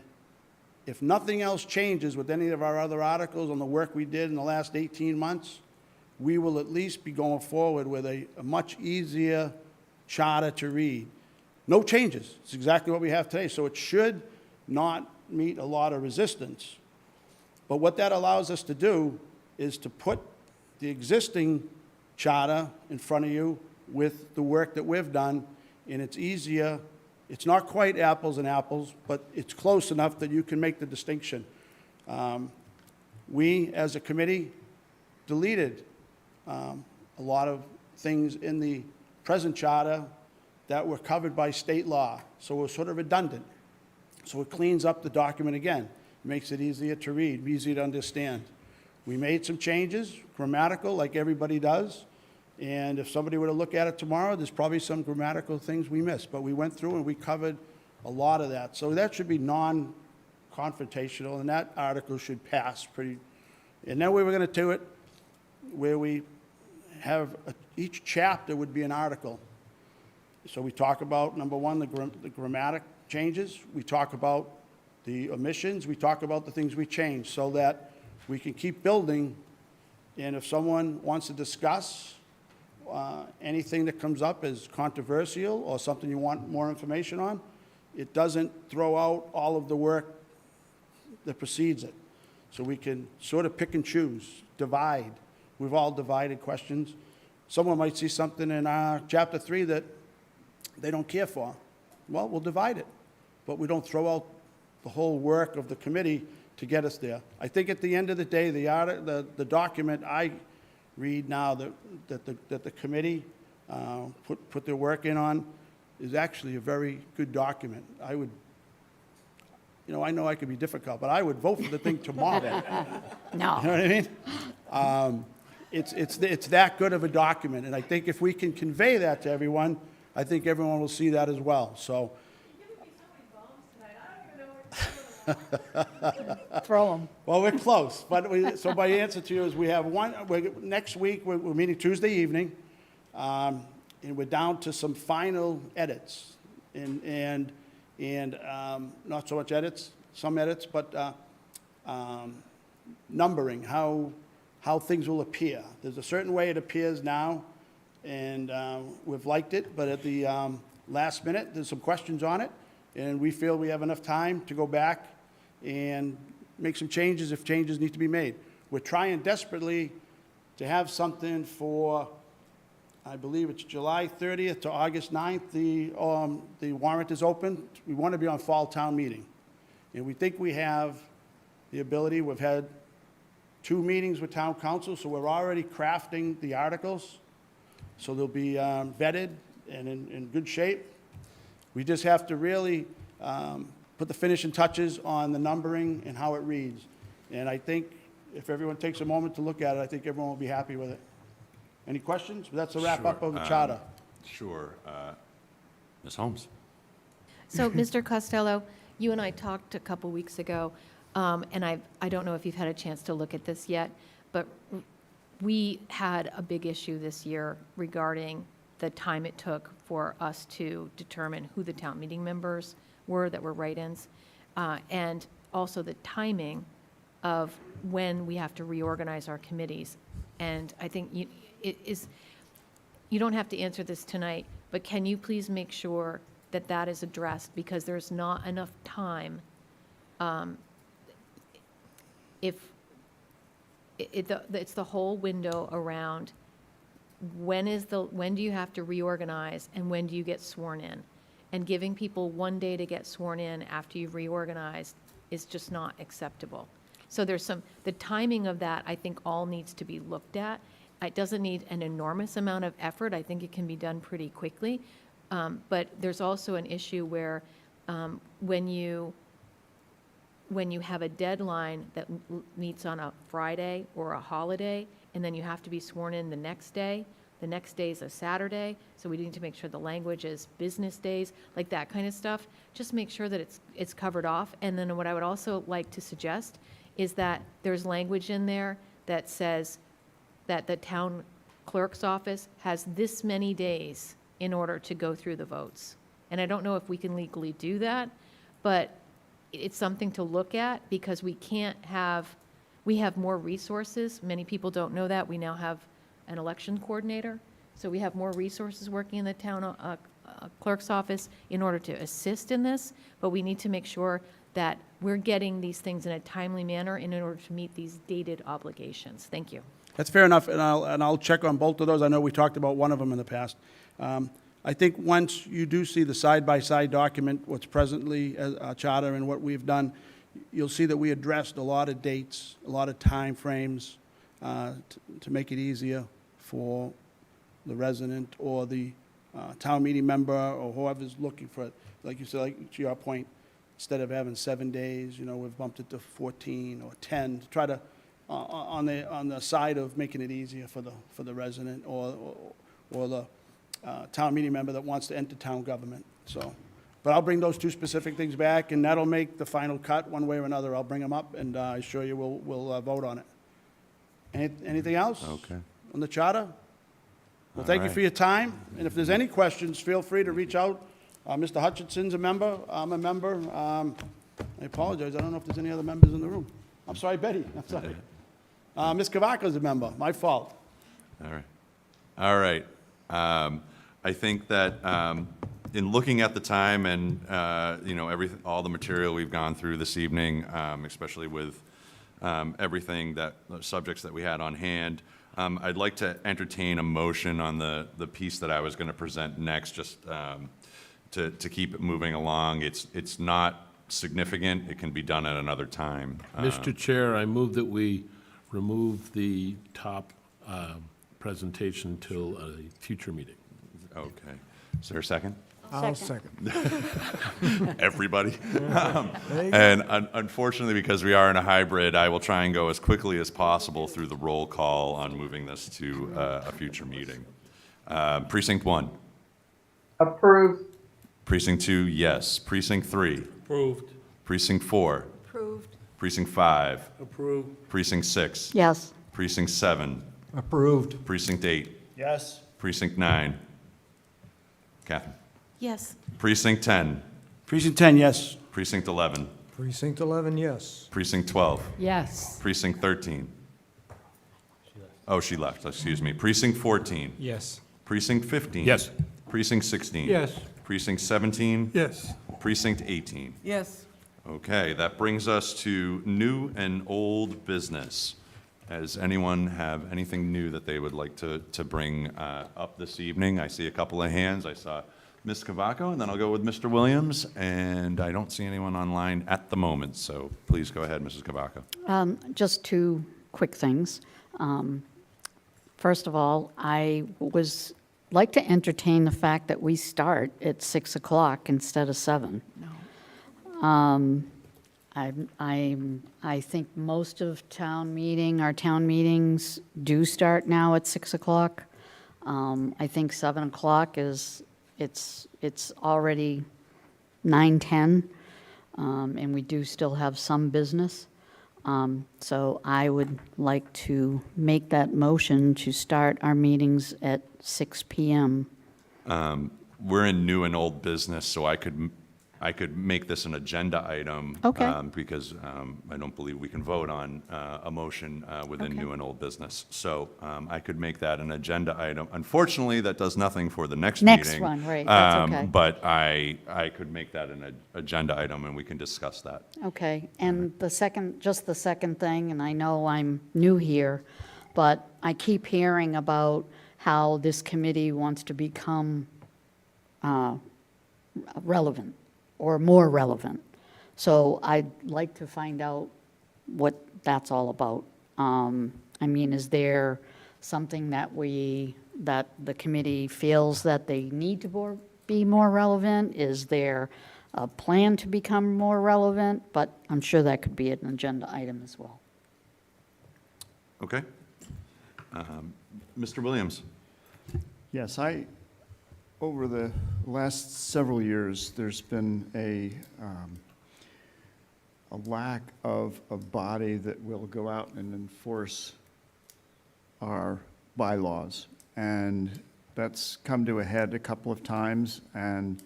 if nothing else changes with any of our other articles on the work we did in the last 18 months, we will at least be going forward with a much easier charter to read. No changes. It's exactly what we have today. So it should not meet a lot of resistance. But what that allows us to do is to put the existing charter in front of you with the work that we've done, and it's easier. It's not quite apples and apples, but it's close enough that you can make the distinction. We, as a committee, deleted a lot of things in the present charter that were covered by state law, so it was sort of redundant. So it cleans up the document again, makes it easier to read, easier to understand. We made some changes, grammatical, like everybody does, and if somebody were to look at it tomorrow, there's probably some grammatical things we missed, but we went through and we covered a lot of that. So that should be non-confrontational, and that article should pass pretty. And then we were going to do it where we have each chapter would be an article. So we talk about, number one, the grammatic changes. We talk about the omissions. We talk about the things we change so that we can keep building. And if someone wants to discuss anything that comes up as controversial or something you want more information on, it doesn't throw out all of the work that precedes it. So we can sort of pick and choose, divide. We've all divided questions. Someone might see something in Chapter 3 that they don't care for. Well, we'll divide it. But we don't throw out the whole work of the committee to get us there. I think at the end of the day, the document I read now that the committee put their work in on is actually a very good document. I would, I know I could be difficult, but I would vote for the thing tomorrow. No. You know what I mean? It's that good of a document, and I think if we can convey that to everyone, I think everyone will see that as well. So. Throw them. Well, we're close, but so my answer to you is we have next week, we're meeting Tuesday evening, and we're down to some final edits, and not so much edits, some edits, but numbering, how things will appear. There's a certain way it appears now, and we've liked it, but at the last minute, there's some questions on it, and we feel we have enough time to go back and make some changes if changes need to be made. We're trying desperately to have something for, I believe it's July 30th to August 9th, the warrant is open. We want to be on fall town meeting. And we think we have the ability. We've had 2 meetings with town council, so we're already crafting the articles. So they'll be vetted and in good shape. We just have to really put the finishing touches on the numbering and how it reads. And I think if everyone takes a moment to look at it, I think everyone will be happy with it. Any questions? That's a wrap-up of the charter. Sure. Ms. Holmes? So, Mr. Costello, you and I talked a couple weeks ago, and I don't know if you've had a chance to look at this yet, but we had a big issue this year regarding the time it took for us to determine who the town meeting members were that were write-ins, and also the timing of when we have to reorganize our committees. And I think you don't have to answer this tonight, but can you please make sure that that is addressed, because there's not enough time. It's the whole window around when do you have to reorganize and when do you get sworn in? And giving people one day to get sworn in after you've reorganized is just not acceptable. So the timing of that, I think, all needs to be looked at. It doesn't need an enormous amount of effort. I think it can be done pretty quickly. But there's also an issue where when you have a deadline that meets on a Friday or a holiday, and then you have to be sworn in the next day is a Saturday, so we need to make sure the language is business days, like that kind of stuff. Just make sure that it's covered off. And then what I would also like to suggest is that there's language in there that says that the town clerk's office has this many days in order to go through the votes. And I don't know if we can legally do that, but it's something to look at, because we have more resources. Many people don't know that. We now have an election coordinator. So we have more resources working in the town clerk's office in order to assist in this, but we need to make sure that we're getting these things in a timely manner in order to meet these dated obligations. Thank you. That's fair enough, and I'll check on both of those. I know we talked about one of them in the past. I think once you do see the side-by-side document, what's presently a charter and what we've done, you'll see that we addressed a lot of dates, a lot of timeframes to make it easier for the resident or the town meeting member or whoever's looking for it. Like you said, like to your point, instead of having 7 days, we've bumped it to 14 or 10 to try to on the side of making it easier for the resident or the town meeting member that wants to enter town government. So, but I'll bring those two specific things back, and that'll make the final cut one way or another. I'll bring them up, and I assure you we'll vote on it. Anything else? Okay. On the charter? Well, thank you for your time, and if there's any questions, feel free to reach out. Mr. Hutchinson's a member. I'm a member. I apologize. I don't know if there's any other members in the room. I'm sorry, Betty. I'm sorry. Ms. Cavacca's a member. My fault. All right. I think that in looking at the time and all the material we've gone through this evening, especially with everything the subjects that we had on hand, I'd like to entertain a motion on the piece that I was going to present next, just to keep it moving along. It's not significant. It can be done at another time. Mr. Chair, I move that we remove the top presentation till a future meeting. Okay. Is there a second? I'll second. Everybody? There you go. And unfortunately, because we are in a hybrid, I will try and go as quickly as possible through the roll call on moving this to a future meeting. Precinct 1. Approved. Precinct 2, yes. Precinct 3. Approved. Precinct 4. Approved. Precinct 5. Approved. Precinct 6. Yes. Precinct 7. Approved. Precinct 8. Yes. Precinct 9. Catherine. Yes. Precinct 10. Precinct 10, yes. Precinct 11. Precinct 11, yes. Precinct 12. Yes. Precinct 13. Oh, she left, excuse me. Precinct 14. Yes. Precinct 15. Yes. Precinct 16. Yes. Precinct 17. Yes. Precinct 18. Yes. Okay, that brings us to new and old business. Does anyone have anything new that they would like to bring up this evening? I see a couple of hands. I saw Ms. Cavacco, and then I'll go with Mr. Williams, and I don't see anyone online at the moment, so please go ahead, Mrs. Cavacco. Just two quick things. First of all, I was like to entertain the fact that we start at 6 o'clock instead of 7. No. I think most of our town meetings do start now at 6 o'clock. I think 7 o'clock it's already 9:10, and we do still have some business. So I would like to make that motion to start our meetings at 6 p.m. We're in new and old business, so I could make this an agenda item. Okay. Because I don't believe we can vote on a motion within Okay. new and old business. So I could make that an agenda item. Unfortunately, that does nothing for the next meeting. Next one, right, that's okay. But I could make that an agenda item, and we can discuss that. Okay, and the second thing, and I know I'm new here, but I keep hearing about how this committee wants to become relevant, or more relevant. So I'd like to find out what that's all about. I mean, is there something that the committee feels that they need to be more relevant? Is there a plan to become more relevant? But I'm sure that could be an agenda item as well. Okay? Mr. Williams? Yes, over the last several years, there's been a lack of a body that will go out and enforce our bylaws. And that's come to a head a couple of times, and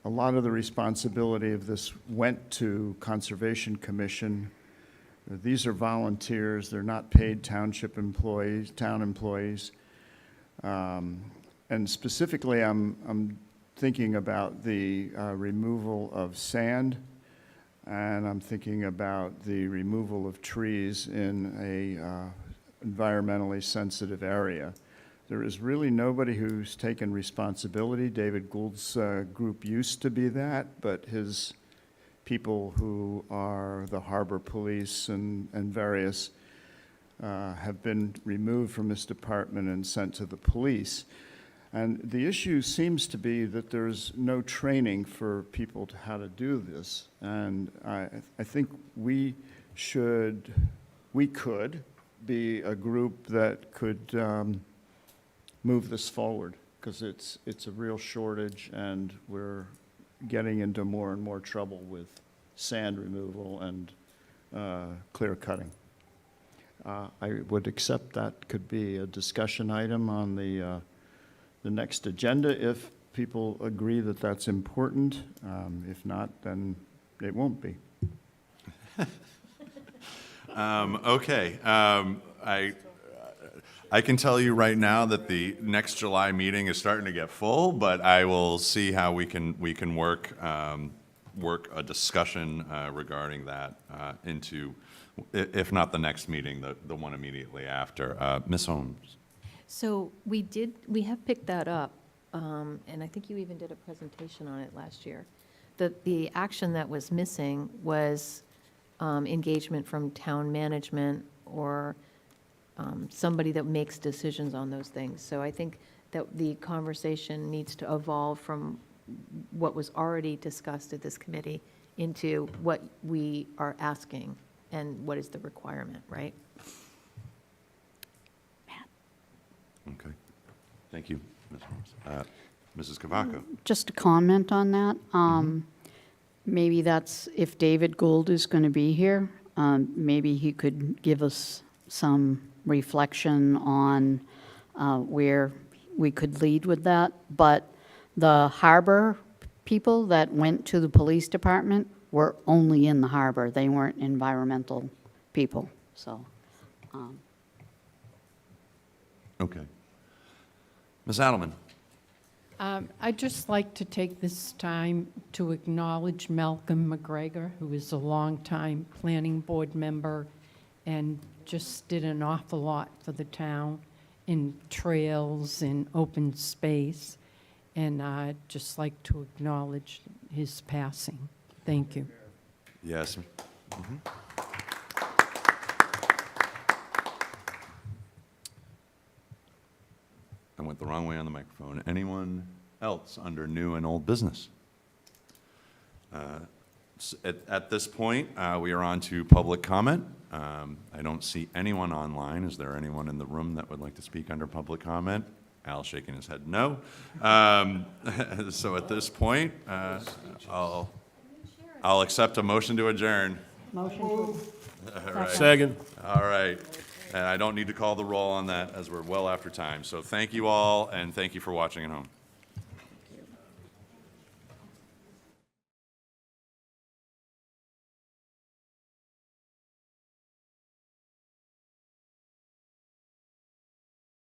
a lot of the responsibility of this went to Conservation Commission. These are volunteers, they're not paid township employees, town employees. And specifically, I'm thinking about the removal of sand, and I'm thinking about the removal of trees in a environmentally sensitive area. There is really nobody who's taken responsibility. David Gould's group used to be that, but his people who are the harbor police and various have been removed from this department and sent to the police. And the issue seems to be that there's no training for people to how to do this. And I think we could be a group that could move this forward, because it's a real shortage, and we're getting into more and more trouble with sand removal and clear cutting. I would accept that could be a discussion item on the next agenda if people agree that that's important. If not, then it won't be. Okay. I can tell you right now that the next July meeting is starting to get full, but I will see how we can work a discussion regarding that into, if not the next meeting, the one immediately after. Ms. Holmes? So we have picked that up, and I think you even did a presentation on it last year. The action that was missing was engagement from town management or somebody that makes decisions on those things. So I think that the conversation needs to evolve from what was already discussed at this committee into what we are asking and what is the requirement, right? Okay. Thank you, Ms. Holmes. Mrs. Cavaco? Just a comment on that. Maybe that's, if David Gould is going to be here, maybe he could give us some reflection on where we could lead with that. But the harbor people that went to the police department were only in the harbor. They weren't environmental people, so. Okay. Ms. Adelman? I'd just like to take this time to acknowledge Malcolm McGregor, who is a longtime planning board member and just did an awful lot for the town in trails and open space. And I'd just like to acknowledge his passing. Thank you. Yes. I went the wrong way on the microphone. Anyone else under new and old business? At this point, we are on to public comment. I don't see anyone online. Is there anyone in the room that would like to speak under public comment? Al's shaking his head no. So at this point, I'll accept a motion to adjourn. Motion to. All right. Second. All right. And I don't need to call the roll on that, as we're well after time. So thank you all, and thank you for watching at home.